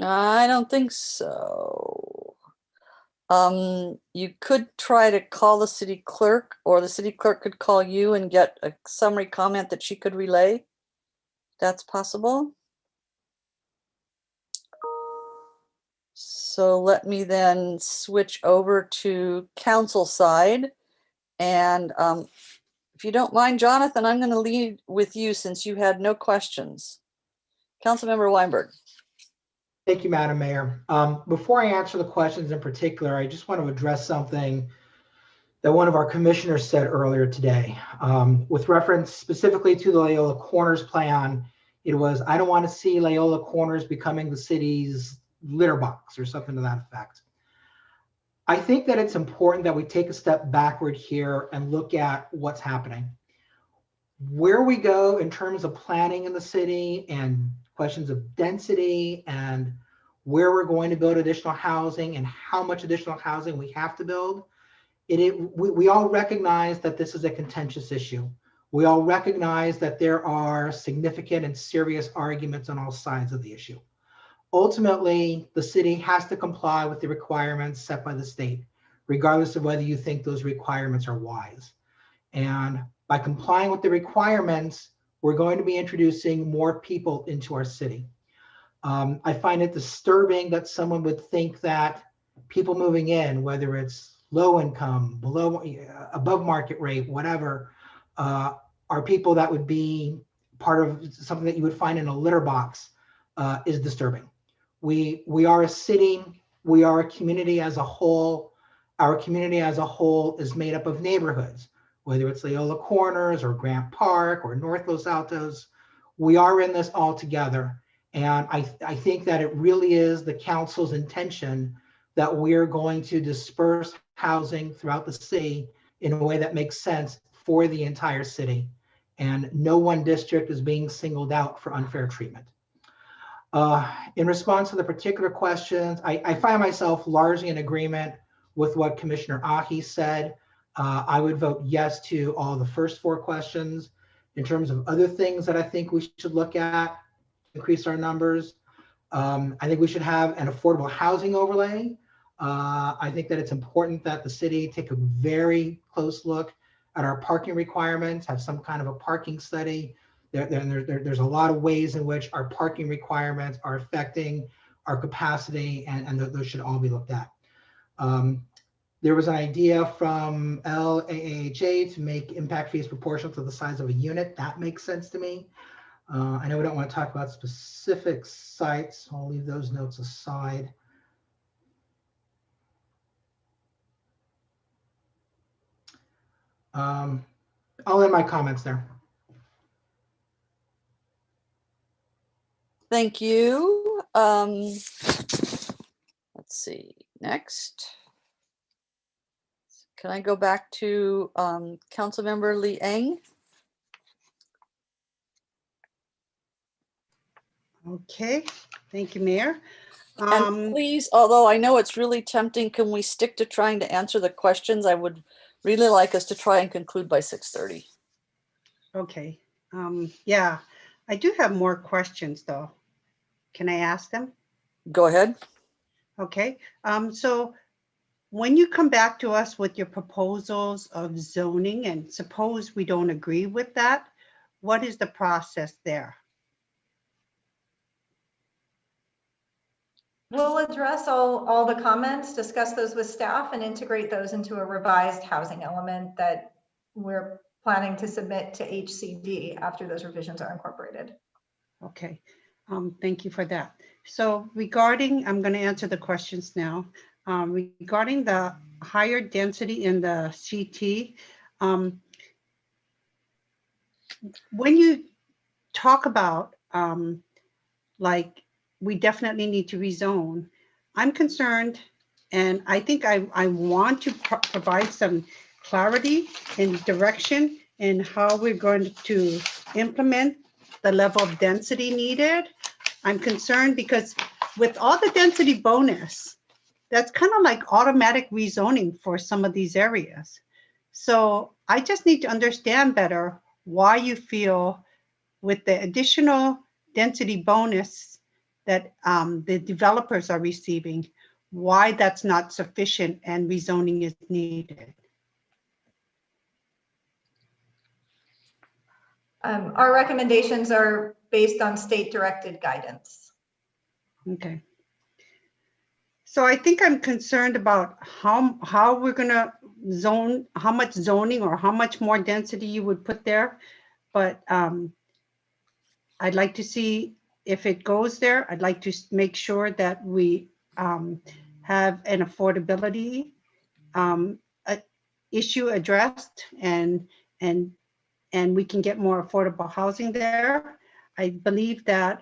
I don't think so. You could try to call the city clerk, or the city clerk could call you and get a summary comment that she could relay. That's possible. So let me then switch over to council side. And if you don't mind, Jonathan, I'm going to lead with you since you had no questions. Councilmember Weinberg. Thank you, Madam Mayor. Before I answer the questions in particular, I just want to address something that one of our commissioners said earlier today. With reference specifically to the Loyola Corners plan, it was, I don't want to see Loyola Corners becoming the city's litter box or something to that effect. I think that it's important that we take a step backward here and look at what's happening. Where we go in terms of planning in the city and questions of density and where we're going to build additional housing and how much additional housing we have to build, we all recognize that this is a contentious issue. We all recognize that there are significant and serious arguments on all sides of the issue. Ultimately, the city has to comply with the requirements set by the state, regardless of whether you think those requirements are wise. And by complying with the requirements, we're going to be introducing more people into our city. I find it disturbing that someone would think that people moving in, whether it's low income, below, above market rate, whatever, are people that would be part of something that you would find in a litter box is disturbing. We are a city, we are a community as a whole. Our community as a whole is made up of neighborhoods, whether it's Loyola Corners or Grant Park or North Los Altos. We are in this all together. And I think that it really is the council's intention that we're going to disperse housing throughout the city in a way that makes sense for the entire city. And no one district is being singled out for unfair treatment. In response to the particular questions, I find myself largely in agreement with what Commissioner Ahi said. I would vote yes to all the first 4 questions. In terms of other things that I think we should look at, increase our numbers, I think we should have an affordable housing overlay. I think that it's important that the city take a very close look at our parking requirements, have some kind of a parking study. There's a lot of ways in which our parking requirements are affecting our capacity, and those should all be looked at. There was an idea from LAAHA to make impact fees proportional to the size of a unit. That makes sense to me. I know we don't want to talk about specific sites, so I'll leave those notes aside. I'll end my comments there. Thank you. Let's see, next. Can I go back to Councilmember Lee Eng? Okay, thank you, Mayor. And please, although I know it's really tempting, can we stick to trying to answer the questions? I would really like us to try and conclude by 6:30. Okay, yeah, I do have more questions though. Can I ask them? Go ahead. Okay, so when you come back to us with your proposals of zoning, and suppose we don't agree with that, what is the process there? We'll address all the comments, discuss those with staff, and integrate those into a revised housing element that we're planning to submit to HCD after those revisions are incorporated. Okay, thank you for that. So regarding, I'm going to answer the questions now. Regarding the higher density in the CT, when you talk about like we definitely need to rezone, I'm concerned, and I think I want to provide some clarity and direction in how we're going to implement the level of density needed. I'm concerned because with all the density bonus, that's kind of like automatic rezoning for some of these areas. So I just need to understand better why you feel with the additional density bonus that the developers are receiving, why that's not sufficient and rezoning is needed. Our recommendations are based on state directed guidance. Okay. So I think I'm concerned about how we're gonna zone, how much zoning or how much more density you would put there. But I'd like to see if it goes there. I'd like to make sure that we have an affordability issue addressed, and we can get more affordable housing there. I believe that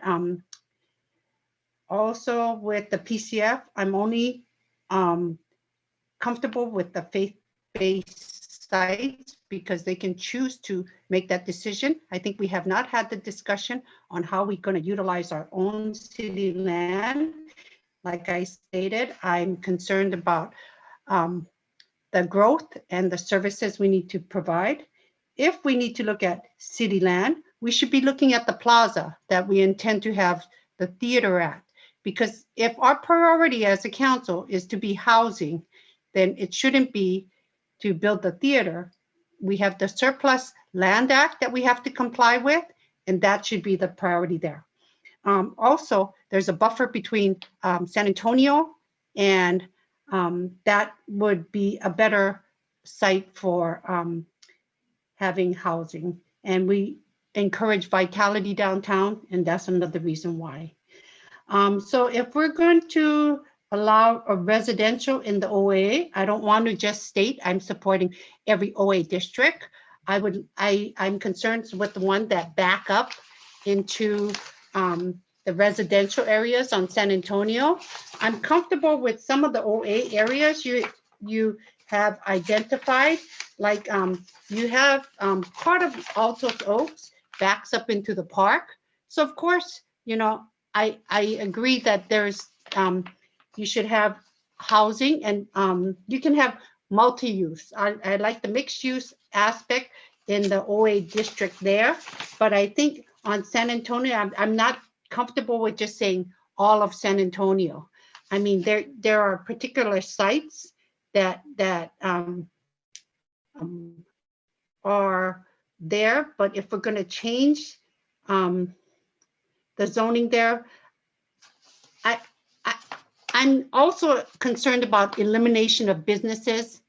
also with the PCF, I'm only comfortable with the faith-based sites because they can choose to make that decision. I think we have not had the discussion on how we're going to utilize our own city land. Like I stated, I'm concerned about the growth and the services we need to provide. If we need to look at city land, we should be looking at the plaza that we intend to have the theater at. Because if our priority as a council is to be housing, then it shouldn't be to build the theater. We have the Surplus Land Act that we have to comply with, and that should be the priority there. Also, there's a buffer between San Antonio, and that would be a better site for having housing. And we encourage vitality downtown, and that's another reason why. So if we're going to allow a residential in the OA, I don't want to just state I'm supporting every OA district. I'm concerned with the one that back up into the residential areas on San Antonio. I'm comfortable with some of the OA areas you have identified, like you have part of Altos Oaks backs up into the park. So of course, I agree that there's you should have housing and you can have multi-use. I like the mixed use aspect in the OA district there, but I think on San Antonio, I'm not comfortable with just saying all of San Antonio. I mean, there are particular sites that are there, but if we're going to change the zoning there, I'm also concerned about elimination of businesses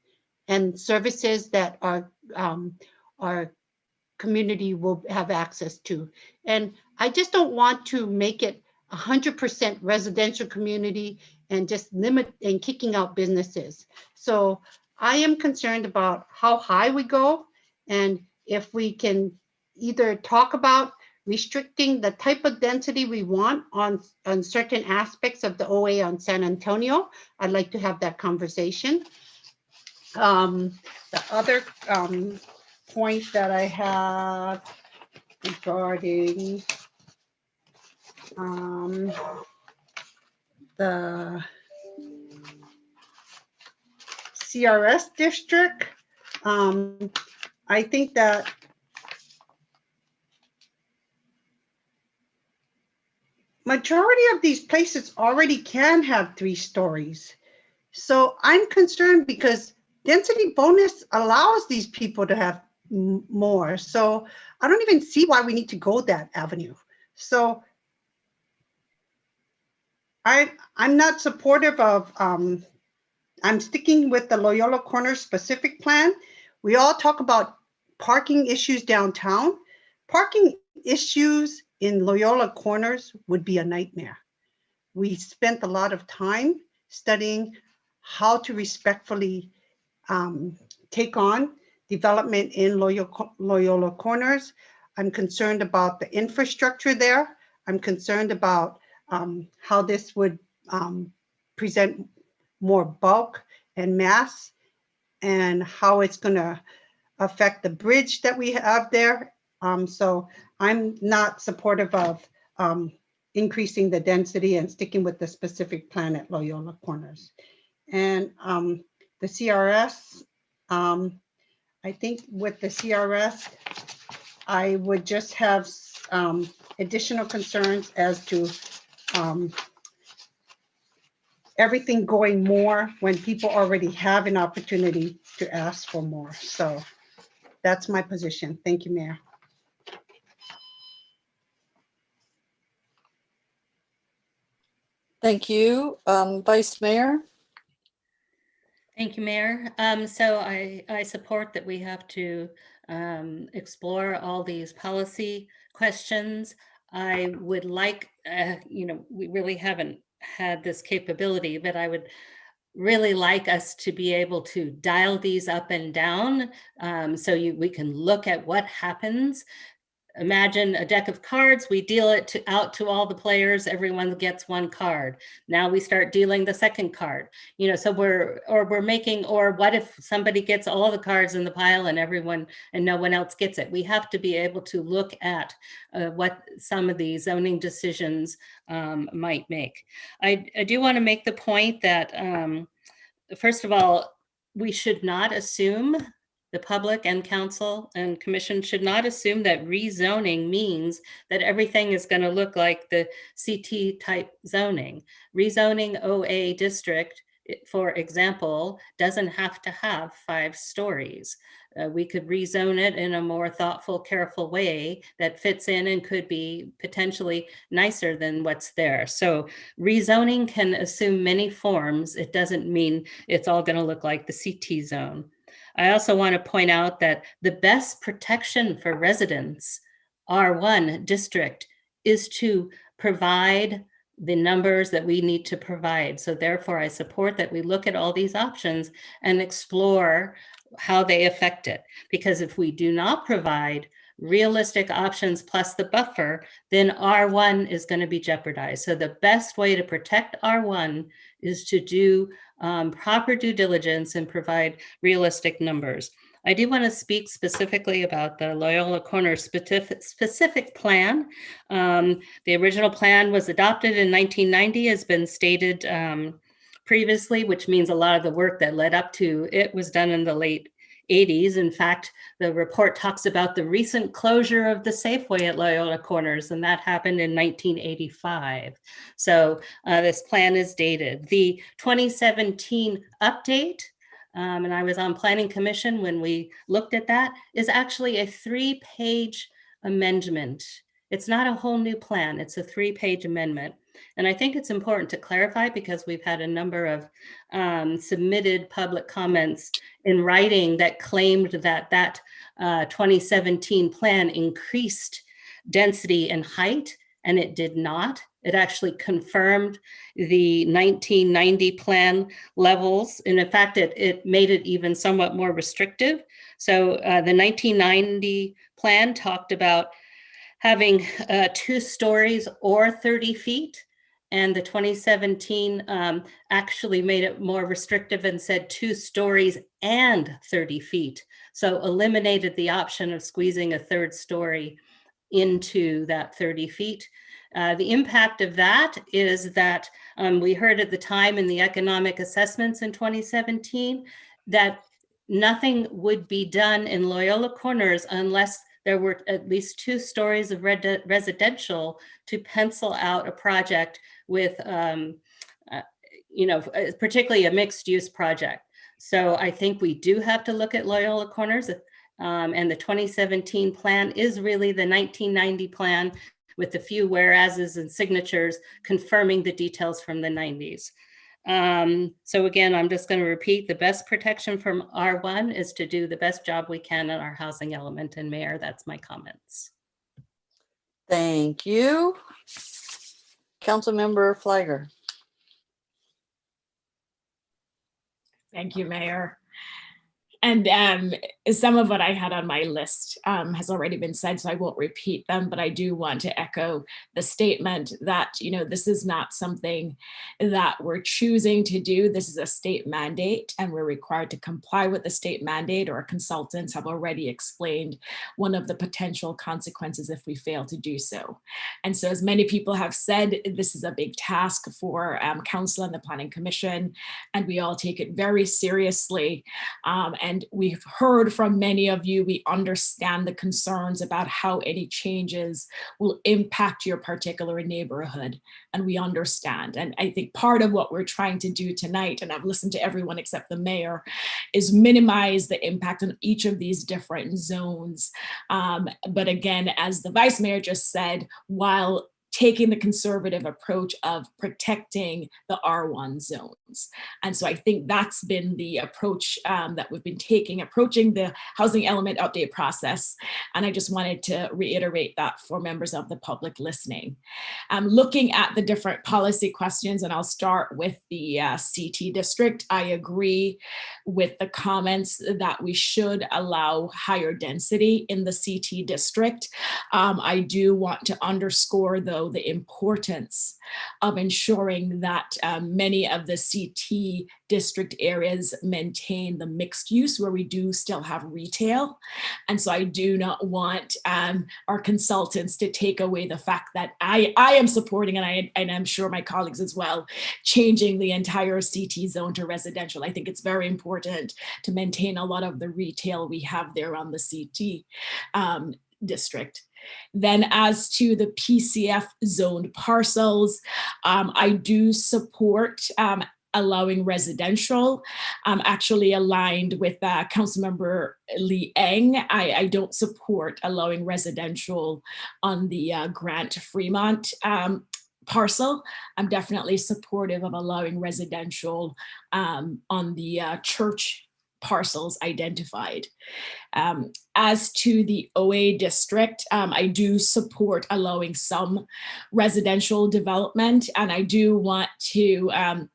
and services that our community will have access to. And I just don't want to make it 100% residential community and just limit and kicking out businesses. So I am concerned about how high we go and if we can either talk about restricting the type of density we want on certain aspects of the OA on San Antonio. I'd like to have that conversation. The other point that I have regarding the CRS district, I think that majority of these places already can have 3 stories. So I'm concerned because density bonus allows these people to have more. So I don't even see why we need to go that avenue. So I'm not supportive of, I'm sticking with the Loyola Corners specific plan. We all talk about parking issues downtown. Parking issues in Loyola Corners would be a nightmare. We spent a lot of time studying how to respectfully take on development in Loyola Corners. I'm concerned about the infrastructure there. I'm concerned about how this would present more bulk and mass and how it's going to affect the bridge that we have there. So I'm not supportive of increasing the density and sticking with the specific plan at Loyola Corners. And the CRS, I think with the CRS, I would just have additional concerns as to everything going more when people already have an opportunity to ask for more. So that's my position. Thank you, Mayor. Thank you. Vice Mayor? Thank you, Mayor. So I support that we have to explore all these policy questions. I would like, we really haven't had this capability, but I would really like us to be able to dial these up and down so we can look at what happens. Imagine a deck of cards, we deal it out to all the players, everyone gets 1 card. Now we start dealing the second card. So or what if somebody gets all the cards in the pile and no one else gets it? We have to be able to look at what some of these zoning decisions might make. I do want to make the point that, first of all, we should not assume, the public and council and commission should not assume that rezoning means that everything is going to look like the CT type zoning. Rezoning OA district, for example, doesn't have to have 5 stories. We could rezone it in a more thoughtful, careful way that fits in and could be potentially nicer than what's there. So rezoning can assume many forms. It doesn't mean it's all going to look like the CT zone. I also want to point out that the best protection for residents, R1 district, is to provide the numbers that we need to provide. So therefore, I support that we look at all these options and explore how they affect it. Because if we do not provide realistic options plus the buffer, then R1 is going to be jeopardized. So the best way to protect R1 is to do proper due diligence and provide realistic numbers. I do want to speak specifically about the Loyola Corners specific plan. The original plan was adopted in 1990, has been stated previously, which means a lot of the work that led up to it was done in the late 80s. In fact, the report talks about the recent closure of the Safeway at Loyola Corners, and that happened in 1985. So this plan is dated. The 2017 update, and I was on Planning Commission when we looked at that, is actually a 3-page amendment. It's not a whole new plan, it's a 3-page amendment. And I think it's important to clarify because we've had a number of submitted public comments in writing that claimed that that 2017 plan increased density and height, and it did not. It actually confirmed the 1990 plan levels. And in fact, it made it even somewhat more restrictive. So the 1990 plan talked about having 2 stories or 30 feet. And the 2017 actually made it more restrictive and said 2 stories and 30 feet. So eliminated the option of squeezing a 3rd story into that 30 feet. The impact of that is that we heard at the time in the economic assessments in 2017 that nothing would be done in Loyola Corners unless there were at least 2 stories of residential to pencil out a project with, particularly a mixed use project. So I think we do have to look at Loyola Corners, and the 2017 plan is really the 1990 plan with a few whereases and signatures confirming the details from the 90s. So again, I'm just going to repeat, the best protection from R1 is to do the best job we can in our housing element. And Mayor, that's my comments. Thank you. Councilmember Flagger. Thank you, Mayor. And some of what I had on my list has already been said, so I won't repeat them, but I do want to echo the statement that, this is not something that we're choosing to do. This is a state mandate, and we're required to comply with the state mandate. Our consultants have already explained one of the potential consequences if we fail to do so. And so, as many people have said, this is a big task for Council and the Planning Commission, and we all take it very seriously. And we've heard from many of you, we understand the concerns about how any changes will impact your particular neighborhood, and we understand. And I think part of what we're trying to do tonight, and I've listened to everyone except the mayor, is minimize the impact on each of these different zones. But again, as the vice mayor just said, while taking the conservative approach of protecting the R1 zones. And so I think that's been the approach that we've been taking, approaching the housing element update process. And I just wanted to reiterate that for members of the public listening. Looking at the different policy questions, and I'll start with the CT district. I agree with the comments that we should allow higher density in the CT district. I do want to underscore, though, the importance of ensuring that many of the CT district areas maintain the mixed use where we do still have retail. And so I do not want our consultants to take away the fact that I am supporting, and I'm sure my colleagues as well, changing the entire CT zone to residential. I think it's very important to maintain a lot of the retail we have there on the CT district. Then as to the PCF zoned parcels, I do support allowing residential. I'm actually aligned with Councilmember Lee Eng. I don't support allowing residential on the Grant Fremont parcel. I'm definitely supportive of allowing residential on the Church parcels identified. As to the OA district, I do support allowing some residential development, and I do want to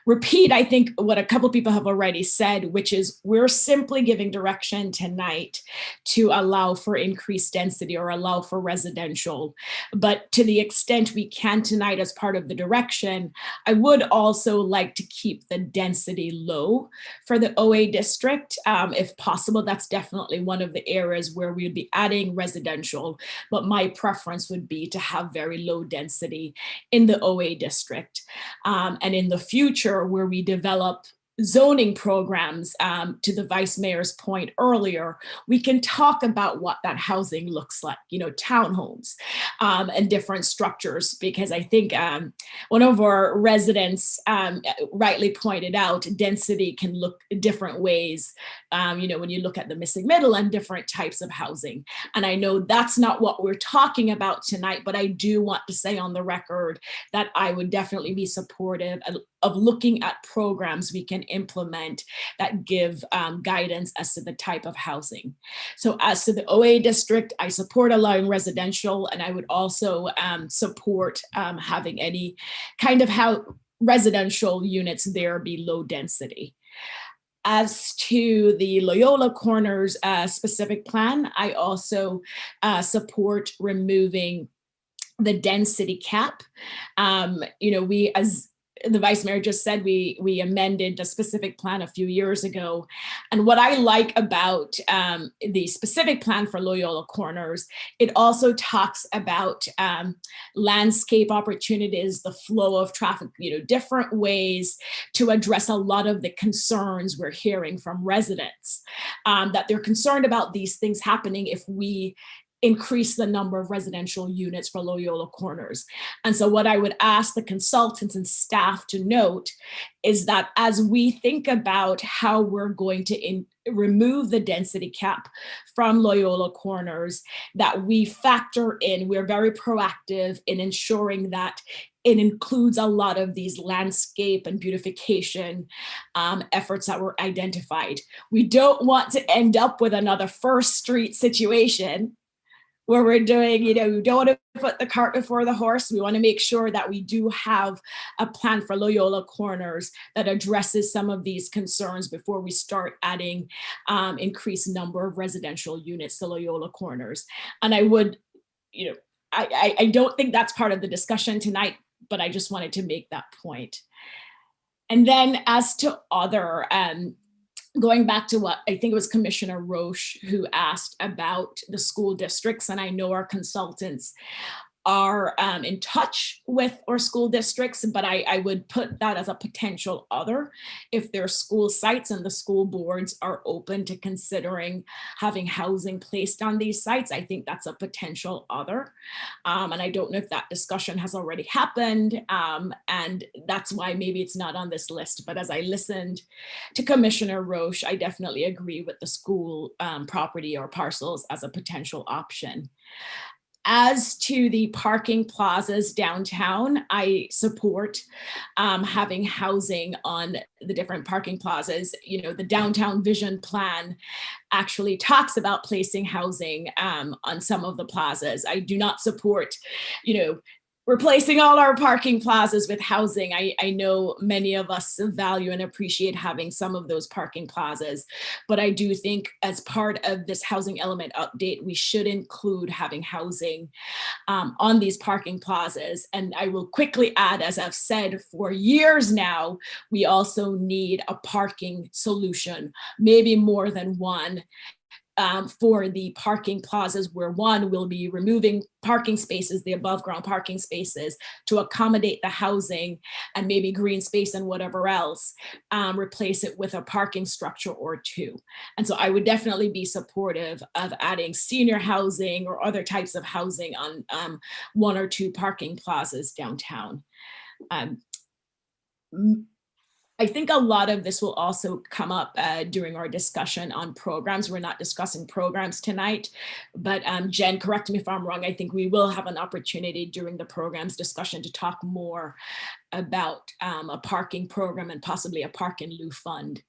repeat, I think, what a couple people have already said, which is we're simply giving direction tonight to allow for increased density or allow for residential. But to the extent we can tonight as part of the direction, I would also like to keep the density low for the OA district. If possible, that's definitely one of the areas where we would be adding residential, but my preference would be to have very low density in the OA district. And in the future, where we develop zoning programs, to the Vice Mayor's point earlier, we can talk about what that housing looks like, townhomes and different structures, because I think one of our residents rightly pointed out density can look different ways, when you look at the missing middle and different types of housing. And I know that's not what we're talking about tonight, but I do want to say on the record that I would definitely be supportive of looking at programs we can implement that give guidance as to the type of housing. So as to the OA district, I support allowing residential, and I would also support having any kind of residential units there be low density. As to the Loyola Corners specific plan, I also support removing the density cap. We, as the Vice Mayor just said, we amended the specific plan a few years ago. And what I like about the specific plan for Loyola Corners, it also talks about landscape opportunities, the flow of traffic, different ways to address a lot of the concerns we're hearing from residents, that they're concerned about these things happening if we increase the number of residential units for Loyola Corners. And so what I would ask the consultants and staff to note is that as we think about how we're going to remove the density cap from Loyola Corners, that we factor in, we're very proactive in ensuring that it includes a lot of these landscape and beautification efforts that were identified. We don't want to end up with another First Street situation where we're doing, we don't want to put the cart before the horse. We want to make sure that we do have a plan for Loyola Corners that addresses some of these concerns before we start adding increased number of residential units to Loyola Corners. And I would, I don't think that's part of the discussion tonight, but I just wanted to make that point. And then as to other, going back to what I think it was Commissioner Roche who asked about the school districts, and I know our consultants are in touch with our school districts, but I would put that as a potential other if their school sites and the school boards are open to considering having housing placed on these sites. I think that's a potential other. And I don't know if that discussion has already happened, and that's why maybe it's not on this list. But as I listened to Commissioner Roche, I definitely agree with the school property or parcels as a potential option. As to the parking plazas downtown, I support having housing on the different parking plazas. The downtown vision plan actually talks about placing housing on some of the plazas. I do not support, replacing all our parking plazas with housing. I know many of us value and appreciate having some of those parking plazas, but I do think as part of this housing element update, we should include having housing on these parking plazas. And I will quickly add, as I've said for years now, we also need a parking solution, maybe more than one. For the parking plazas, where one will be removing parking spaces, the above ground parking spaces, to accommodate the housing and maybe green space and whatever else, replace it with a parking structure or two. And so I would definitely be supportive of adding senior housing or other types of housing on one or two parking plazas downtown. I think a lot of this will also come up during our discussion on programs. We're not discussing programs tonight, but Jen, correct me if I'm wrong. I think we will have an opportunity during the programs discussion to talk more about a parking program and possibly a park in lieu fund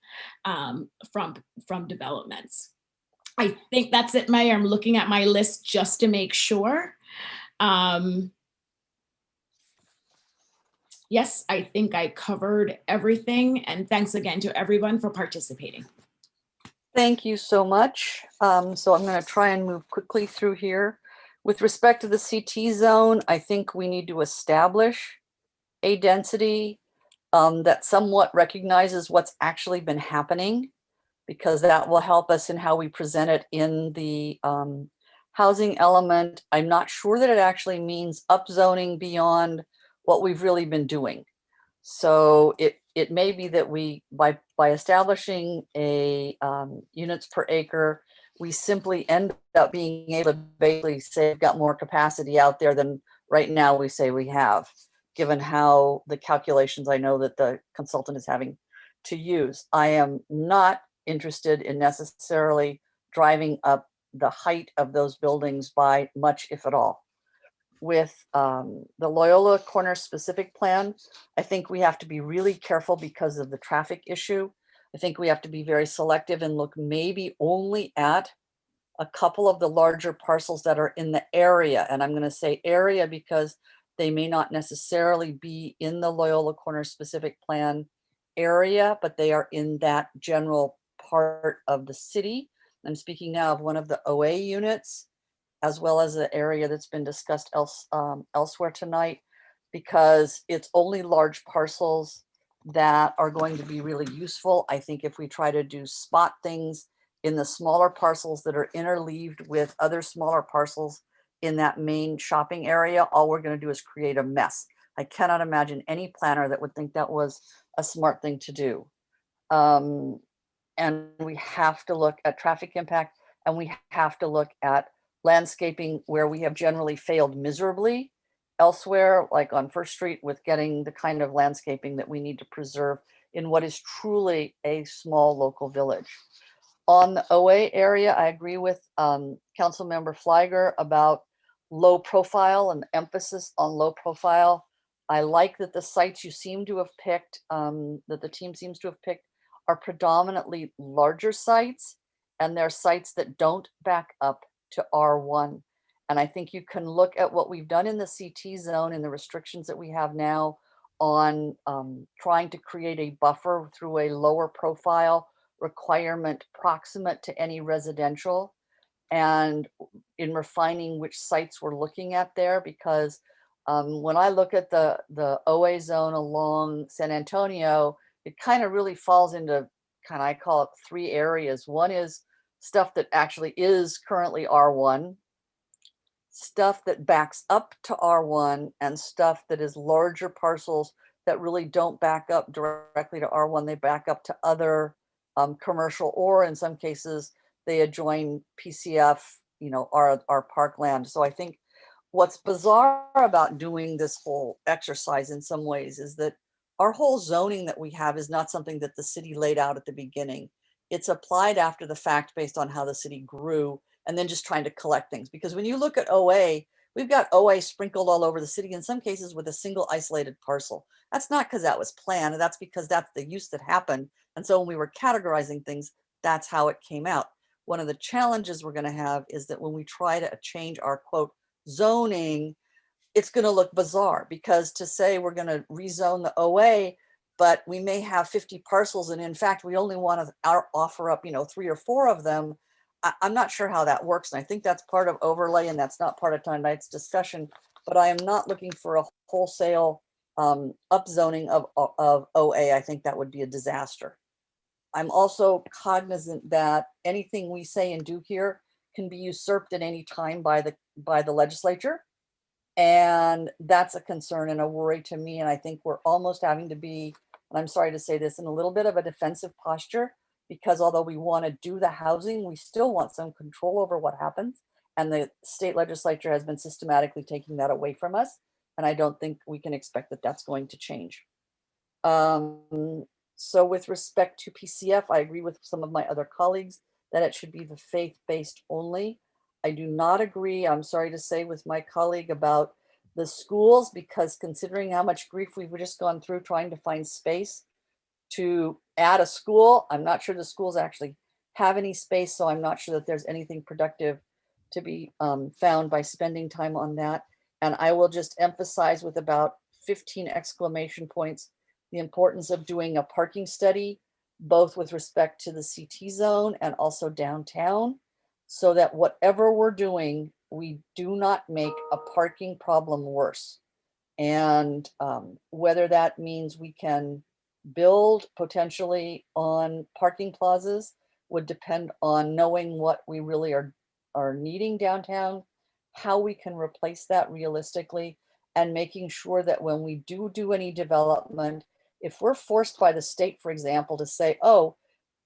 from developments. I think that's it, Mayor. I'm looking at my list just to make sure. Yes, I think I covered everything, and thanks again to everyone for participating. Thank you so much. So I'm going to try and move quickly through here. With respect to the CT zone, I think we need to establish a density that somewhat recognizes what's actually been happening, because that will help us in how we present it in the housing element. I'm not sure that it actually means upzoning beyond what we've really been doing. So it may be that we, by establishing a units per acre, we simply end up being able to basically say we've got more capacity out there than right now we say we have, given how the calculations I know that the consultant is having to use. I am not interested in necessarily driving up the height of those buildings by much, if at all. With the Loyola Corner specific plan, I think we have to be really careful because of the traffic issue. I think we have to be very selective and look maybe only at a couple of the larger parcels that are in the area. And I'm going to say area because they may not necessarily be in the Loyola Corner specific plan area, but they are in that general part of the city. I'm speaking now of one of the OA units, as well as the area that's been discussed elsewhere tonight, because it's only large parcels that are going to be really useful. I think if we try to do spot things in the smaller parcels that are interleaved with other smaller parcels in that main shopping area, all we're going to do is create a mess. I cannot imagine any planner that would think that was a smart thing to do. And we have to look at traffic impact, and we have to look at landscaping where we have generally failed miserably elsewhere, like on First Street, with getting the kind of landscaping that we need to preserve in what is truly a small local village. On the OA area, I agree with Councilmember Fliger about low profile and emphasis on low profile. I like that the sites you seem to have picked, that the team seems to have picked, are predominantly larger sites, and they're sites that don't back up to R1. And I think you can look at what we've done in the CT zone and the restrictions that we have now on trying to create a buffer through a lower profile requirement proximate to any residential, and in refining which sites we're looking at there, because when I look at the OA zone along San Antonio, it kind of really falls into kind of, I call it 3 areas. One is stuff that actually is currently R1, stuff that backs up to R1, and stuff that is larger parcels that really don't back up directly to R1. They back up to other commercial, or in some cases, they adjoin PCF, our parkland. So I think what's bizarre about doing this whole exercise in some ways is that our whole zoning that we have is not something that the city laid out at the beginning. It's applied after the fact based on how the city grew, and then just trying to collect things. Because when you look at OA, we've got OA sprinkled all over the city, in some cases with a single isolated parcel. That's not because that was planned, that's because that's the use that happened. And so when we were categorizing things, that's how it came out. One of the challenges we're going to have is that when we try to change our quote zoning, it's going to look bizarre, because to say we're going to rezone the OA, but we may have 50 parcels, and in fact, we only want to offer up, 3 or 4 of them. I'm not sure how that works. And I think that's part of overlay, and that's not part of tonight's discussion, but I am not looking for a wholesale upzoning of OA. I think that would be a disaster. I'm also cognizant that anything we say and do here can be usurped at any time by the legislature. And that's a concern and a worry to me. And I think we're almost having to be, and I'm sorry to say this, in a little bit of a defensive posture, because although we want to do the housing, we still want some control over what happens. And the state legislature has been systematically taking that away from us. And I don't think we can expect that that's going to change. So with respect to PCF, I agree with some of my other colleagues that it should be the faith-based only. I do not agree, I'm sorry to say, with my colleague about the schools, because considering how much grief we've just gone through trying to find space to add a school, I'm not sure the schools actually have any space, so I'm not sure that there's anything productive to be found by spending time on that. And I will just emphasize with about 15 exclamation points the importance of doing a parking study, both with respect to the CT zone and also downtown, so that whatever we're doing, we do not make a parking problem worse. And whether that means we can build potentially on parking plazas would depend on knowing what we really are needing downtown, how we can replace that realistically, and making sure that when we do any development, if we're forced by the state, for example, to say, oh,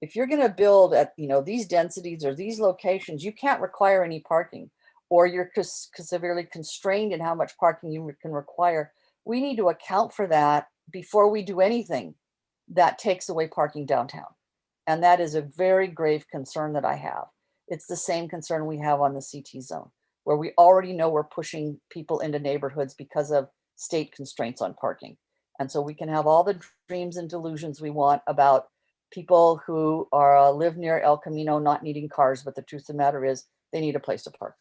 if you're going to build at these densities or these locations, you can't require any parking, or you're severely constrained in how much parking you can require, we need to account for that before we do anything that takes away parking downtown. And that is a very grave concern that I have. It's the same concern we have on the CT zone, where we already know we're pushing people into neighborhoods because of state constraints on parking. And so we can have all the dreams and delusions we want about people who live near El Camino not needing cars, but the truth of the matter is they need a place to park.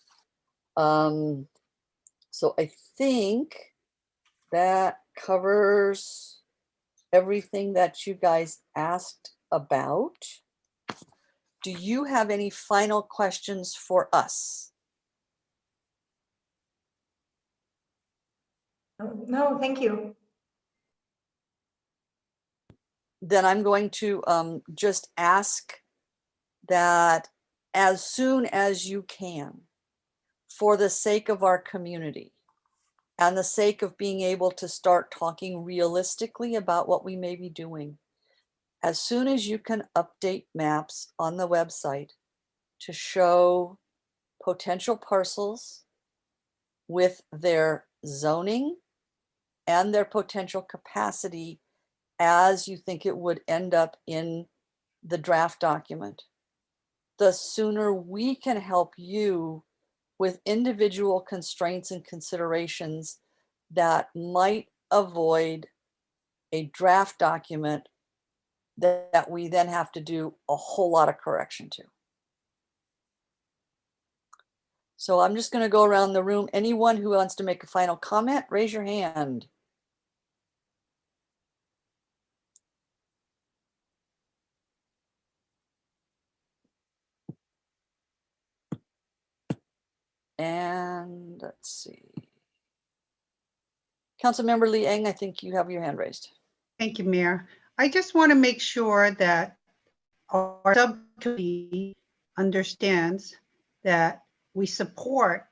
So I think that covers everything that you guys asked about. Do you have any final questions for us? No, thank you. Then I'm going to just ask that as soon as you can, for the sake of our community and the sake of being able to start talking realistically about what we may be doing, as soon as you can update maps on the website to show potential parcels with their zoning and their potential capacity as you think it would end up in the draft document, the sooner we can help you with individual constraints and considerations that might avoid a draft document that we then have to do a whole lot of correction to. So I'm just going to go around the room. Anyone who wants to make a final comment, raise your hand. And let's see. Councilmember Liang, I think you have your hand raised. Thank you, Mayor. I just want to make sure that our subcommittee understands that we support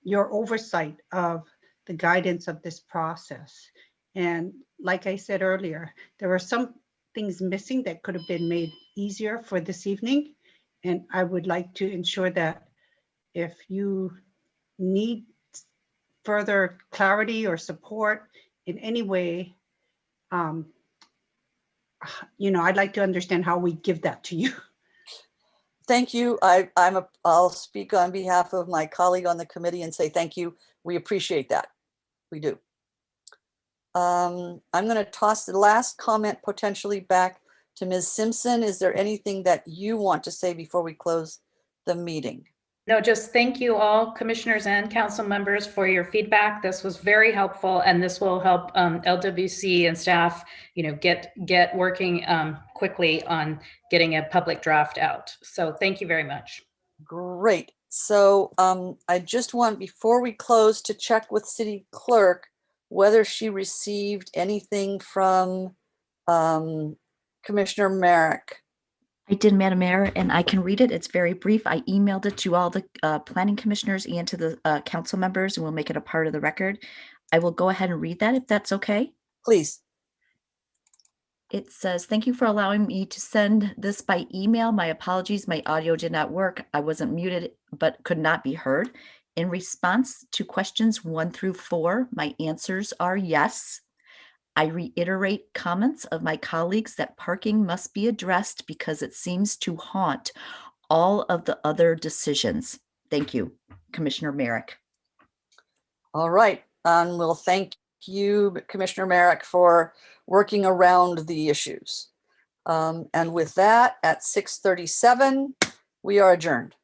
your oversight of the guidance of this process. And like I said earlier, there are some things missing that could have been made easier for this evening. And I would like to ensure that if you need further clarity or support in any way, I'd like to understand how we give that to you. Thank you. I'll speak on behalf of my colleague on the committee and say thank you. We appreciate that. We do. I'm going to toss the last comment potentially back to Ms. Simpson. Is there anything that you want to say before we close the meeting? No, just thank you all, commissioners and council members, for your feedback. This was very helpful, and this will help LWC and staff, get working quickly on getting a public draft out. So thank you very much. Great. So I just want, before we close, to check with City Clerk whether she received anything from Commissioner Merrick. I did, Madam Mayor, and I can read it. It's very brief. I emailed it to all the planning commissioners and to the council members, and we'll make it a part of the record. I will go ahead and read that if that's okay. Please. It says, thank you for allowing me to send this by email. My apologies, my audio did not work. I wasn't muted, but could not be heard. In response to questions 1 through 4, my answers are yes. I reiterate comments of my colleagues that parking must be addressed because it seems to haunt all of the other decisions. Thank you, Commissioner Merrick. All right, and we'll thank you, Commissioner Merrick, for working around the issues. And with that, at 6:37, we are adjourned.